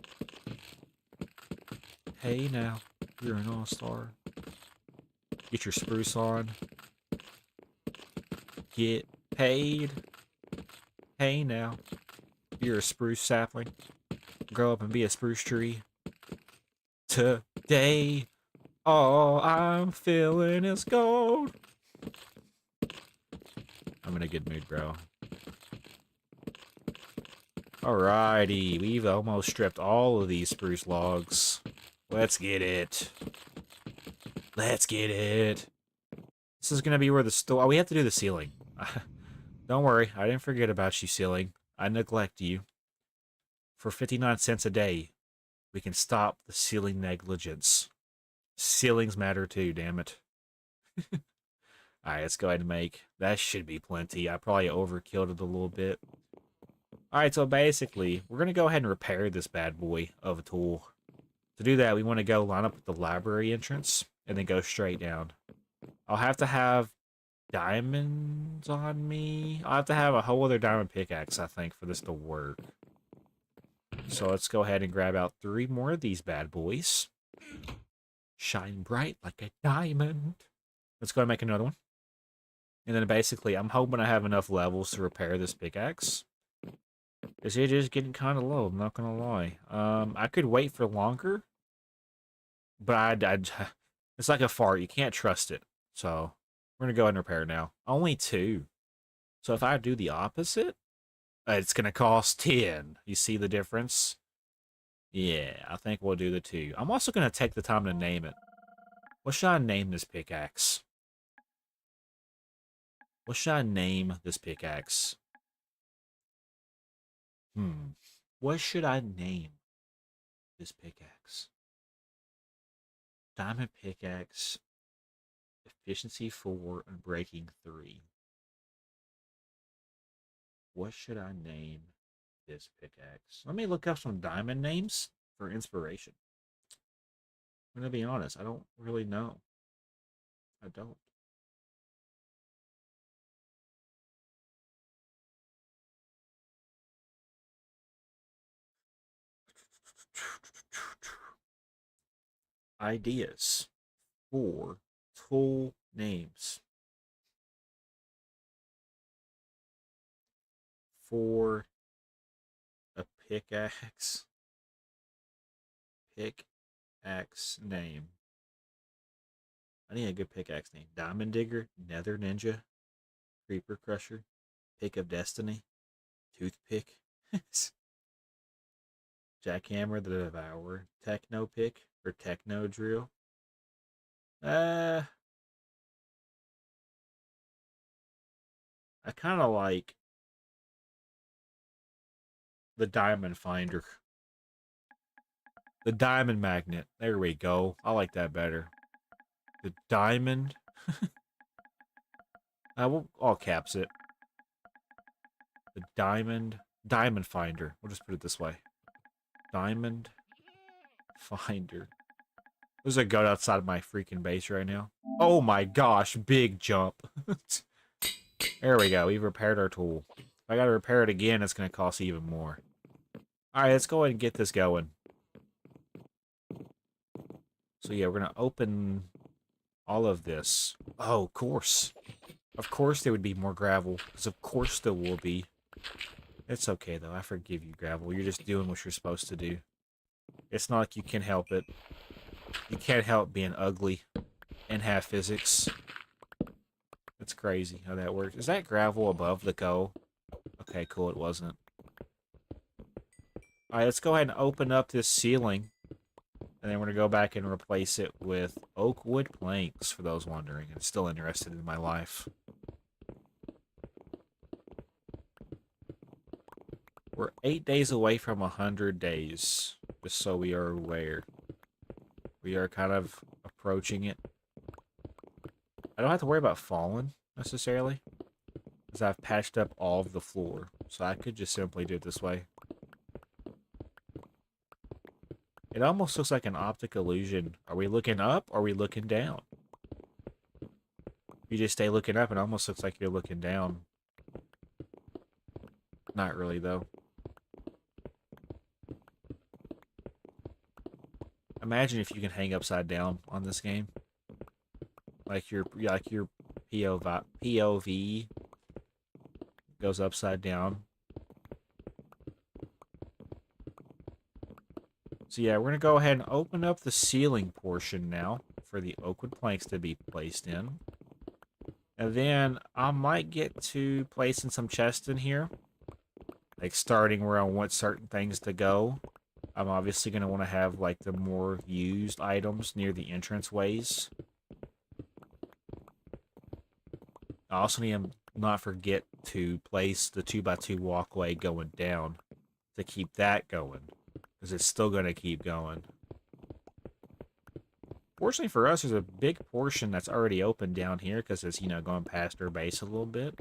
Hey now, you're an all-star. Get your spruce on. Get paid. Hey now, you're a spruce sapling. Grow up and be a spruce tree. Today, all I'm feeling is gold. I'm in a good mood, bro. Alrighty, we've almost stripped all of these spruce logs. Let's get it. Let's get it. This is gonna be where the store. Oh, we have to do the ceiling. Don't worry, I didn't forget about you, ceiling. I neglect you. For 59 cents a day, we can stop the ceiling negligence. Ceilings matter too, damn it. Alright, let's go ahead and make. That should be plenty. I probably overkilled it a little bit. Alright, so basically, we're going to go ahead and repair this bad boy of a tool. To do that, we want to go line up with the library entrance, and then go straight down. I'll have to have diamonds on me. I'll have to have a whole other diamond pickaxe, I think, for this to work. So let's go ahead and grab out 3 more of these bad boys. Shine bright like a diamond. Let's go and make another one. And then basically, I'm hoping I have enough levels to repair this pickaxe. Because it is getting kind of low, I'm not going to lie. I could wait for longer. But it's like a fart. You can't trust it. So, we're going to go ahead and repair now. Only 2. So if I do the opposite, it's going to cost 10. You see the difference? Yeah, I think we'll do the 2. I'm also going to take the time to name it. What should I name this pickaxe? What should I name this pickaxe? What should I name this pickaxe? Diamond pickaxe. Efficiency 4 and breaking 3. What should I name this pickaxe? Let me look up some diamond names for inspiration. I'm going to be honest, I don't really know. I don't. Ideas for tool names. For a pickaxe. Pickaxe name. I need a good pickaxe name. Diamond Digger, Nether Ninja, Creeper Crusher, Pick of Destiny, Toothpick, Jackhammer the Devourer, Techno Pick, or Techno Drill. I kind of like the Diamond Finder. The Diamond Magnet. There we go. I like that better. The Diamond. We'll all caps it. The Diamond Finder. We'll just put it this way. Diamond Finder. There's a goat outside of my freaking base right now. Oh my gosh, big jump. There we go. We've repaired our tool. If I gotta repair it again, it's gonna cost even more. Alright, let's go ahead and get this going. So yeah, we're gonna open all of this. Oh, of course. Of course there would be more gravel, because of course there will be. It's okay, though. I forgive you, gravel. You're just doing what you're supposed to do. It's not like you can help it. You can't help being ugly and have physics. It's crazy how that works. Is that gravel above the go? Okay, cool. It wasn't. Alright, let's go ahead and open up this ceiling. And then we're going to go back and replace it with oak wood planks, for those wondering and still interested in my life. We're 8 days away from 100 days, just so we are aware. We are kind of approaching it. I don't have to worry about falling, necessarily, because I've patched up all of the floor, so I could just simply do it this way. It almost looks like an optic illusion. Are we looking up, or are we looking down? If you just stay looking up, it almost looks like you're looking down. Not really, though. Imagine if you can hang upside down on this game. Like your POV goes upside down. So yeah, we're going to go ahead and open up the ceiling portion now for the oak wood planks to be placed in. And then I might get to placing some chests in here. Like starting where I want certain things to go. I'm obviously going to want to have like the more used items near the entranceways. I also need to not forget to place the 2x2 walkway going down to keep that going. Because it's still going to keep going. Fortunately for us, there's a big portion that's already open down here because it's, going past our base a little bit.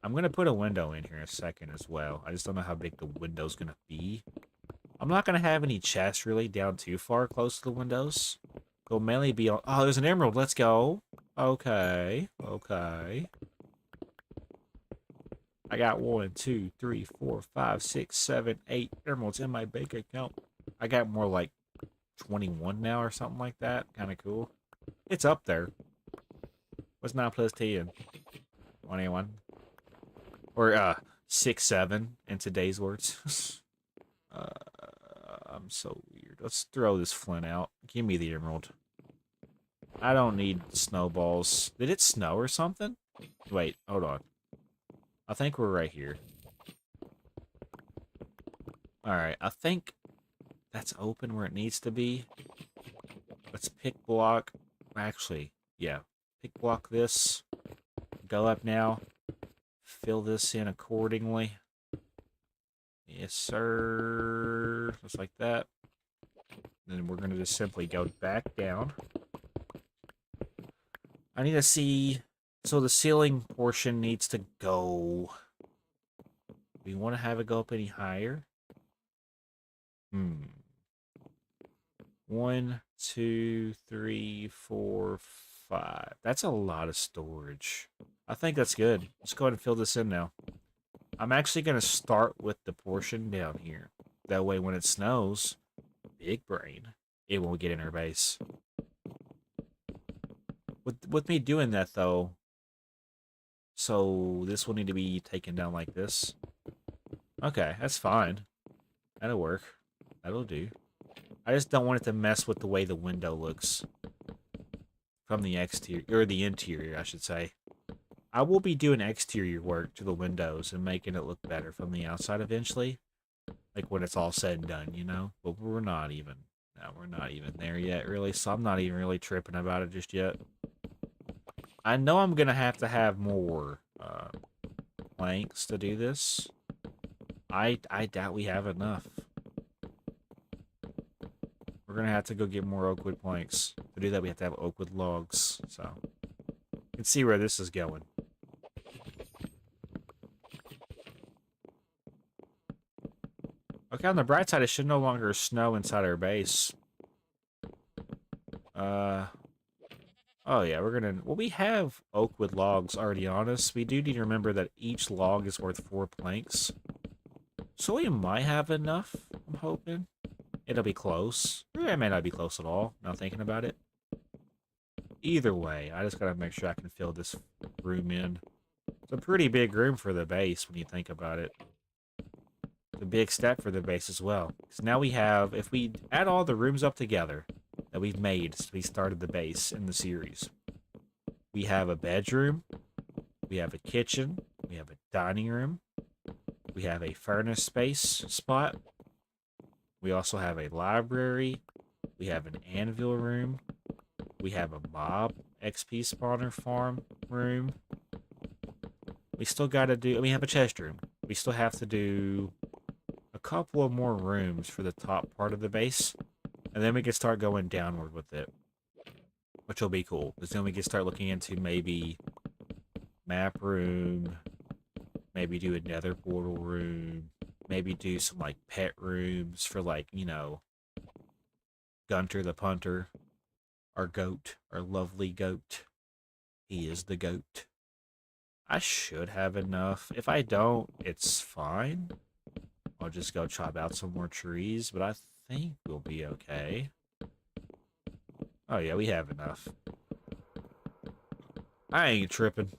I'm going to put a window in here in a second as well. I just don't know how big the window's going to be. I'm not going to have any chests really down too far close to the windows. They'll mainly be on... Oh, there's an emerald. Let's go. Okay. Okay. I got 1, 2, 3, 4, 5, 6, 7, 8 emeralds in my bank account. I got more like 21 now or something like that. Kind of cool. It's up there. What's 9 plus 10? 21. Or 6, 7 in today's words. I'm so weird. Let's throw this flint out. Give me the emerald. I don't need snowballs. Did it snow or something? Wait, hold on. I think we're right here. Alright, I think that's open where it needs to be. Let's pick block. Actually, yeah. Pick block this. Go up now. Fill this in accordingly. Yes, sir. Just like that. Then we're going to just simply go back down. I need to see... So the ceiling portion needs to go... We want to have it go up any higher? 1, 2, 3, 4, 5. That's a lot of storage. I think that's good. Let's go ahead and fill this in now. I'm actually going to start with the portion down here. That way when it snows, big brain, it won't get in our base. With me doing that, though, so this will need to be taken down like this. Okay, that's fine. That'll work. That'll do. I just don't want it to mess with the way the window looks. From the exterior, or the interior, I should say. I will be doing exterior work to the windows and making it look better from the outside eventually. Like when it's all said and done, you know? But we're not even... No, we're not even there yet, really. So I'm not even really tripping about it just yet. I know I'm going to have more planks to do this. I doubt we have enough. We're going to have to go get more oak wood planks. To do that, we have to have oak wood logs. So, you can see where this is going. Okay, on the bright side, it should no longer snow inside our base. Oh yeah, we're gonna... Well, we have oak wood logs already on us. We do need to remember that each log is worth 4 planks. So we might have enough, I'm hoping. It'll be close. It may not be close at all, now thinking about it. Either way, I just gotta make sure I can fill this room in. It's a pretty big room for the base when you think about it. It's a big step for the base as well. So now we have, if we add all the rooms up together that we've made since we started the base in the series, we have a bedroom, we have a kitchen, we have a dining room, we have a furnace space spot, we also have a library, we have an anvil room, we have a mob XP spawner farm room. We still gotta do... We have a chest room. We still have to do a couple of more rooms for the top part of the base. And then we can start going downward with it. Which will be cool. Because then we can start looking into maybe map room. Maybe do a nether portal room. Maybe do some, like, pet rooms for, like, you know, Gunter the Punter. Our goat. Our lovely goat. He is the goat. I should have enough. If I don't, it's fine. I'll just go chop out some more trees, but I think we'll be okay. Oh yeah, we have enough. I ain't tripping.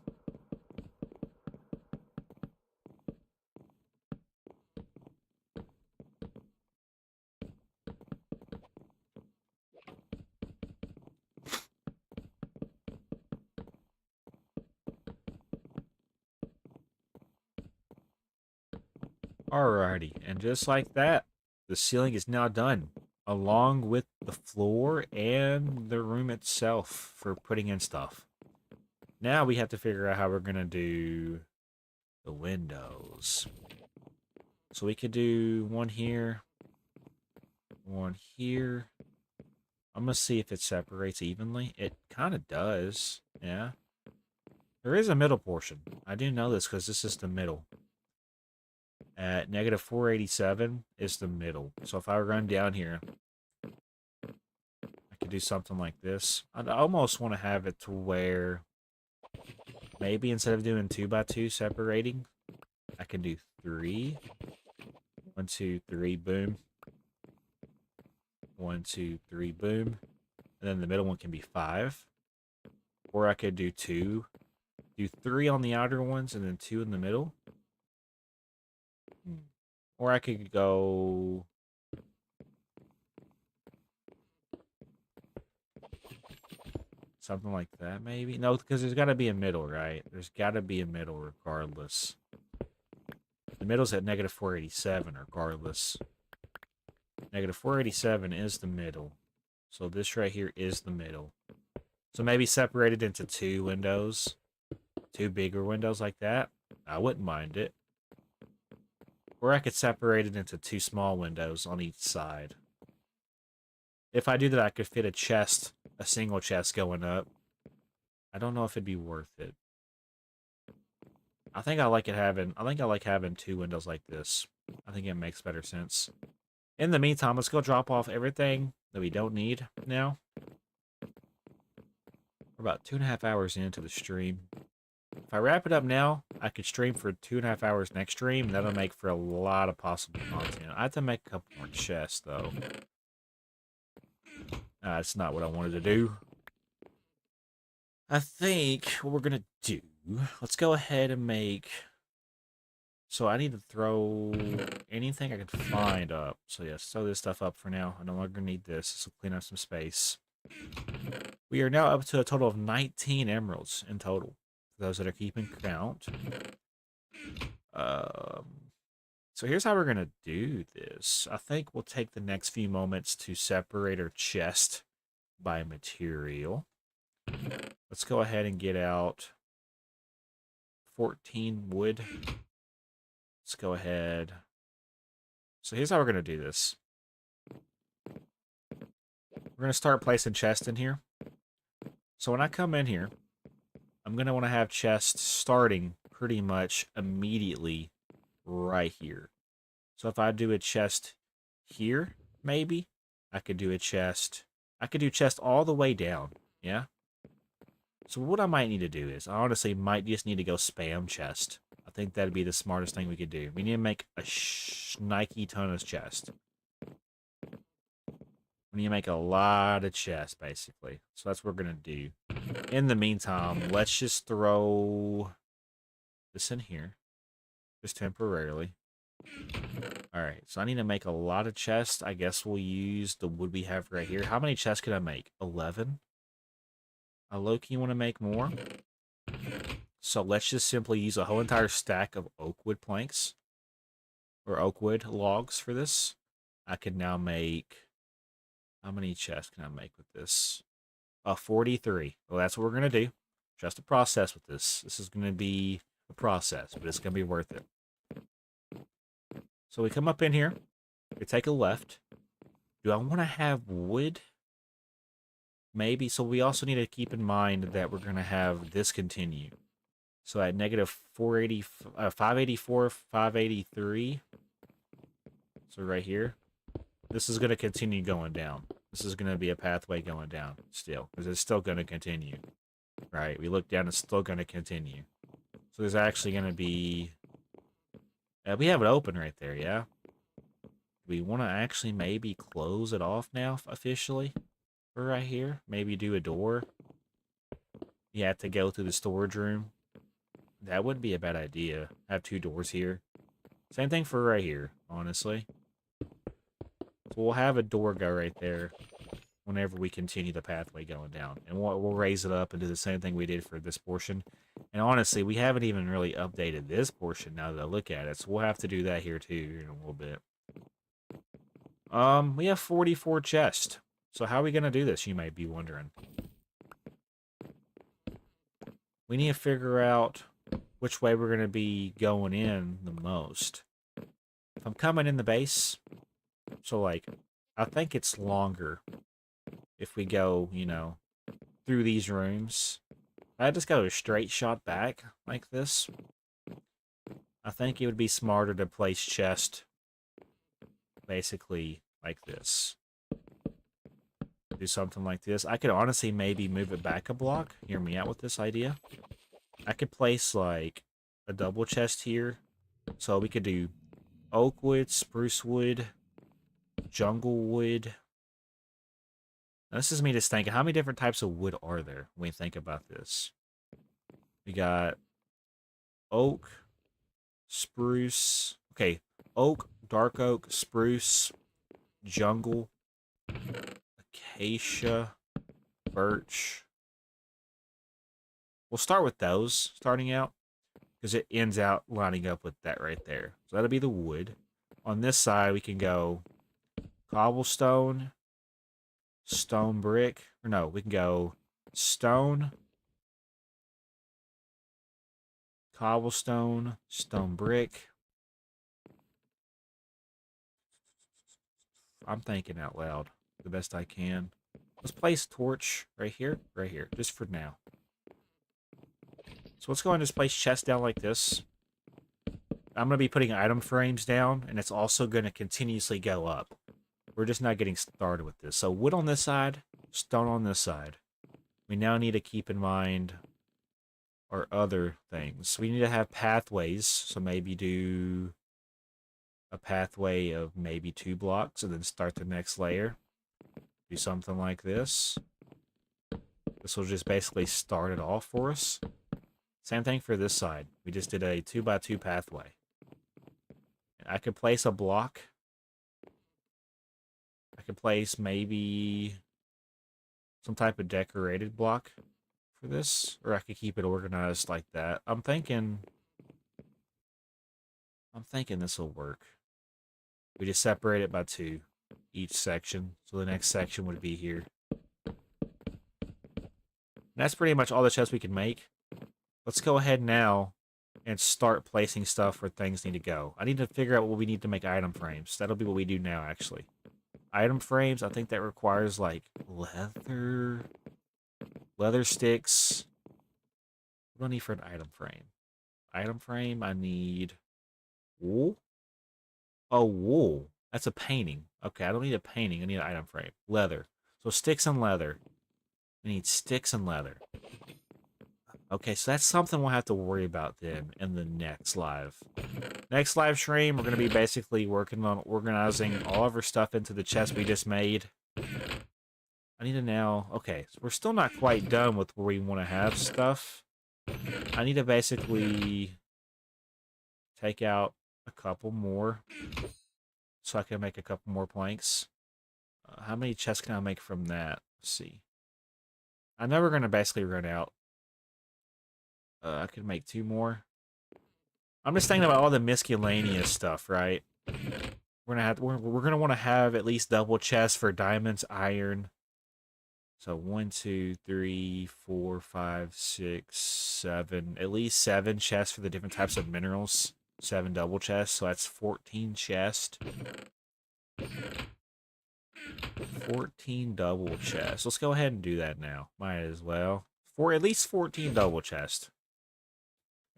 Alrighty, and just like that, the ceiling is now done, along with the floor and the room itself for putting in stuff. Now we have to figure out how we're gonna do the windows. So we could do one here, one here. I'm gonna see if it separates evenly. It kind of does, yeah. There is a middle portion. I do know this because this is the middle. At negative 487 is the middle. So if I run down here, I could do something like this. I'd almost want to have it to where maybe instead of doing 2 by 2 separating, I can do 3. 1, 2, 3, boom. 1, 2, 3, boom. And then the middle one can be 5. Or I could do 2. Do 3 on the outer ones and then 2 in the middle. Or I could go something like that, maybe? No, because there's got to be a middle, right? There's got to be a middle regardless. The middle's at negative 487 regardless. Negative 487 is the middle. So this right here is the middle. So maybe separated into 2 windows. 2 bigger windows like that. I wouldn't mind it. Or I could separate it into 2 small windows on each side. If I do that, I could fit a chest, a single chest going up. I don't know if it'd be worth it. I think I like having 2 windows like this. I think it makes better sense. In the meantime, let's go drop off everything that we don't need now. We're about 2.5 hours into the stream. If I wrap it up now, I could stream for 2.5 hours next stream. That'll make for a lot of possible content. I have to make a couple more chests, though. That's not what I wanted to do. I think what we're going to do... Let's go ahead and make... So I need to throw anything I can find up. So yes, throw this stuff up for now. I no longer need this. This will clean up some space. We are now up to a total of 19 emeralds in total. For those that are keeping count. So here's how we're going to do this. I think we'll take the next few moments to separate our chest by material. Let's go ahead and get out 14 wood. Let's go ahead. So here's how we're going to do this. We're going to start placing chests in here. So when I come in here, I'm going to want to have chests starting pretty much immediately right here. So if I do a chest here, maybe, I could do a chest. I could do chest all the way down, yeah? So what I might need to do is, I honestly might just need to go spam chest. I think that'd be the smartest thing we could do. We need to make a Nike ton of chest. We need to make a lot of chests, basically. So that's what we're going to do. In the meantime, let's just throw this in here. Just temporarily. Alright, so I need to make a lot of chests. I guess we'll use the wood we have right here. How many chests can I make? 11? Loki, want to make more? So let's just simply use a whole entire stack of oak wood planks. Or oak wood logs for this. I can now make... How many chests can I make with this? 43. Well, that's what we're going to do. Just a process with this. This is going to be a process, but it's going to be worth it. So we come up in here. We take a left. Do I want to have wood? Maybe. So we also need to keep in mind that we're going to have this continue. So at negative 584, 583. So right here. This is going to continue going down. This is going to be a pathway going down still. Because it's still going to continue. Right? We look down, it's still going to continue. So there's actually going to be... we have it open right there, yeah? We want to actually maybe close it off now officially for right here. Maybe do a door. You have to go through the storage room. That wouldn't be a bad idea. Have 2 doors here. Same thing for right here, honestly. So we'll have a door go right there whenever we continue the pathway going down. And we'll raise it up and do the same thing we did for this portion. And honestly, we haven't even really updated this portion now that I look at it. So we'll have to do that here too in a little bit. We have 44 chests. So how are we going to do this, you might be wondering. We need to figure out which way we're going to be going in the most. If I'm coming in the base, so like, I think it's longer if we go, you know, through these rooms. I just go a straight shot back like this. I think it would be smarter to place chest basically like this. Do something like this. I could honestly maybe move it back a block. Hear me out with this idea. I could place like a double chest here. So we could do oak wood, spruce wood, jungle wood. Now, this is me just thinking, how many different types of wood are there when we think about this? We got oak, spruce. Okay, oak, dark oak, spruce, jungle, acacia, birch. We'll start with those starting out because it ends out lining up with that right there. So that'll be the wood. On this side, we can go cobblestone, stone brick. Or no, we can go stone, cobblestone, stone brick. I'm thinking out loud the best I can. Let's place torch right here, just for now. So let's go and just place chests down like this. I'm going to be putting item frames down, and it's also going to continuously go up. We're just not getting started with this. So wood on this side, stone on this side. We now need to keep in mind our other things. We need to have pathways, so maybe do a pathway of maybe 2 blocks and then start the next layer. Do something like this. This will just basically start it off for us. Same thing for this side. We just did a 2x2 pathway. I could place a block. I could place maybe some type of decorated block for this, or I could keep it organized like that. I'm thinking this will work. We just separate it by 2 each section, so the next section would be here. And that's pretty much all the chests we can make. Let's go ahead now and start placing stuff where things need to go. I need to figure out what we need to make item frames. That'll be what we do now, actually. Item frames, I think that requires, like, leather sticks. What do I need for an item frame? Item frame, I need wool. Oh, wool. That's a painting. Okay, I don't need a painting. I need an item frame. Leather. So sticks and leather. We need sticks and leather. Okay, so that's something we'll have to worry about then in the next live. Next live stream, we're going to be basically working on organizing all of our stuff into the chest we just made. I need to now... Okay, so we're still not quite done with where we want to have stuff. I need to basically take out a couple more so I can make a couple more planks. How many chests can I make from that? Let's see. I know we're going to basically run out. I could make 2 more. I'm just thinking about all the miscellaneous stuff, right? We're gonna want to have at least double chests for diamonds, iron. So 1, 2, 3, 4, 5, 6, 7. At least 7 chests for the different types of minerals. 7 double chests, so that's 14 chests. 14 double chests. Let's go ahead and do that now. Might as well. For at least 14 double chests.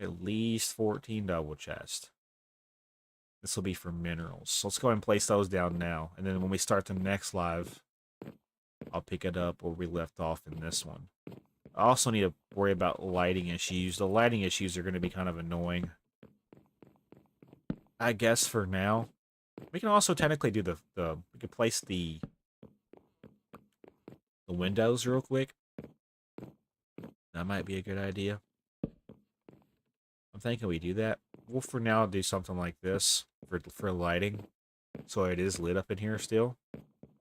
At least 14 double chests. This will be for minerals. So let's go ahead and place those down now. And then when we start the next live, I'll pick it up where we left off in this one. I also need to worry about lighting issues. The lighting issues are going to be kind of annoying, I guess, for now. We can also technically do we can place the windows real quick. That might be a good idea. I'm thinking we do that. We'll for now do something like this for lighting, so it is lit up in here still,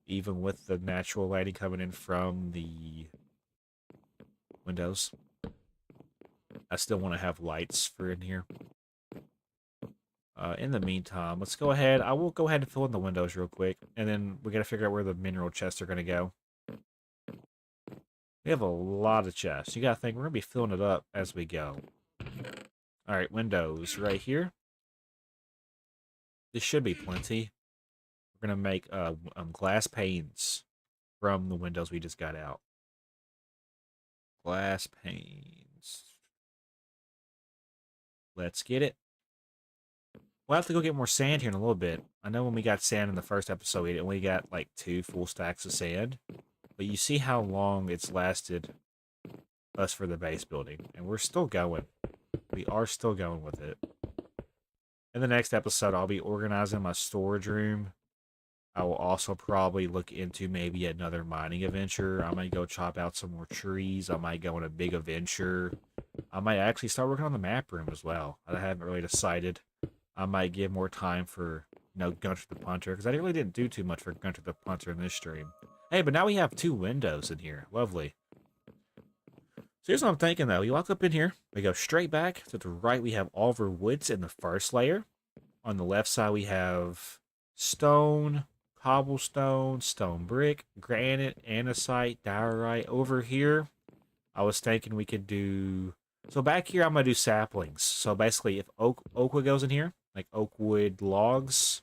even with the natural lighting coming in from the windows. I still want to have lights for in here. In the meantime, let's go ahead. I will go ahead and fill in the windows real quick, and then we got to figure out where the mineral chests are going to go. We have a lot of chests. You got to think we're going to be filling it up as we go. All right, windows right here. This should be plenty. We're going to make glass panes from the windows we just got out. Glass panes. Let's get it. We'll have to go get more sand here in a little bit. I know when we got sand in the first episode, we only got like 2 full stacks of sand. But you see how long it's lasted us for the base building. And we're still going. We are still going with it. In the next episode, I'll be organizing my storage room. I will also probably look into maybe another mining adventure. I might go chop out some more trees. I might go on a big adventure. I might actually start working on the map room as well. I haven't really decided. I might give more time for, Gunter the Punter, because I really didn't do too much for Gunter the Punter in this stream. Hey, but now we have 2 windows in here. Lovely. So here's what I'm thinking, though. You walk up in here. We go straight back. To the right, we have all of our woods in the first layer. On the left side, we have stone, cobblestone, stone brick, granite, andesite, diorite. Over here, I was thinking we could do... So back here, I'm going to do saplings. So basically, if oak wood goes in here, like oak wood logs,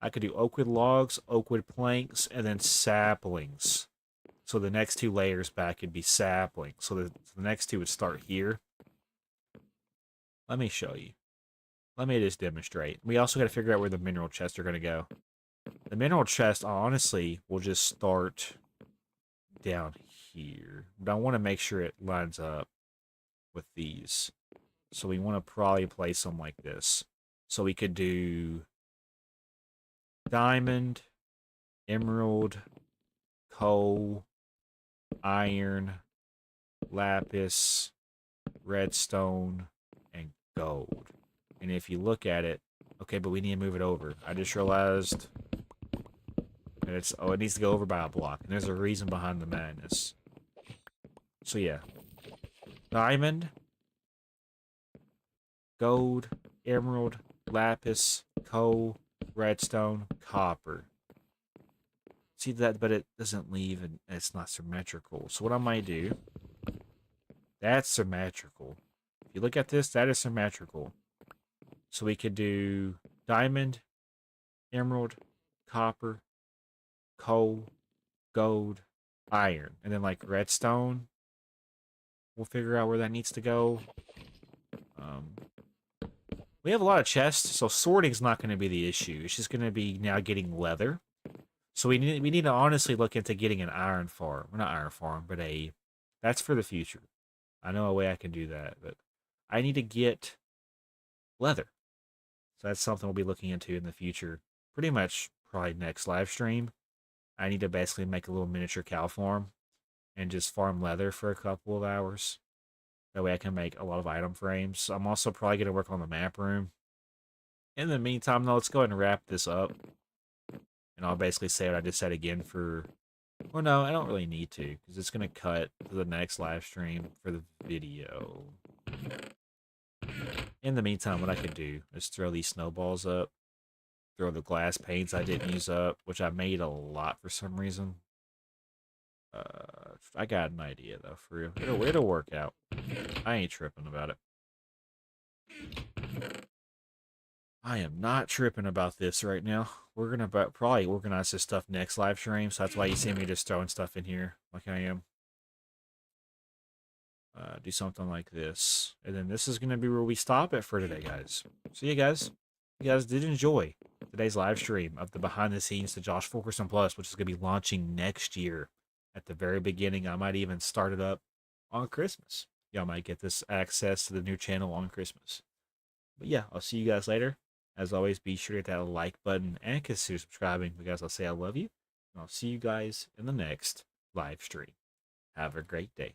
I could do oak wood logs, oak wood planks, and then saplings. So the next 2 layers back would be saplings. So the next 2 would start here. Let me show you. Let me just demonstrate. We also got to figure out where the mineral chests are going to go. The mineral chest, honestly, will just start down here. But I want to make sure it lines up with these. So we want to probably place them like this. So we could do diamond, emerald, coal, iron, lapis, redstone, and gold. And if you look at it, okay, but we need to move it over. I just realized that it needs to go over by a block. And there's a reason behind the madness. So yeah. Diamond, gold, emerald, lapis, coal, redstone, copper. See that, but it doesn't leave and it's not symmetrical. So what I might do, that's symmetrical. If you look at this, that is symmetrical. So we could do diamond, emerald, copper, coal, gold, iron. And then like redstone, we'll figure out where that needs to go. We have a lot of chests, so sorting's not going to be the issue. It's just going to be now getting leather. So we need to honestly look into getting an iron farm. Well, not iron farm, but that's for the future. I know a way I can do that, but I need to get leather. So that's something we'll be looking into in the future. Pretty much probably next live stream. I need to basically make a little miniature cow farm and just farm leather for a couple of hours. That way I can make a lot of item frames. I'm also probably going to work on the map room. In the meantime, though, let's go ahead and wrap this up. And I'll basically say what I just said again for... Well, no, I don't really need to, because it's going to cut to the next live stream for the video. In the meantime, what I could do is throw these snowballs up. Throw the glass panes I didn't use up, which I made a lot for some reason. I got an idea, though, for real. It'll work out. I ain't tripping about it. I am not tripping about this right now. We're going to probably organize this stuff next live stream, so that's why you see me just throwing stuff in here like I am. Do something like this. And then this is going to be where we stop it for today, guys. So, yeah, guys. You guys did enjoy today's live stream of the behind the scenes to J0SHFU7KERS0N Plus, which is going to be launching next year. At the very beginning, I might even start it up on Christmas. y'all might get this access to the new channel on Christmas. But yeah, I'll see you guys later. As always, be sure to hit that like button and consider subscribing because I'll say I love you. And I'll see you guys in the next live stream. Have a great day.